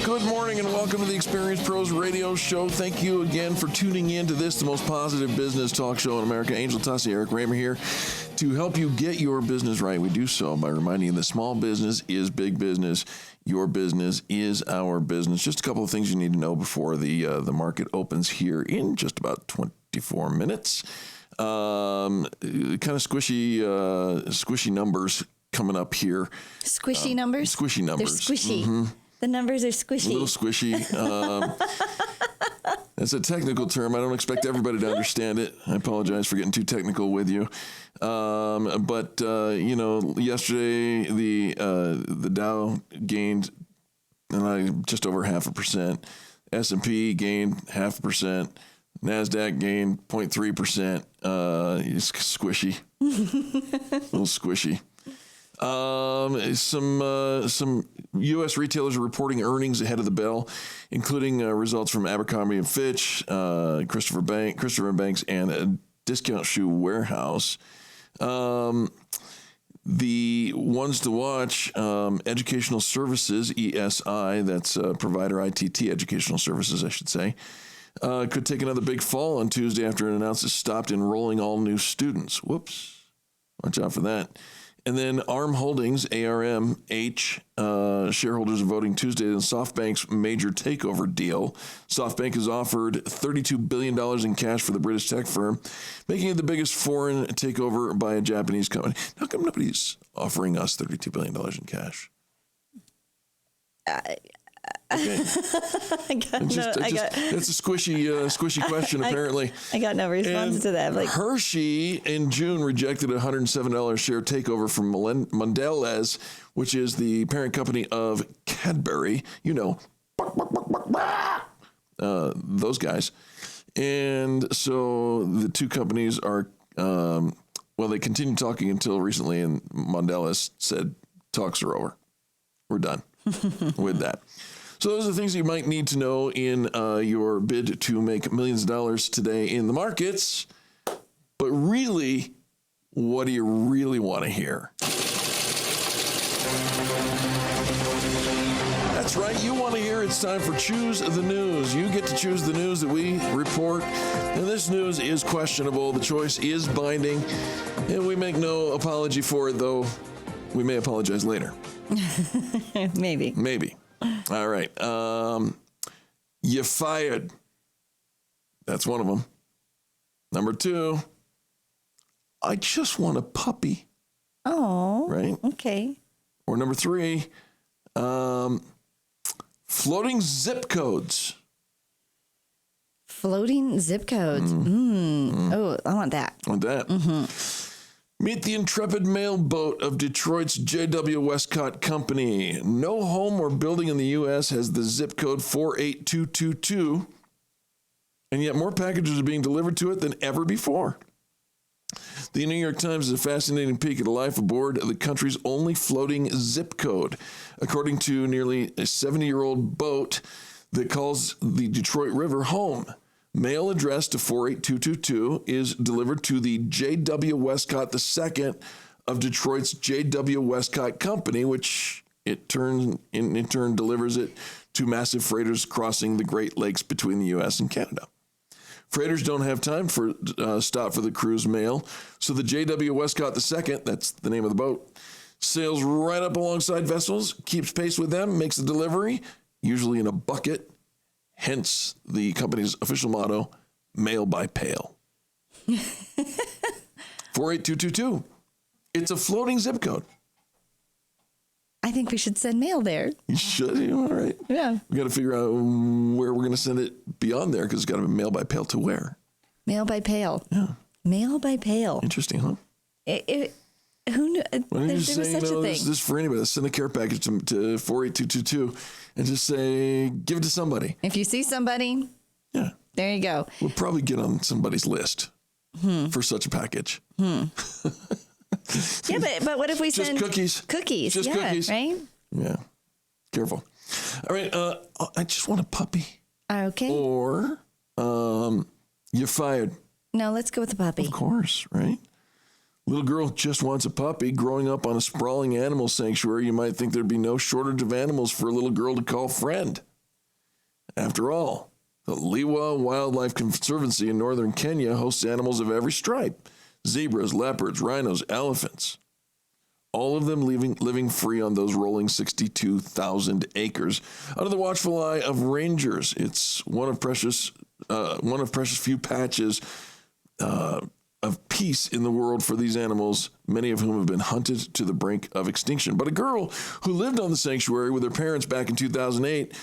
Good morning and welcome to the Experience Pros Radio Show. Thank you again for tuning in to this, the most positive business talk show in America. Angel Tussey, Eric Raymer here to help you get your business right. We do so by reminding you that small business is big business. Your business is our business. Just a couple of things you need to know before the market opens here in just about 24 minutes. Kind of squishy numbers coming up here. Squishy numbers? Squishy numbers. They're squishy. Mm-hmm. The numbers are squishy. A little squishy. That's a technical term. I don't expect everybody to understand it. I apologize for getting too technical with you. But yesterday the Dow gained just over 0.5%. S&P gained 0.5%. NASDAQ gained 0.3%. It's squishy. A little squishy. Some U.S. retailers are reporting earnings ahead of the bell, including results from Abercrombie & Fitch, Christopher Banks, and a Discount Shoe Warehouse. The ones to watch, Educational Services, ESI, that's provider ITT, Educational Services, I should say, could take another big fall on Tuesday after it announced it stopped enrolling all new students. Whoops. Watch out for that. And then ARM Holdings, ARMH, shareholders are voting Tuesday on SoftBank's major takeover deal. SoftBank has offered $32 billion in cash for the British tech firm, making it the biggest foreign takeover by a Japanese company. How come nobody's offering us $32 billion in cash? Okay. That's a squishy question, apparently. I got no response to that. Hershey in June rejected a $107 share takeover from Mondelez, which is the parent company of Cadbury. Those guys. And so the two companies are, they continued talking until recently, and Mondelez said, talks are over. We're done with that. So those are the things you might need to know in your bid to make millions of dollars today in the markets. But really, what do you really want to hear? That's right. You want to hear it's time for Choose the News. You get to choose the news that we report. And this news is questionable. The choice is binding. And we make no apology for it, though we may apologize later. Maybe. Maybe. All right. You fired. That's one of them. Number 2, I just want a puppy. Oh. Right? Okay. Or number 3, floating zip codes. Floating zip codes. Oh, I want that. Want that? Meet the intrepid mail boat of Detroit's J.W. Westcott Company. No home or building in the U.S. has the zip code 48222, and yet more packages are being delivered to it than ever before. The New York Times is a fascinating peek at life aboard the country's only floating zip code. According to nearly a 70-year-old boat that calls the Detroit River home, mail addressed to 48222 is delivered to the J.W. Westcott II of Detroit's J.W. Westcott Company, which in turn delivers it to massive freighters crossing the Great Lakes between the U.S. and Canada. Freighters don't have time for stop for the cruise mail, so the J.W. Westcott II, that's the name of the boat, sails right up alongside vessels, keeps pace with them, makes the delivery, usually in a bucket, hence the company's official motto, mail by pail. 48222. It's a floating zip code. I think we should send mail there. You should. All right. Yeah. We got to figure out where we're going to send it beyond there, because it's got to be mail by pail to where? Mail by pail. Yeah. Mail by pail. Interesting, huh? Who knew? Why don't you just there was say, such a thing. this is for anybody. Send a care package to 48222 and just say, give it to somebody. If you see somebody, there you go. We'll probably get on somebody's list for such a package. Yeah, but what if we just send cookies? Cookies, Just cookies. right? Yeah. Careful. All right. I just want a puppy. Okay. Or you're fired. No, let's go with the puppy. Of course, right? Little girl just wants a puppy. Growing up on a sprawling animal sanctuary, you might think there'd be no shortage of animals for a little girl to call friend. After all, the Liwa Wildlife Conservancy in northern Kenya hosts animals of every stripe: zebras, leopards, rhinos, elephants. All of them living free on those rolling 62,000 acres under the watchful eye of rangers. It's one of precious few patches of peace in the world for these animals, many of whom have been hunted to the brink of extinction. But a girl who lived on the sanctuary with her parents back in 2008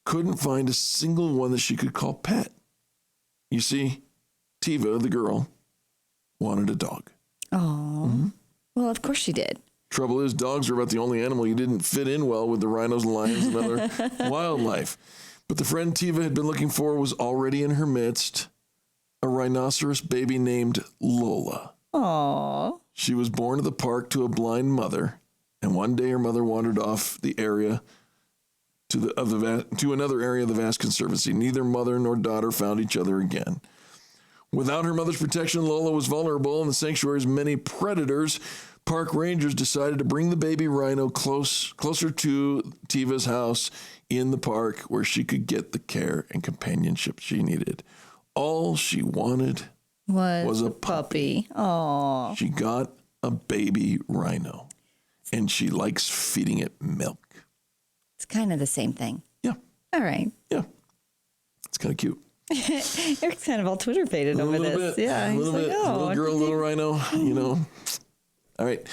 couldn't find a single one that she could call pet. You see, Tiva, the girl, wanted a dog. Oh, well, of course she did. Trouble is, dogs are about the only animal you didn't fit in well with the rhinos and lions and other wildlife. But the friend Tiva had been looking for was already in her midst, a rhinoceros baby named Lola. Aww. She was born at the park to a blind mother, and one day her mother wandered off the area to another area of the vast conservancy. Neither mother nor daughter found each other again. Without her mother's protection, Lola was vulnerable, and the sanctuary's many predators. Park rangers decided to bring the baby rhino closer to Tiva's house in the park, where she could get the care and companionship she needed. All she wanted was a puppy. Aww. She got a baby rhino, and she likes feeding it milk. It's kind of the same thing. Yeah. All right. Yeah. It's kind of cute. Eric's kind of all Twitter faded over this. Bit, Yeah. a little bit. Like, Little girl, little rhino, you know. All right.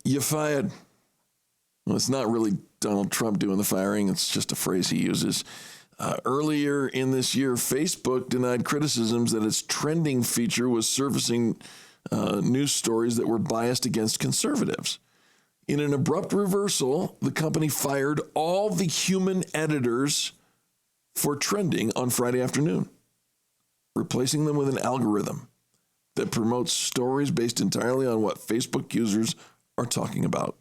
You fired. Well, it's not really Donald Trump doing the firing. It's just a phrase he uses. Earlier in this year, Facebook denied criticisms that its trending feature was surfacing news stories that were biased against conservatives. In an abrupt reversal, the company fired all the human editors for trending on Friday afternoon, replacing them with an algorithm that promotes stories based entirely on what Facebook users are talking about.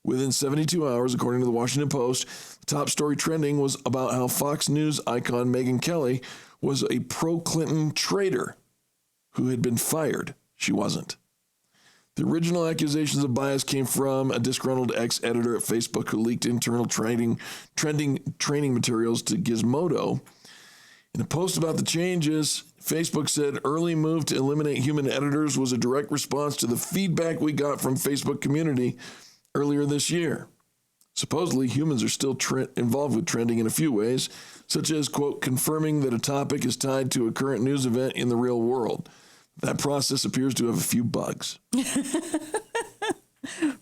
Within 72 hours, according to the Washington Post, the top story trending was about how Fox News icon Megyn Kelly was a pro-Clinton traitor who had been fired. She wasn't. The original accusations of bias came from a disgruntled ex-editor at Facebook who leaked internal trending training materials to Gizmodo. In a post about the changes, Facebook said early move to eliminate human editors was a direct response to the feedback we got from Facebook community earlier this year. Supposedly, humans are still involved with trending in a few ways, such as, quote, confirming that a topic is tied to a current news event in the real world. That process appears to have a few bugs.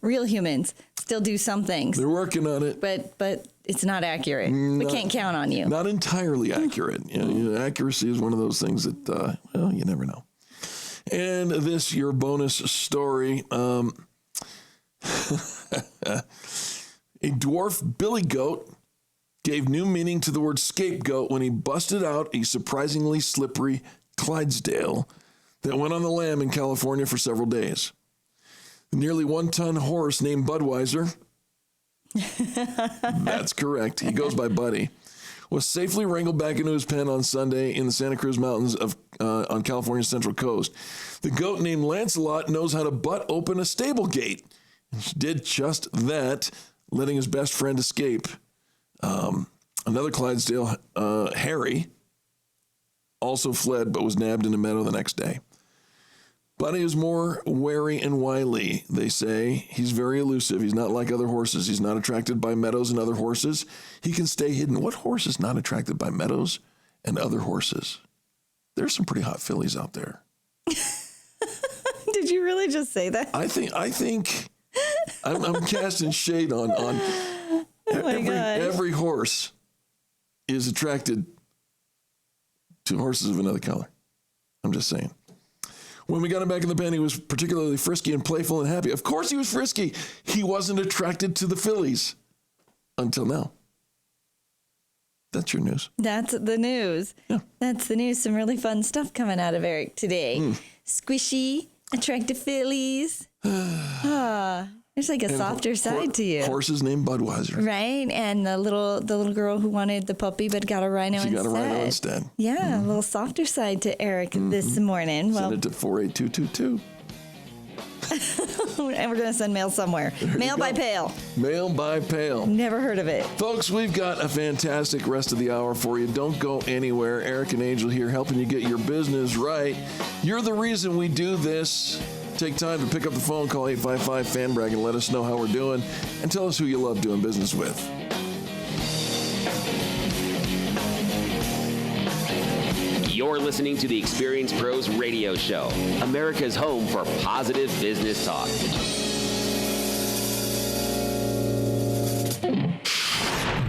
Real humans still do some things. They're working on it. But it's not accurate. We can't count on you. Not entirely accurate. Accuracy is one of those things that, you never know. And this, your bonus story. A dwarf billy goat gave new meaning to the word scapegoat when he busted out a surprisingly slippery Clydesdale that went on the lam in California for several days. The nearly 1-ton horse named Budweiser, that's correct, he goes by Buddy, was safely wrangled back into his pen on Sunday in the Santa Cruz Mountains on California's Central Coast. The goat named Lancelot knows how to butt open a stable gate. And he did just that, letting his best friend escape. Another Clydesdale, Harry, also fled but was nabbed in a meadow the next day. Buddy is more wary and wily, they say. He's very elusive. He's not like other horses. He's not attracted by meadows and other horses. He can stay hidden. What horse is not attracted by meadows and other horses? There's some pretty hot fillies out there. Did you really just say that? I think I'm casting shade on every horse is attracted to horses of another color. I'm just saying. When we got him back in the pen, he was particularly frisky and playful and happy. Of course he was frisky. He wasn't attracted to the fillies until now. That's your news. That's the news. Yeah. That's the news. Some really fun stuff coming out of Eric today. Squishy, attractive fillies. There's like a softer side to you. Horses named Budweiser. Right? And the little girl who wanted the puppy but got a rhino instead. She got a rhino instead. Yeah, a little softer side to Eric this morning. Send it to 48222. And we're going to send mail somewhere. Mail by pail. Mail by pail. Never heard of it. Folks, we've got a fantastic rest of the hour for you. Don't go anywhere. Eric and Angel here helping you get your business right. You're the reason we do this. Take time to pick up the phone, call 855-FAN-BRAG, and let us know how we're doing, and tell us who you love doing business with. You're listening to the Experience Pros Radio Show, America's home for positive business talk.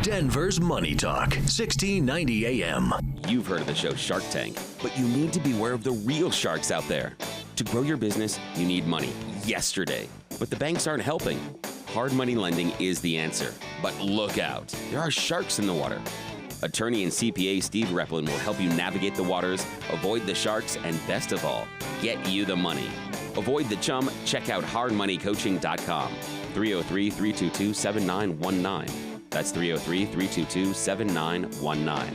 Denver's Money Talk, 1690 AM. You've heard of the show Shark Tank, but you need to be aware of the real sharks out there. To grow your business, you need money yesterday, but the banks aren't helping. Hard money lending is the answer, but look out. There are sharks in the water. Attorney and CPA Steve Replin will help you navigate the waters, avoid the sharks, and best of all, get you the money. Avoid the chum. Check out hardmoneycoaching.com. 303-322-7919. That's 303-322-7919.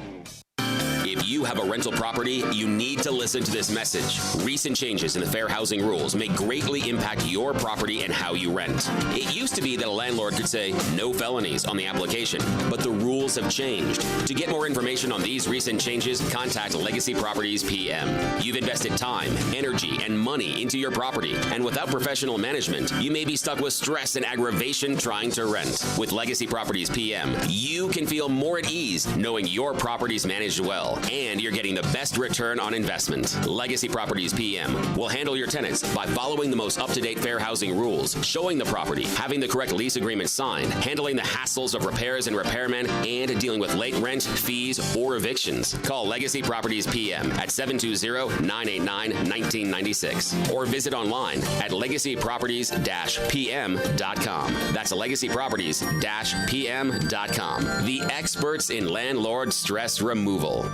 If you have a rental property, you need to listen to this message. Recent changes in the fair housing rules may greatly impact your property and how you rent. It used to be that a landlord could say no felonies on the application, but the rules have changed. To get more information on these recent changes, contact Legacy Properties PM. You've invested time, energy, and money into your property, and without professional management, you may be stuck with stress and aggravation trying to rent. With Legacy Properties PM, you can feel more at ease knowing your property's managed well, and you're getting the best return on investment. Legacy Properties PM will handle your tenants by following the most up-to-date fair housing rules, showing the property, having the correct lease agreement signed, handling the hassles of repairs and repairmen, and dealing with late rent, fees, or evictions. Call Legacy Properties PM at 720-989-1996 or visit online at legacyproperties-pm.com. That's legacyproperties-pm.com. The experts in landlord stress removal.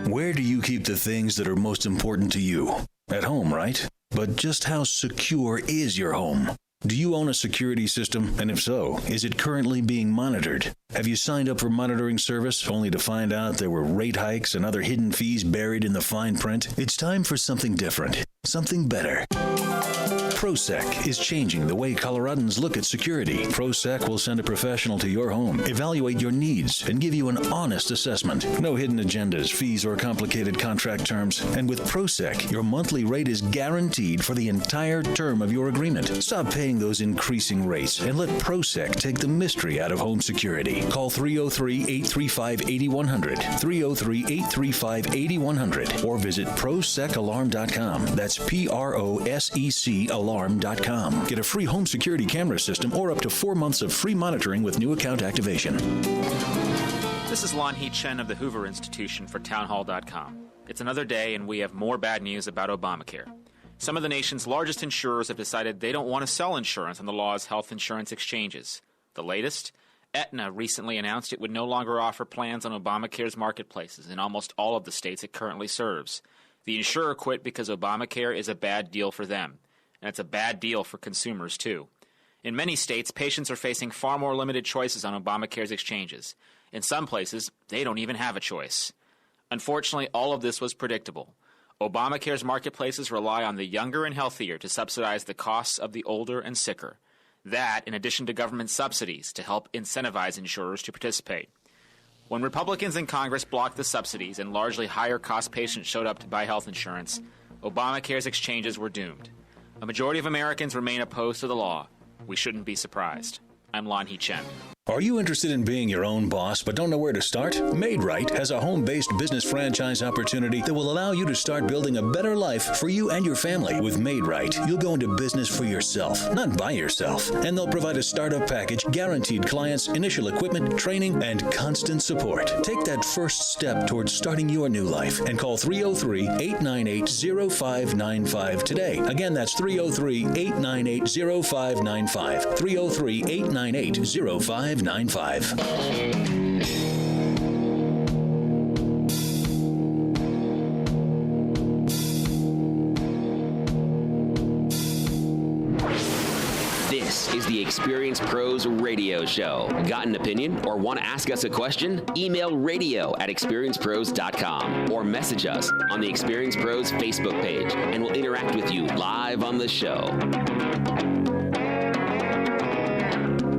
Where do you keep the things that are most important to you? At home, right? But just how secure is your home? Do you own a security system? And if so, is it currently being monitored? Have you signed up for monitoring service only to find out there were rate hikes and other hidden fees buried in the fine print? It's time for something different, something better. ProSec is changing the way Coloradans look at security. ProSec will send a professional to your home, evaluate your needs, and give you an honest assessment. No hidden agendas, fees, or complicated contract terms. And with ProSec, your monthly rate is guaranteed for the entire term of your agreement. Stop paying those increasing rates and let ProSec take the mystery out of home security. Call 303-835-8100, 303-835-8100, or visit ProSecAlarm.com. That's PROSEC Alarm.com. Get a free home security camera system or up to 4 months of free monitoring with new account activation. This is Lon Hee Chen of the Hoover Institution for Townhall.com. It's another day, and we have more bad news about Obamacare. Some of the nation's largest insurers have decided they don't want to sell insurance on the law's health insurance exchanges. The latest? Aetna recently announced it would no longer offer plans on Obamacare's marketplaces in almost all of the states it currently serves. The insurer quit because Obamacare is a bad deal for them, and it's a bad deal for consumers, too. In many states, patients are facing far more limited choices on Obamacare's exchanges. In some places, they don't even have a choice. Unfortunately, all of this was predictable. Obamacare's marketplaces rely on the younger and healthier to subsidize the costs of the older and sicker. That, in addition to government subsidies to help incentivize insurers to participate. When Republicans in Congress blocked the subsidies and largely higher-cost patients showed up to buy health insurance, Obamacare's exchanges were doomed. A majority of Americans remain opposed to the law. We shouldn't be surprised. I'm Lon Hee Chen. Are you interested in being your own boss but don't know where to start? MadeRight has a home-based business franchise opportunity that will allow you to start building a better life for you and your family. With MadeRight, you'll go into business for yourself, not by yourself. And they'll provide a startup package, guaranteed clients, initial equipment, training, and constant support. Take that first step towards starting your new life and call 303-898-0595 today. Again, that's 303-898-0595. 303-898-0595. This is the Experience Pros Radio Show. Got an opinion or want to ask us a question? Email radio@experiencepros.com or message us on the Experience Pros Facebook page, and we'll interact with you live on the show.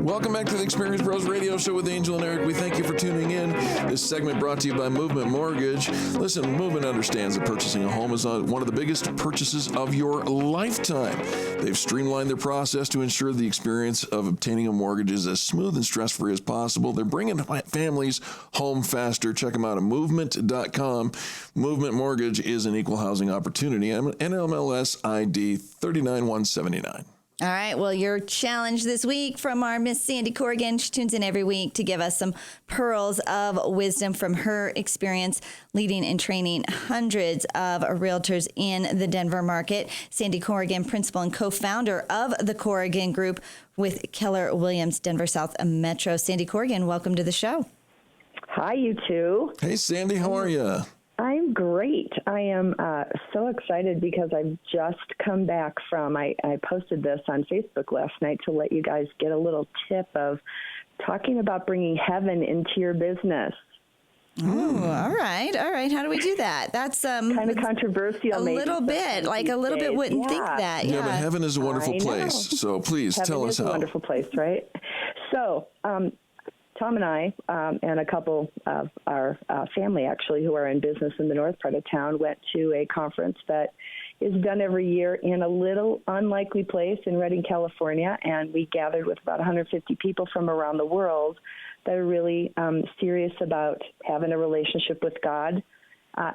Welcome back to the Experience Pros Radio Show with Angel and Eric. We thank you for tuning in. This segment brought to you by Movement Mortgage. Listen, Movement understands that purchasing a home is one of the biggest purchases of your lifetime. They've streamlined their process to ensure the experience of obtaining a mortgage is as smooth and stress-free as possible. They're bringing families home faster. Check them out at movement.com. Movement Mortgage is an equal housing opportunity. NMLS ID 39179. All right, well, your challenge this week from our Miss Sandy Corrigan. She tunes in every week to give us some pearls of wisdom from her experience leading and training hundreds of realtors in the Denver market. Sandy Corrigan, principal and co-founder of the Corrigan Group with Keller Williams, Denver South Metro. Sandy Corrigan, welcome to the show. Hi, you two. Hey, Sandy, how are you? I'm great. I am so excited because I've just come back from, I posted this on Facebook last night to let you guys get a little tip of talking about bringing heaven into your business. Oh, all right. How do we do that? That's kind of controversial. A little bit, like a little bit wouldn't think that. Yeah, but heaven is a wonderful place. So please tell us how. Heaven is a wonderful place, right? So, Tom and I and a couple of our family, actually, who are in business in the north part of town, went to a conference that is done every year in a little unlikely place in Redding, California, and we gathered with about 150 people from around the world that are really serious about having a relationship with God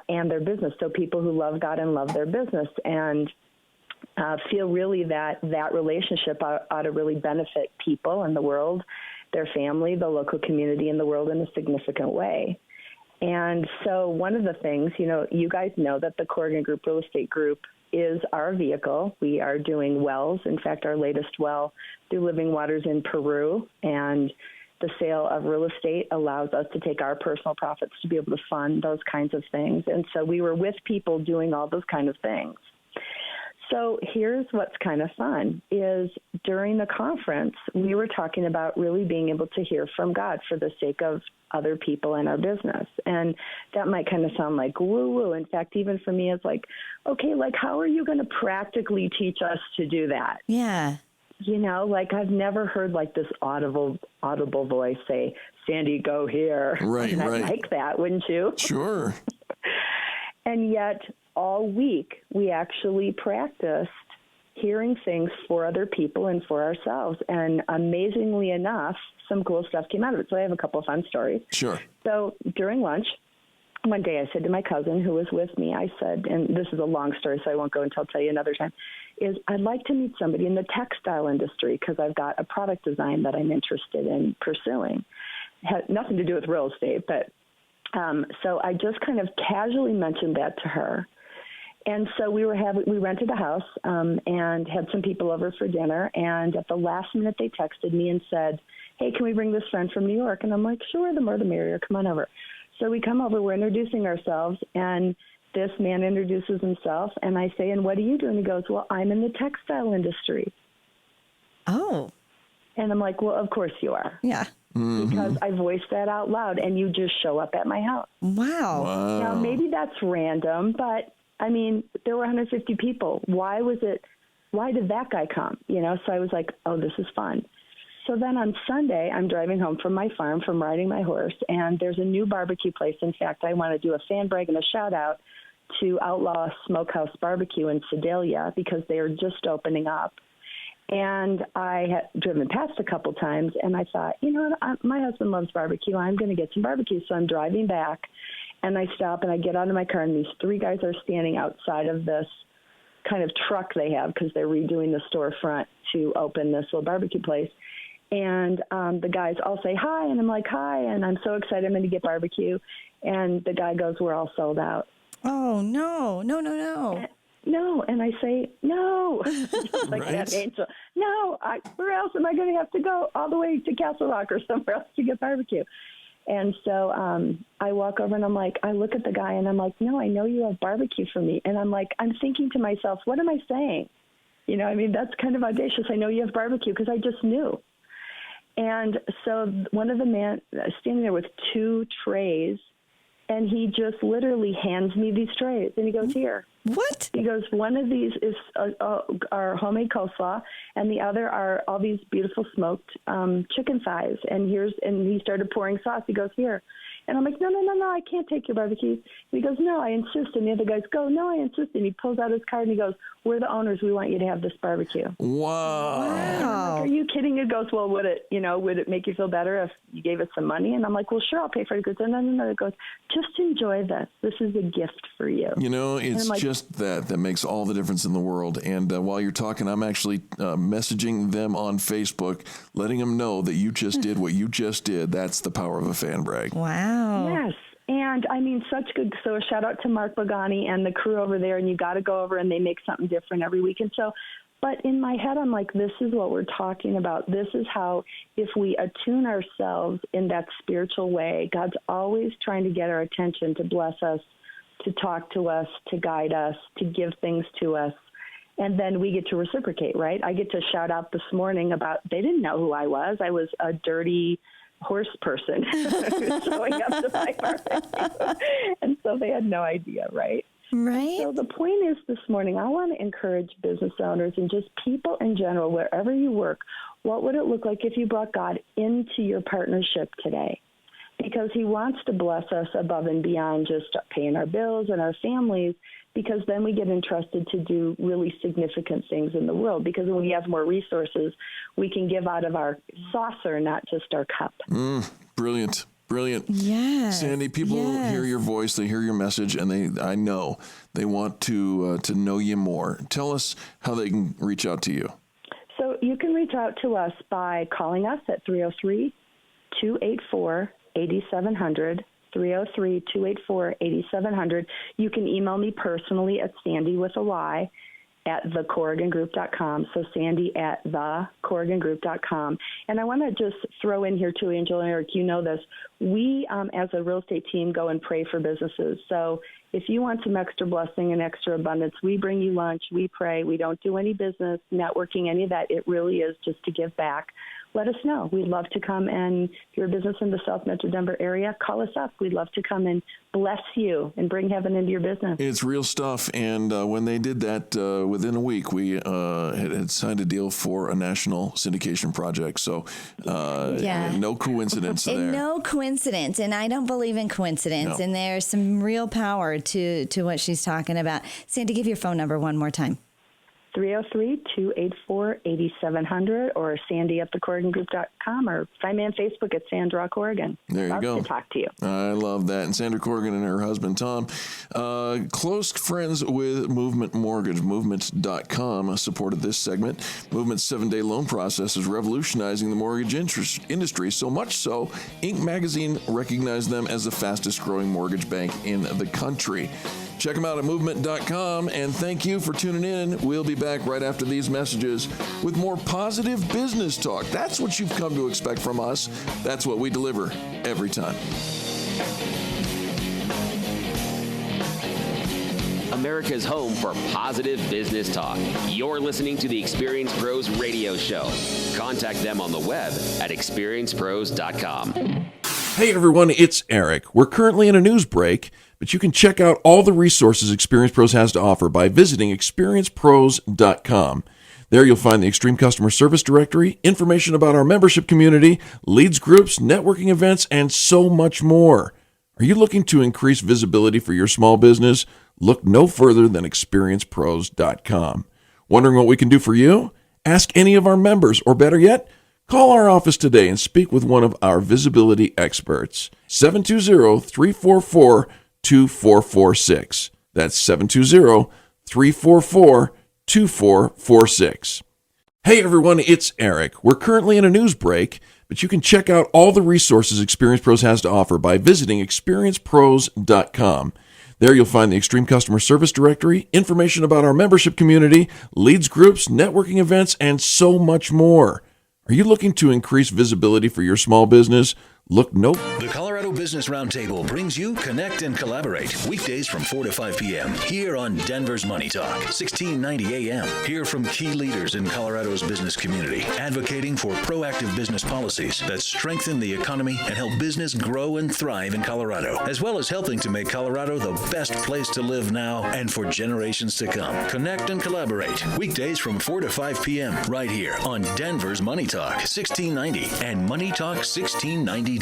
and their business, so people who love God and love their business, and feel really that relationship ought to really benefit people in the world, their family, the local community, and the world in a significant way. And so one of the things, you guys know that the Corrigan Group Real Estate Group is our vehicle. We are doing wells. In fact, our latest well through Living Waters in Peru, and the sale of real estate allows us to take our personal profits to be able to fund those kinds of things. And so we were with people doing all those kind of things. So here's what's kind of fun is during the conference, we were talking about really being able to hear from God for the sake of other people in our business. And that might kind of sound like woo-woo. In fact, even for me, it's like, okay, like, how are you going to practically teach us to do that? Yeah. You know, like I've never heard like this audible voice say, Sandy, go here. Right, and right. I'd like that, wouldn't you? Sure. And yet all week we actually practiced hearing things for other people and for ourselves. And amazingly enough, some cool stuff came out of it. So I have a couple of fun stories. Sure. So during lunch, one day I said to my cousin who was with me, I said, and this is a long story, so I won't go into, I'll tell you another time, is I'd like to meet somebody in the textile industry because I've got a product design that I'm interested in pursuing. It had nothing to do with real estate, but so I just kind of casually mentioned that to her. And so we rented a house and had some people over for dinner. And at the last minute, they texted me and said, hey, can we bring this friend from New York? And I'm like, sure, the more the merrier. Come on over. So we come over, we're introducing ourselves, and this man introduces himself. And I say, and what do you do? And he goes, well, I'm in the textile industry. Oh. And I'm like, well, of course you are. Yeah. Because I voiced that out loud, and you just show up at my house. Wow. Now, maybe that's random, but I mean, there were 150 people. Why did that guy come? You know, so I was like, oh, this is fun. So then on Sunday, I'm driving home from my farm from riding my horse, and there's a new barbecue place. In fact, I want to do a fan brag and a shout out to Outlaw Smokehouse Barbecue in Sedalia because they are just opening up. And I had driven past a couple times, and I thought, you know what, my husband loves barbecue. I'm going to get some barbecue. So I'm driving back, and I stop, and I get out of my car, and these three guys are standing outside of this kind of truck they have because they're redoing the storefront to open this little barbecue place. And the guys all say hi, and I'm like, hi, and I'm so excited I'm going to get barbecue. And the guy goes, we're all sold out. Oh, no. No, and I say, no, like that angel. No, where else am I going to have to go? All the way to Castle Rock or somewhere else to get barbecue. And so I walk over and I'm like, I look at the guy and I'm like, no, I know you have barbecue for me. And I'm like, I'm thinking to myself, what am I saying? You know, I mean, that's kind of audacious. I know you have barbecue because I just knew. And so one of the men standing there with two trays, and he just literally hands me these trays, and he goes, here. What? He goes, one of these is our homemade coleslaw, and the other are all these beautiful smoked chicken thighs. And he started pouring sauce. He goes, here. And I'm like, no, I can't take your barbecue. And he goes, no, I insist. And the other guys go, no, I insist. And he pulls out his card and he goes, we're the owners. We want you to have this barbecue. Wow. And I'm like, are you kidding? He goes, well, would it make you feel better if you gave us some money? And I'm like, well, sure, I'll pay for it. He goes, no. He goes, just enjoy this. This is a gift for you. You know, it's like, just that makes all the difference in the world. And while you're talking, I'm actually messaging them on Facebook, letting them know that you just did what you just did. That's the power of a fan brag. Wow. Yes. And I mean, such good. So a shout out to Mark Bagani and the crew over there. And you got to go over and they make something different every week. And so, but in my head, I'm like, this is what we're talking about. This is how, if we attune ourselves in that spiritual way, God's always trying to get our attention, to bless us, to talk to us, to guide us, to give things to us. And then we get to reciprocate, right? I get to shout out this morning about, they didn't know who I was. I was a dirty horse person who's showing up to my barbecue. And so they had no idea, right? Right. So the point is this morning, I want to encourage business owners and just people in general, wherever you work, what would it look like if you brought God into your partnership today? Because he wants to bless us above and beyond just paying our bills and our families, because then we get entrusted to do really significant things in the world. Because when we have more resources, we can give out of our saucer, not just our cup. Brilliant. Yes. Sandy, people hear your voice, they hear your message, and I know they want to know you more. Tell us how they can reach out to you. So you can reach out to us by calling us at 303-284-8700, 303-284-8700. You can email me personally at Sandy with a Y at thecorrigangroup.com. So Sandy at thecorrigangroup.com. And I want to just throw in here too, Angel and Eric, you know this. We, as a real estate team, go and pray for businesses. So if you want some extra blessing and extra abundance, we bring you lunch, we pray, we don't do any business, networking, any of that. It really is just to give back. Let us know. We'd love to come, and if you're a business in the South Metro Denver area, call us up. We'd love to come and bless you and bring heaven into your business. It's real stuff, and when they did that, within a week, we had signed a deal for a national syndication project, so no coincidence there. No coincidence, and I don't believe in coincidence, and there's some real power to what she's talking about. Sandy, give your phone number one more time. 303-284-8700 or sandy@thecorrigangroup.com, or find me on Facebook at Sandra Corrigan. There you go. Love to talk to you. I love that. And Sandra Corrigan and her husband, Tom, close friends with Movement Mortgage. Movement.com supported this segment. Movement's 7-day loan process is revolutionizing the mortgage industry, so much so, Inc. magazine recognized them as the fastest growing mortgage bank in the country. Check them out at movement.com, and thank you for tuning in. We'll be back right after these messages with more positive business talk. That's what you've come to expect from us. That's what we deliver every time. America's home for positive business talk. You're listening to the Experience Pros radio show. Contact them on the web at experiencepros.com. Hey everyone, it's Eric. We're currently in a news break, but you can check out all the resources Experience Pros has to offer by visiting experiencepros.com. There you'll find the Extreme Customer Service Directory, information about our membership community, leads groups, networking events, and so much more. Are you looking to increase visibility for your small business? Look no further than experiencepros.com. Wondering what we can do for you? Ask any of our members, or better yet, call our office today and speak with one of our visibility experts. 720-344-2446. That's 720-344-2446. Hey everyone, it's Eric. We're currently in a news break, but you can check out all the resources Experience Pros has to offer by visiting experiencepros.com. There you'll find the Extreme Customer Service Directory, information about our membership community, leads groups, networking events, and so much more. Are you looking to increase visibility for your small business? Look no. The Colorado Business Roundtable brings you Connect and Collaborate weekdays from 4 to 5 p.m. here on Denver's Money Talk, 1690 a.m. Hear from key leaders in Colorado's business community, advocating for proactive business policies that strengthen the economy and help business grow and thrive in Colorado, as well as helping to make Colorado the best place to live now and for generations to come. Connect and Collaborate weekdays from 4 to 5 p.m. right here on Denver's Money Talk, 1690 and MoneyTalk1690.com.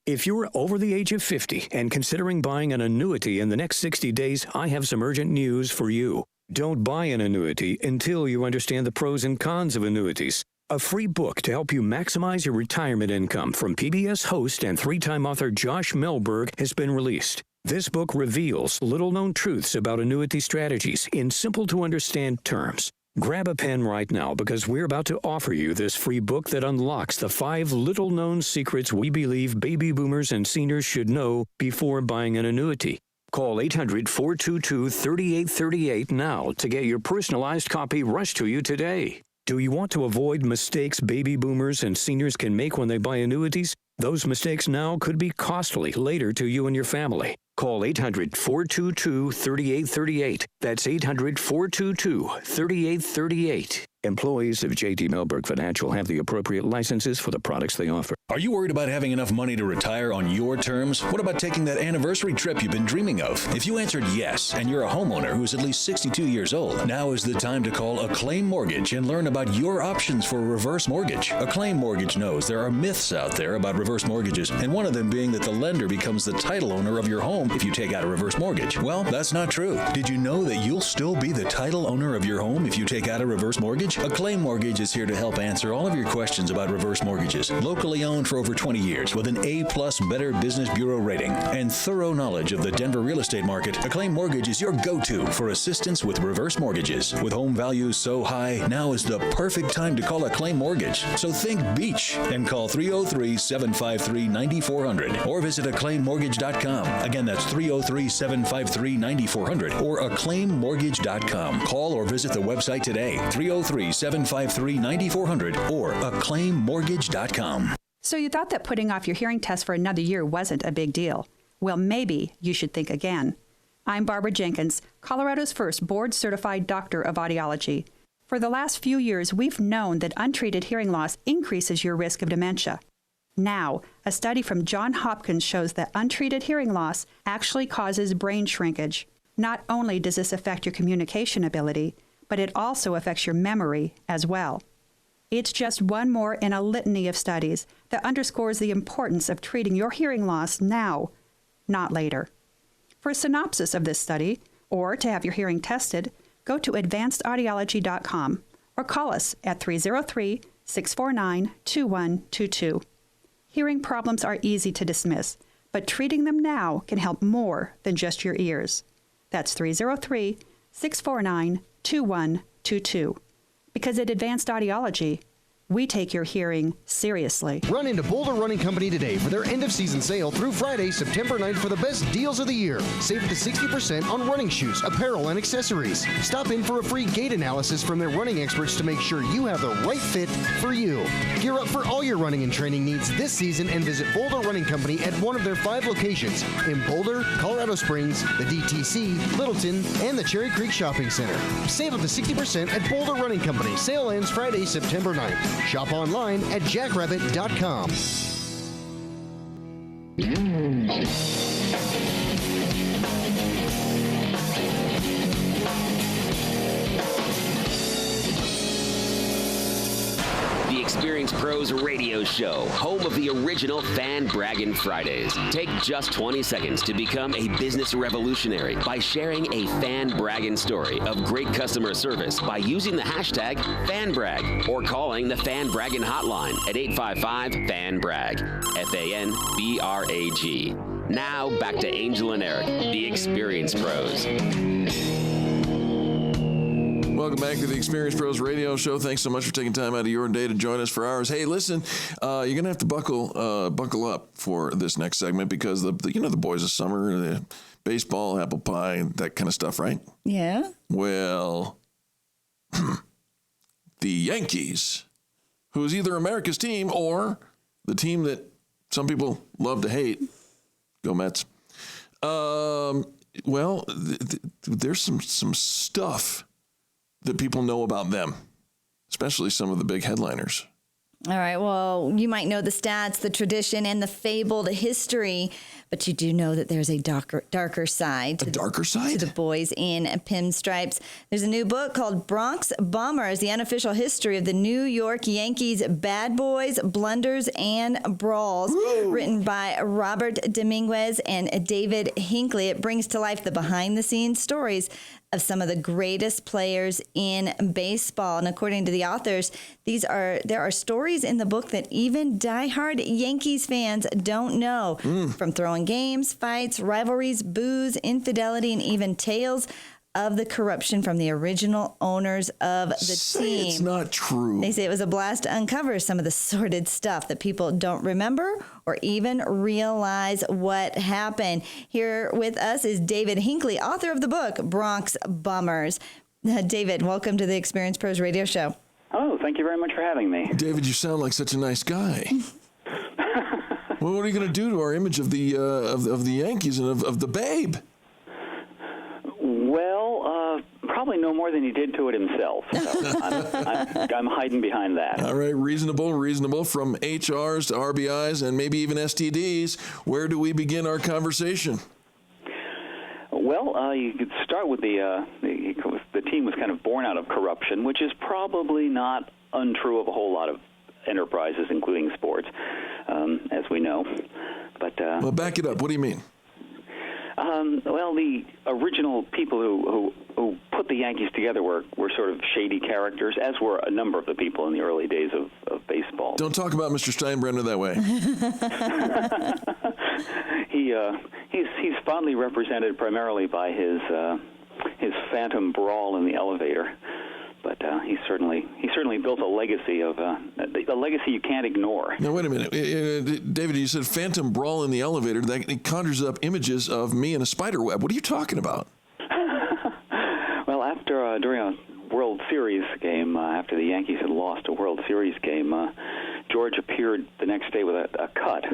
If you're over the age of 50 and considering buying an annuity in the next 60 days, I have some urgent news for you. Don't buy an annuity until you understand the pros and cons of annuities. A free book to help you maximize your retirement income from PBS host and 3-time author Josh Melberg has been released. This book reveals little-known truths about annuity strategies in simple-to-understand terms. Grab a pen right now because we're about to offer you this free book that unlocks the 5 little-known secrets we believe baby boomers and seniors should know before buying an annuity. Call 800-422-3838 now to get your personalized copy rushed to you today. Do you want to avoid mistakes baby boomers and seniors can make when they buy annuities? Those mistakes now could be costly later to you and your family. Call 800-422-3838. That's 800-422-3838. Employees of J.D. Melberg Financial have the appropriate licenses for the products they offer. Are you worried about having enough money to retire on your terms? What about taking that anniversary trip you've been dreaming of? If you answered yes, and you're a homeowner who's at least 62 years old, now is the time to call Acclaim Mortgage and learn about your options for a reverse mortgage. Acclaim Mortgage knows there are myths out there about reverse mortgages, and one of them being that the lender becomes the title owner of your home if you take out a reverse mortgage. Well, that's not true. Did you know that you'll still be the title owner of your home if you take out a reverse mortgage? Acclaim Mortgage is here to help answer all of your questions about reverse mortgages. Locally owned for over 20 years with an A-plus Better Business Bureau rating and thorough knowledge of the Denver real estate market, Acclaim Mortgage is your go-to for assistance with reverse mortgages. With home values so high, now is the perfect time to call Acclaim Mortgage. So think beach and call 303-753-9400 or visit acclaimmortgage.com. Again, that's 303-753-9400 or acclaimmortgage.com. Call or visit the website today, 303-753-9400 or acclaimmortgage.com. So you thought that putting off your hearing test for another year wasn't a big deal. Well, maybe you should think again. I'm Barbara Jenkins, Colorado's first board-certified doctor of audiology. For the last few years, we've known that untreated hearing loss increases your risk of dementia. Now, a study from Johns Hopkins shows that untreated hearing loss actually causes brain shrinkage. Not only does this affect your communication ability, but it also affects your memory as well. It's just one more in a litany of studies that underscores the importance of treating your hearing loss now, not later. For a synopsis of this study, or to have your hearing tested, go to advancedaudiology.com or call us at 303-649-2122. Hearing problems are easy to dismiss, but treating them now can help more than just your ears. That's 303-649-2122. Because at Advanced Audiology, we take your hearing seriously. Run into Boulder Running Company today for their end-of-season sale through Friday, September 9th for the best deals of the year. Save up to 60% on running shoes, apparel, and accessories. Stop in for a free gait analysis from their running experts to make sure you have the right fit for you. Gear up for all your running and training needs this season and visit Boulder Running Company at one of their 5 locations in Boulder, Colorado Springs, the DTC, Littleton, and the Cherry Creek Shopping Center. Save up to 60% at Boulder Running Company. Sale ends Friday, September 9th. Shop online at jackrabbit.com. The Experience Pros Radio Show, home of the original Fan Braggin Fridays. Take just 20 seconds to become a business revolutionary by sharing a Fan Braggin story of great customer service by using the hashtag FanBrag or calling the Fan Braggin hotline at 855-FAN-BRAG, FANBRAG. Now back to Angel and Eric, the Experience Pros. Welcome back to the Experience Pros Radio Show. Thanks so much for taking time out of your day to join us for ours. Hey, listen, you're gonna have to buckle up for this next segment because the boys of summer, the baseball, apple pie, that kind of stuff, right? Yeah. Well, the Yankees, who is either America's team or the team that some people love to hate, go Mets. Well, there's some stuff that people know about them, especially some of the big headliners. All right, well, you might know the stats, the tradition, and the fabled history, but you do know that there's a darker side. To the boys in pinstripes. There's a new book called Bronx Bombers, the unofficial history of the New York Yankees bad boys, blunders, and brawls, written by Robert Dominguez and David Hinkley. It brings to life the behind-the-scenes stories of some of the greatest players in baseball. And according to the authors, there are stories in the book that even diehard Yankees fans don't know, from throwing games, fights, rivalries, booze, infidelity, and even tales of the corruption from the original owners of the team. It's not true. They say it was a blast to uncover some of the sordid stuff that people don't remember or even realize what happened. Here with us is David Hinkley, author of the book Bronx Bombers. David, welcome to the Experience Pros Radio Show. Oh, thank you very much for having me. David, you sound like such a nice guy. Well, what are you going to do to our image of the Yankees and of the Babe? Well, probably no more than he did to it himself. So I'm hiding behind that. All right, reasonable. From HRs to RBIs and maybe even STDs, where do we begin our conversation? Well, you could start with the team was kind of born out of corruption, which is probably not untrue of a whole lot of enterprises, including sports, as we know. But well, back it up. What do you mean? Well, the original people who put the Yankees together were sort of shady characters, as were a number of the people in the early days of baseball. Don't talk about Mr. Steinbrenner that way. He's fondly represented primarily by his phantom brawl in the elevator. But he certainly built a legacy a legacy you can't ignore. Now wait a minute, David. You said phantom brawl in the elevator. That conjures up images of me in a spider web. What are you talking about? Well, after during a World Series game, after the Yankees had lost a World Series game, George appeared the next day with a cut,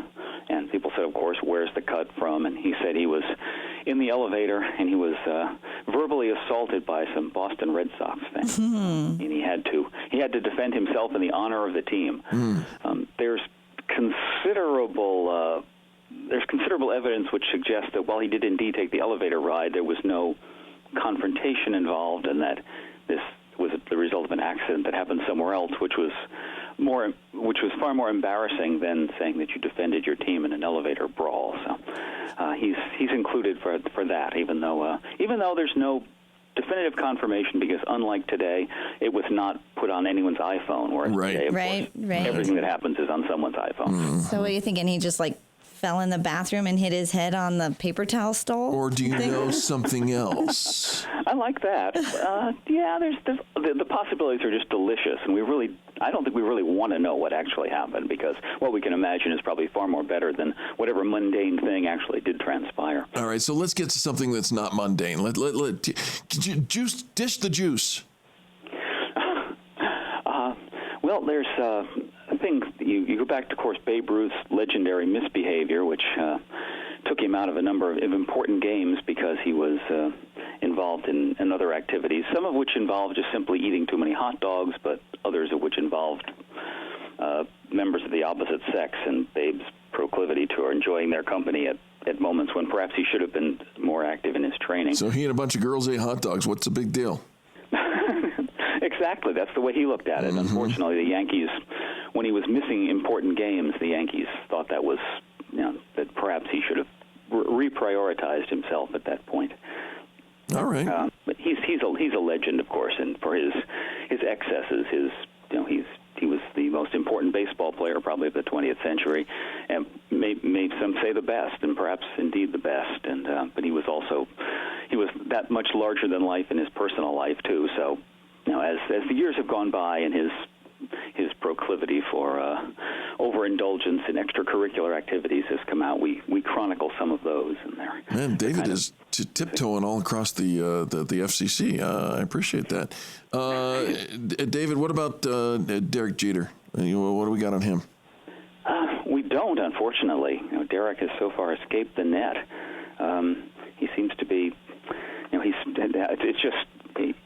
and people said, of course, where's the cut from? And he said he was in the elevator, and he was verbally assaulted by some Boston Red Sox fans, and he had to defend himself in the honor of the team. There's considerable evidence which suggests that while he did indeed take the elevator ride, there was no confrontation involved, and that this was the result of an accident that happened somewhere else, which was far more embarrassing than saying that you defended your team in an elevator brawl. So he's included for that, even though there's no definitive confirmation, because unlike today, it was not put on anyone's iPhone. Whereas today, of course, everything that happens is on someone's iPhone. So what are you thinking? He just fell in the bathroom and hit his head on the paper towel stall? Or do you know something else? I like that. Yeah, there's the possibilities are just delicious, and I don't think we really want to know what actually happened, because what we can imagine is probably far more better than whatever mundane thing actually did transpire. All right, so let's get to something that's not mundane. Dish the juice. Well, there's things. You go back to, of course, Babe Ruth's legendary misbehavior, which took him out of a number of important games because he was involved in other activities, some of which involved just simply eating too many hot dogs, but others of which involved members of the opposite sex and Babe's proclivity to enjoying their company at moments when perhaps he should have been more active in his training. So he and a bunch of girls ate hot dogs. What's the big deal? Exactly. That's the way he looked at it. Unfortunately, the Yankees, when he was missing important games, the Yankees thought that was, that perhaps he should have reprioritized himself at that point. All right. But he's a legend, of course, and for his excesses, he was the most important baseball player probably of the 20th century, and may some say the best, and perhaps indeed the best. And but he was that much larger than life in his personal life too. So, as the years have gone by and his proclivity for overindulgence in extracurricular activities has come out, we chronicle some of those in there. Man, David is tiptoeing all across the FCC. I appreciate that. David, what about Derek Jeter? What do we got on him? We don't, unfortunately. Derek has so far escaped the net. He seems to be,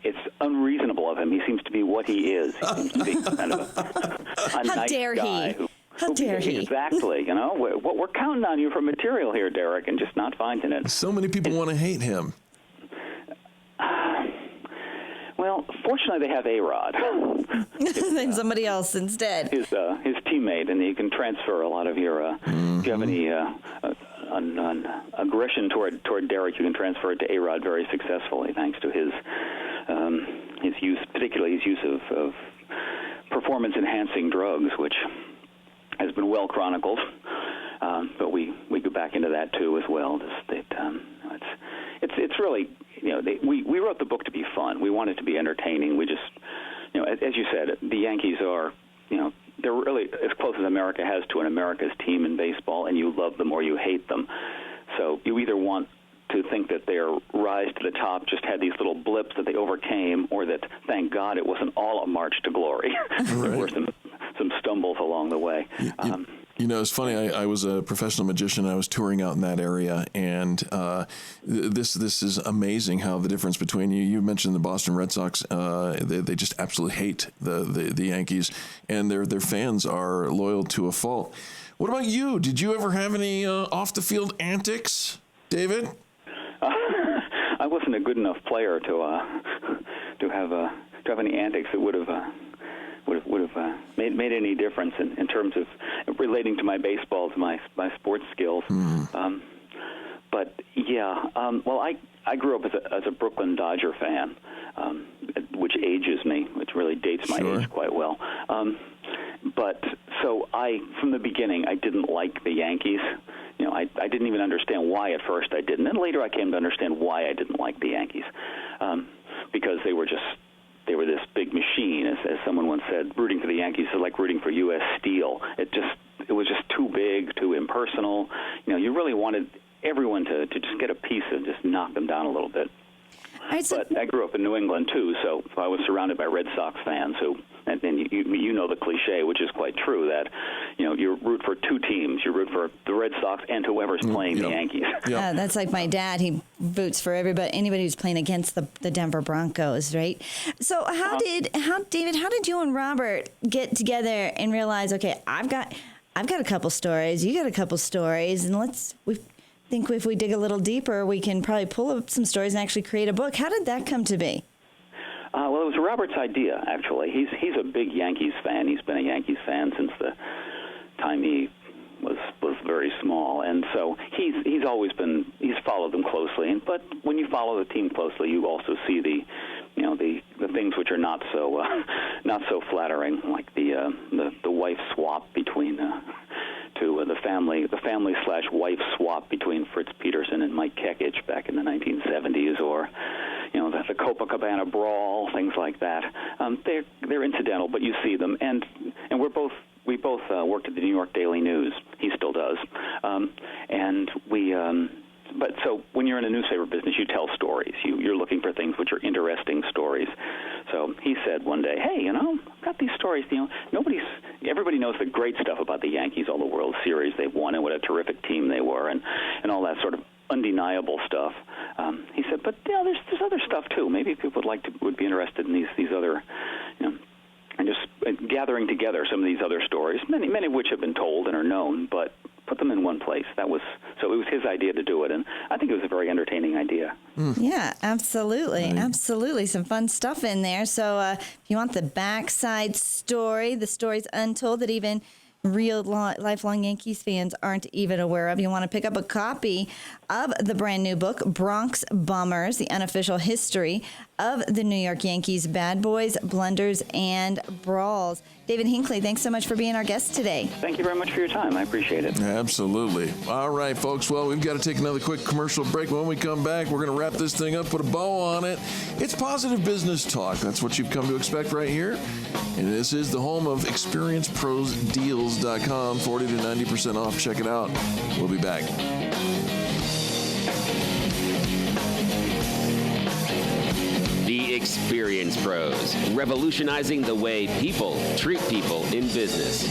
it's unreasonable of him. He seems to be what he is. He seems to be kind of a nice guy. How dare he? Exactly. We're counting on you for material here, Derek, and just not finding it. So many people want to hate him. Well, fortunately, they have A-Rod. Then somebody else instead. His teammate, and you can transfer a lot of your. If you have any aggression toward Derek, you can transfer it to A-Rod very successfully, thanks to his use, particularly his use of performance-enhancing drugs, which has been well chronicled. But we go back into that too as well. It's really, we wrote the book to be fun. We want it to be entertaining. We just, as you said, the Yankees are, they're really as close as America has to an America's team in baseball, and you love them or you hate them. So you either want to think that their rise to the top just had these little blips that they overcame, or that, thank God, it wasn't all a march to glory. There were some stumbles along the way. It's funny. I was a professional magician. I was touring out in that area, and this is amazing how the difference between you mentioned the Boston Red Sox. They just absolutely hate the Yankees, and their fans are loyal to a fault. What about you? Did you ever have any off the field antics, David? I wasn't a good enough player to have any antics that would have made any difference in terms of relating to my baseball, to my sports skills. But yeah, well, I grew up as a Brooklyn Dodger fan, which ages me, which really dates my age quite well. But so from the beginning, I didn't like the Yankees. I didn't even understand why at first I didn't. And later I came to understand why I didn't like the Yankees, because they were this big machine, as someone once said. Rooting for the Yankees is like rooting for U.S. Steel. It was just too big, too impersonal. You really wanted everyone to just get a piece and just knock them down a little bit. But I grew up in New England, too, so I was surrounded by Red Sox fans who, and you know the cliche, which is quite true, that, you root for two teams. You root for the Red Sox and whoever's playing the Yankees. That's like my dad. He roots for anybody who's playing against the Denver Broncos, right? So David, how did you and Robert get together and realize, okay, I've got a couple stories, you got a couple stories, and we think if we dig a little deeper, we can probably pull up some stories and actually create a book. How did that come to be? Well, it was Robert's idea, actually. He's a big Yankees fan. He's been a Yankees fan since the time he was very small, and so he's followed them closely. But when you follow the team closely, you also see the things which are not so flattering, like the wife swap between the family/wife swap between Fritz Peterson and Mike Kekich back in the 1970s, or the Copacabana brawl, things like that. They're incidental, but you see them, and we both worked at the New York Daily News. He still does, and we. But so when you're in a newspaper business, you tell stories. You're looking for things which are interesting stories. So he said one day, "Hey, I've got these stories. Everybody knows the great stuff about the Yankees, all the World Series they've won, and what a terrific team they were, and all that sort of undeniable stuff." He said, "But there's other stuff too. Maybe people would be interested in these other, and just gathering together some of these other stories, many of which have been told and are known, but put them in one place." It was his idea to do it, and I think it was a very entertaining idea. Yeah, absolutely. Right. Absolutely. Some fun stuff in there. So if you want the backside story, the stories untold that even real lifelong Yankees fans aren't even aware of, you want to pick up a copy of the brand new book, Bronx Bombers, The Unofficial History of the New York Yankees, Bad Boys, Blunders, and Brawls. David Hinkley, thanks so much for being our guest today. Thank you very much for your time. I appreciate it. Absolutely. All right, folks. Well, we've got to take another quick commercial break. When we come back, we're going to wrap this thing up, put a bow on it. It's positive business talk. That's what you've come to expect right here. And this is the home of ExperienceProsDeals.com, 40 to 90% off. Check it out. We'll be back. The Experience Pros, revolutionizing the way people treat people in business.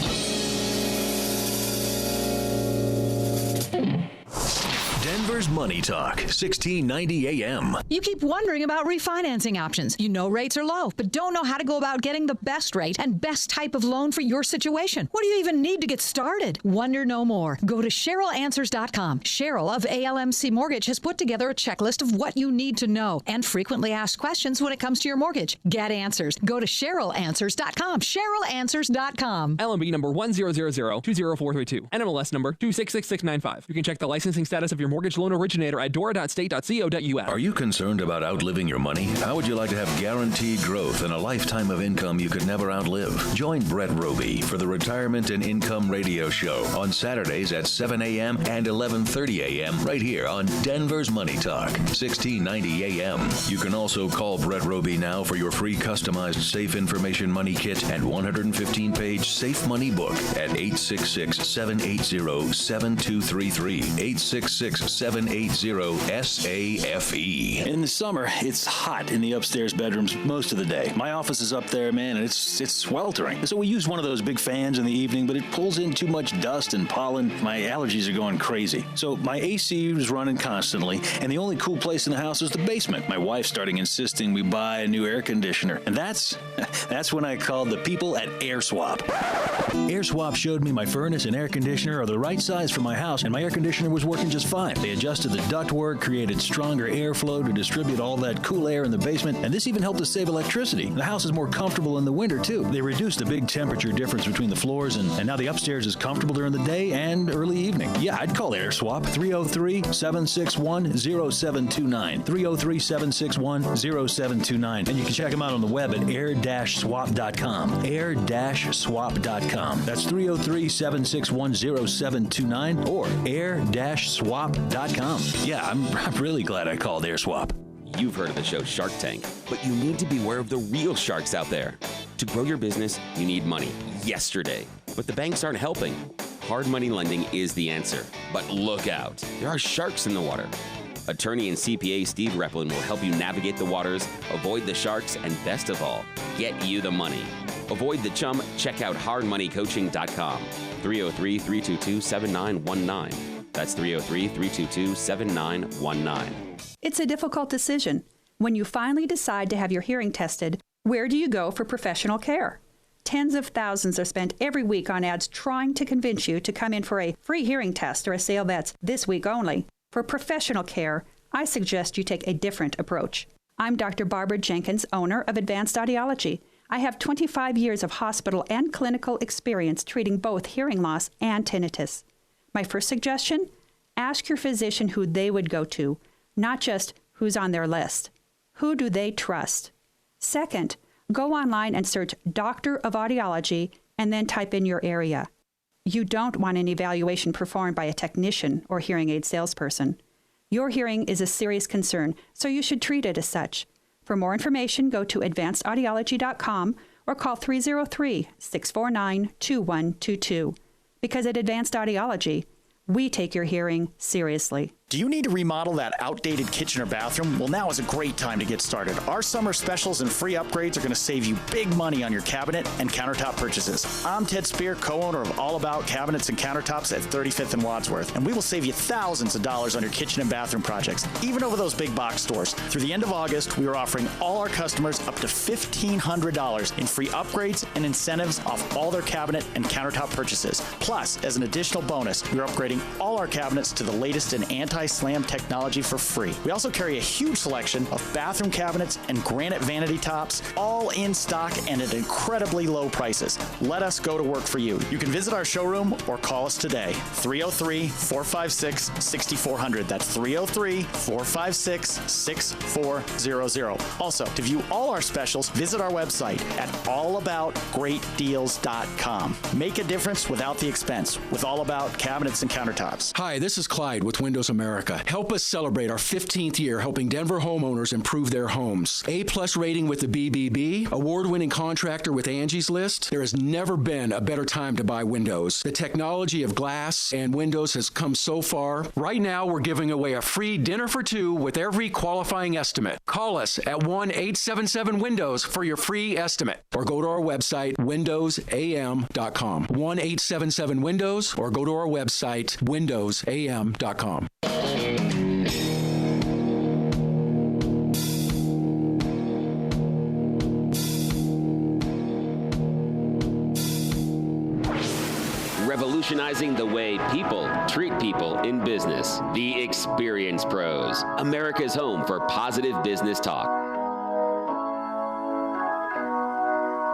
Denver's Money Talk, 1690 AM. You keep wondering about refinancing options. You know rates are low, but don't know how to go about getting the best rate and best type of loan for your situation. What do you even need to get started? Wonder no more. Go to CherylAnswers.com. Cheryl of ALMC Mortgage has put together a checklist of what you need to know and frequently asked questions when it comes to your mortgage. Get answers. Go to CherylAnswers.com. CherylAnswers.com. LMB number 100020432. NMLS number 266695. You can check the licensing status of your mortgage loan originator at dora.state.co.us. Are you concerned about outliving your money? How would you like to have guaranteed growth and a lifetime of income you could never outlive? Join Brett Roby for the Retirement and Income Radio Show on Saturdays at 7 a.m. and 11:30 a.m. right here on Denver's Money Talk, 1690 a.m. You can also call Brett Roby now for your free customized Safe Information Money Kit and 115-page Safe Money book at 866-780-7233. 866-780-SAFE. In the summer, it's hot in the upstairs bedrooms most of the day. My office is up there, man, and it's sweltering. So we use one of those big fans in the evening, but it pulls in too much dust and pollen. My allergies are going crazy. So my AC is running constantly, and the only cool place in the house is the basement. My wife's starting insisting we buy a new air conditioner, and that's when I called the people at Air Swap. Air Swap showed me my furnace and air conditioner are the right size for my house, and my air conditioner was working just fine. They adjusted the ductwork, created stronger airflow to distribute all that cool air in the basement, and this even helped us save electricity. The house is more comfortable in the winter, too. They reduced the big temperature difference between the floors, and now the upstairs is comfortable during the day and early evening. Yeah, I'd call Air Swap. 303-761-0729. 303-761-0729. And you can check them out on the web at air-swap.com. air-swap.com. That's 303-761-0729 or air-swap.com. Yeah, I'm really glad I called Air Swap. You've heard of the show Shark Tank, but you need to beware of the real sharks out there. To grow your business, you need money yesterday, but the banks aren't helping. Hard money lending is the answer, but look out. There are sharks in the water. Attorney and CPA Steve Replin will help you navigate the waters, avoid the sharks, and best of all, get you the money. Avoid the chum. Check out hardmoneycoaching.com. 303-322-7919. That's 303-322-7919. It's a difficult decision. When you finally decide to have your hearing tested, where do you go for professional care? Tens of thousands are spent every week on ads trying to convince you to come in for a free hearing test or a sale that's this week only. For professional care, I suggest you take a different approach. I'm Dr. Barbara Jenkins, owner of Advanced Audiology. I have 25 years of hospital and clinical experience treating both hearing loss and tinnitus. My first suggestion, ask your physician who they would go to, not just who's on their list. Who do they trust? Second, go online and search Doctor of Audiology and then type in your area. You don't want an evaluation performed by a technician or hearing aid salesperson. Your hearing is a serious concern, so you should treat it as such. For more information, go to advancedaudiology.com or call 303-649-2122. Because at Advanced Audiology, we take your hearing seriously. Do you need to remodel that outdated kitchen or bathroom? Well, now is a great time to get started. Our summer specials and free upgrades are going to save you big money on your cabinet and countertop purchases. I'm Ted Spear, co-owner of All About Cabinets and Countertops at 35th and Wadsworth, and we will save you thousands of dollars on your kitchen and bathroom projects, even over those big box stores. Through the end of August, we are offering all our customers up to $1,500 in free upgrades and incentives off all their cabinet and countertop purchases. Plus, as an additional bonus, we're upgrading all our cabinets to the latest in anti-slam technology for free. We also carry a huge selection of bathroom cabinets and granite vanity tops, all in stock and at incredibly low prices. Let us go to work for you. You can visit our showroom or call us today. 303-456-6400. That's 303-456-6400. Also, to view all our specials, visit our website at allaboutgreatdeals.com. Make a difference without the expense with All About Cabinets and Countertops. Hi, this is Clyde with Windows America. Help us celebrate our 15th year helping Denver homeowners improve their homes. A-plus rating with the BBB, award-winning contractor with Angie's List. There has never been a better time to buy windows. The technology of glass and windows has come so far. Right now, we're giving away a free dinner for two with every qualifying estimate. Call us at 1-877-WINDOWS for your free estimate, or go to our website, windowsam.com. 1-877-WINDOWS, or go to our website, windowsam.com. Revolutionizing the way people treat people in business. The Experience Pros, America's home for positive business talk.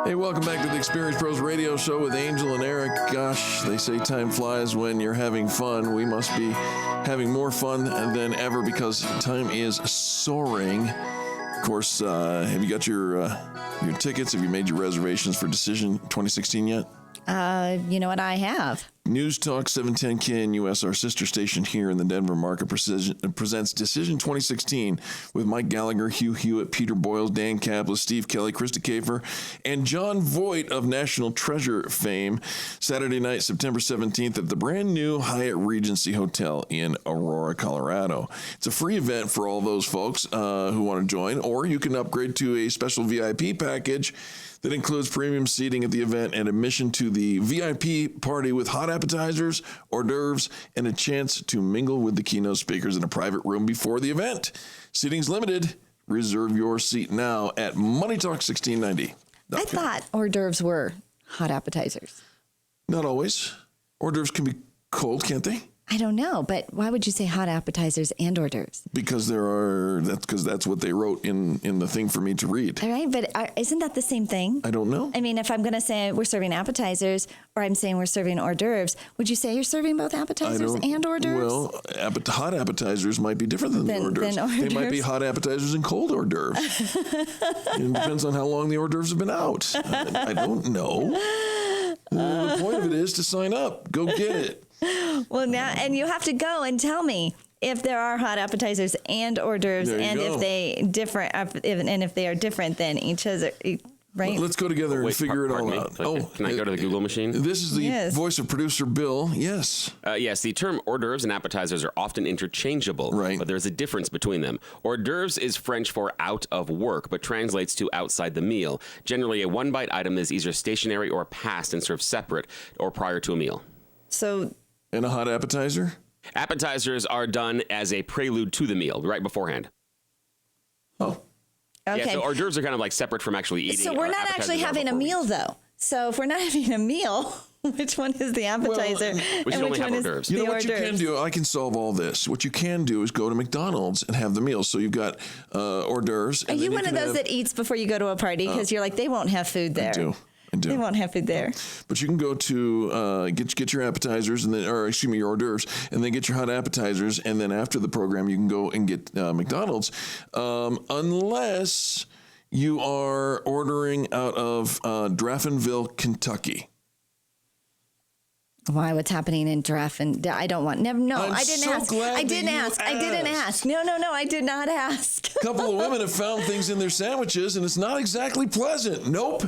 Hey, welcome back to the Experience Pros Radio Show with Angel and Eric. Gosh, they say time flies when you're having fun. We must be having more fun than ever because time is soaring. Of course, have you got your tickets? Have you made your reservations for Decision 2016 yet? You know what? I have. News Talk 710 KNUS, our sister station here in the Denver market, presents Decision 2016 with Mike Gallagher, Hugh Hewitt, Peter Boyle, Dan Kaplan, Steve Kelly, Krista Kafer, and John Voight of National Treasure fame, Saturday night, September 17th at the brand new Hyatt Regency Hotel in Aurora, Colorado. It's a free event for all those folks who want to join, or you can upgrade to a special VIP package that includes premium seating at the event and admission to the VIP party with hot appetizers, hors d'oeuvres, and a chance to mingle with the keynote speakers in a private room before the event. Seating's limited. Reserve your seat now at moneytalk1690. I thought hors d'oeuvres were hot appetizers. Not always. Hors d'oeuvres can be cold, can't they? I don't know, but why would you say hot appetizers and hors d'oeuvres? Because that's what they wrote in the thing for me to read. All right, but isn't that the same thing? I don't know. I mean, if I'm going to say we're serving appetizers or I'm saying we're serving hors d'oeuvres, would you say you're serving both appetizers and hors d'oeuvres? Well, hot appetizers might be different than the hors d'oeuvres. They might be hot appetizers and cold hors d'oeuvres. It depends on how long the hors d'oeuvres have been out. I don't know. The point of it is to sign up. Go get it. Well, now, and you have to go and tell me if there are hot appetizers and hors d'oeuvres, and if they differ, and if they are different than each other right? Let's go together and figure it all out. Can I go to the Google machine? This is the voice of producer Bill. Yes. Yes, the term hors d'oeuvres and appetizers are often interchangeable, right? But there's a difference between them. Hors d'oeuvres is French for out of work, but translates to outside the meal. Generally, a one-bite item is either stationary or passed and served separate or prior to a meal. So, and a hot appetizer? Appetizers are done as a prelude to the meal, right beforehand. Oh. Okay. Yeah, so hors d'oeuvres are kind of like separate from actually eating. So we're not actually having a meal, though. So if we're not having a meal, which one is the appetizer and which one is the hors d'oeuvres? You know what you can do? I can solve all this. What you can do is go to McDonald's and have the meal. So you've got hors d'oeuvres. Are you one of those that eats before you go to a party? Because you're like, they won't have food there. I do. They won't have food there. But you can go to get your appetizers and then, or excuse me, your hors d'oeuvres, and then get your hot appetizers, and then after the program, you can go and get McDonald's, unless you are ordering out of Draffinville, Kentucky. Why? What's happening in Draffen? I don't want. No, I didn't ask. I didn't ask. I didn't ask. No, I did not ask. A couple of women have found things in their sandwiches, and it's not exactly pleasant. Nope.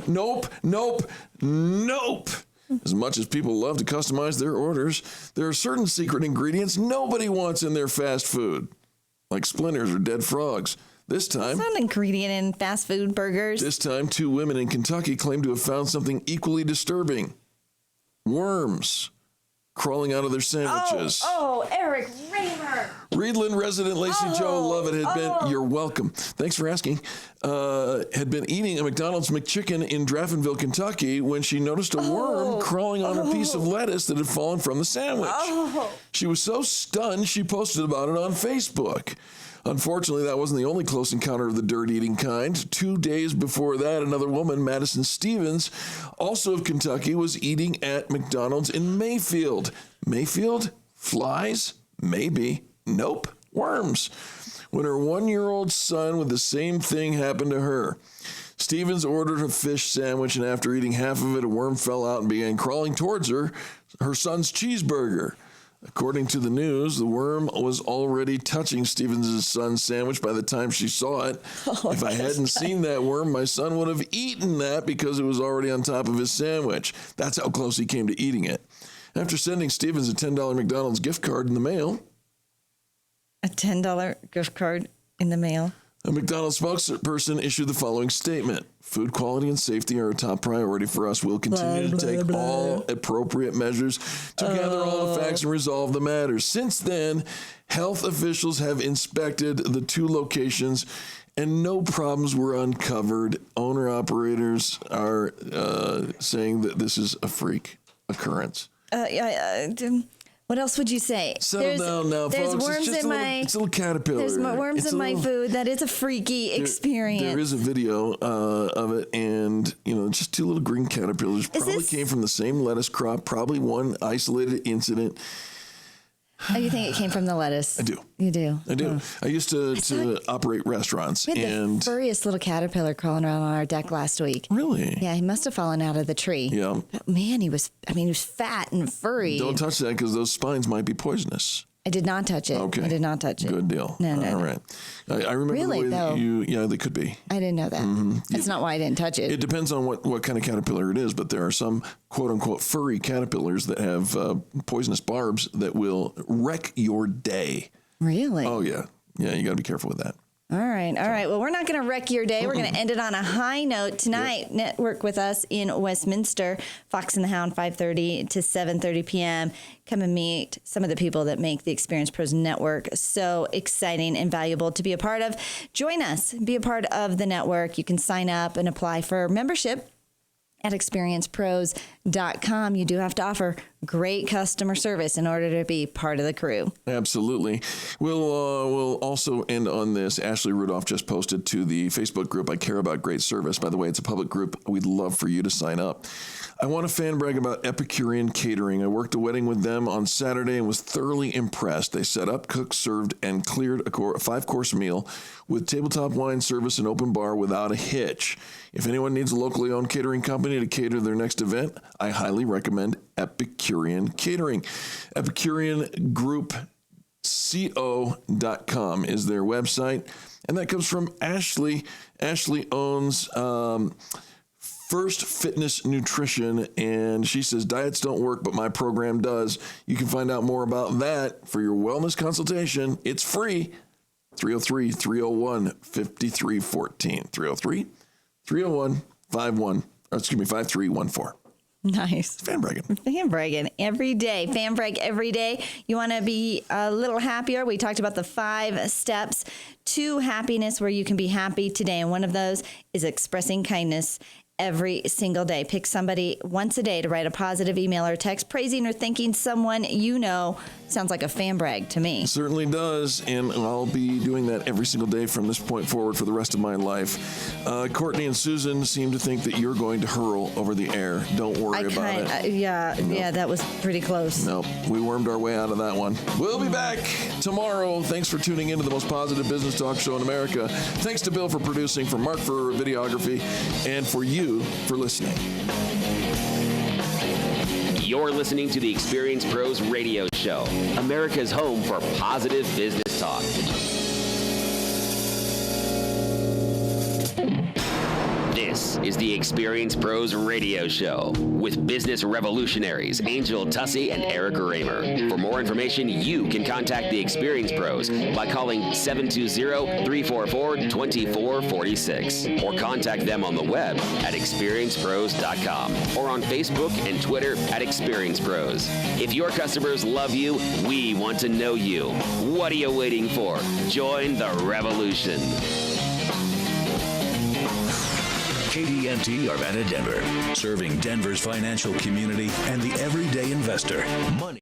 As much as people love to customize their orders, there are certain secret ingredients nobody wants in their fast food, like splinters or dead frogs. This time, it's not an ingredient in fast food burgers. This time, 2 women in Kentucky claim to have found something equally disturbing. Worms crawling out of their sandwiches. Oh, Eric Raymer. Reedland resident Lacey Jo Lovett had been, you're welcome, thanks for asking, had been eating a McDonald's McChicken in Draffinville, Kentucky when she noticed a worm crawling on a piece of lettuce that had fallen from the sandwich. She was so stunned, she posted about it on Facebook. Unfortunately, that wasn't the only close encounter of the dirt-eating kind. 2 days before that, another woman, Madison Stevens, also of Kentucky, was eating at McDonald's in Mayfield. Mayfield? Flies? Maybe. Nope. Worms. When her 1-year-old son with the same thing happened to her. Stevens ordered a fish sandwich, and after eating half of it, a worm fell out and began crawling towards her son's cheeseburger. According to the news, the worm was already touching Stevens' son's sandwich by the time she saw it. If I hadn't seen that worm, my son would have eaten that because it was already on top of his sandwich. That's how close he came to eating it. After sending Stevens a $10 McDonald's gift card in the mail. A $10 gift card in the mail? A McDonald's spokesperson issued the following statement. Food quality and safety are a top priority for us. We'll continue to take all appropriate measures to gather all the facts and resolve the matter. Since then, health officials have inspected the 2 locations and no problems were uncovered. Owner-operators are saying that this is a freak occurrence. What else would you say? Settle down now, there's folks. Worms it's in a little caterpillar. There's worms in my food. That is a freaky experience. There is a video of it, and just 2 little green caterpillars. Probably came from the same lettuce crop. Probably one isolated incident. Oh, you think it came from the lettuce? I do. You do? I do. I used to operate restaurants. We had the furriest little caterpillar crawling around on our deck last week. Really? Yeah, he must have fallen out of the tree. Yeah. But man, he was fat and furry. Don't touch that because those spines might be poisonous. I did not touch it. Okay. I did not touch it. Good deal. No. All right. I remember really, the way that they could be. I didn't know that. Mm-hmm. That's not why I didn't touch it. It depends on what kind of caterpillar it is, but there are some quote-unquote furry caterpillars that have poisonous barbs that will wreck your day. Really? Oh, yeah. Yeah, you got to be careful with that. All right. Well, we're not going to wreck your day. We're going to end it on a high note tonight. Yep. Network with us in Westminster, Fox and the Hound, 5:30 to 7:30 p.m. Come and meet some of the people that make the Experience Pros Network so exciting and valuable to be a part of. Join us. Be a part of the network. You can sign up and apply for membership at experiencepros.com. You do have to offer great customer service in order to be part of the crew. Absolutely. We'll also end on this. Ashley Rudolph just posted to the Facebook group, I Care About Great Service. By the way, it's a public group. We'd love for you to sign up. I want to fan brag about Epicurean Catering. I worked a wedding with them on Saturday and was thoroughly impressed. They set up, cooked, served, and cleared a 5-course meal with tabletop wine service and open bar without a hitch. If anyone needs a locally owned catering company to cater their next event, I highly recommend Epicurean Catering. EpicureanGroupCO.com is their website, and that comes from Ashley. Ashley owns First Fitness Nutrition, and she says diets don't work, but my program does. You can find out more about that for your wellness consultation. It's free. 303-301-5314. 303-301-5314. Nice. Fan bragging. Fan bragging every day. Fan brag every day. You want to be a little happier? We talked about the 5 steps to happiness where you can be happy today. And one of those is expressing kindness every single day. Pick somebody once a day to write a positive email or text praising or thanking someone you know. Sounds like a fan brag to me. It certainly does, and I'll be doing that every single day from this point forward for the rest of my life. Courtney and Susan seem to think that you're going to hurl over the air. Don't worry about it. Yeah, that was pretty close. Nope, we wormed our way out of that one. We'll be back tomorrow. Thanks for tuning in to the most positive business talk show in America. Thanks to Bill for producing, for Mark for videography, and for you for listening. You're listening to the Experience Pros Radio Show, America's home for positive business talk. This is the Experience Pros Radio Show with business revolutionaries Angel Tussey and Eric Raymer. For more information, you can contact the Experience Pros by calling 720-344-2446 or contact them on the web at experiencepros.com or on Facebook and Twitter at Experience Pros. If your customers love you, we want to know you. What are you waiting for? Join the revolution. KDNT Arvada Denver, serving Denver's financial community and the everyday investor. Money.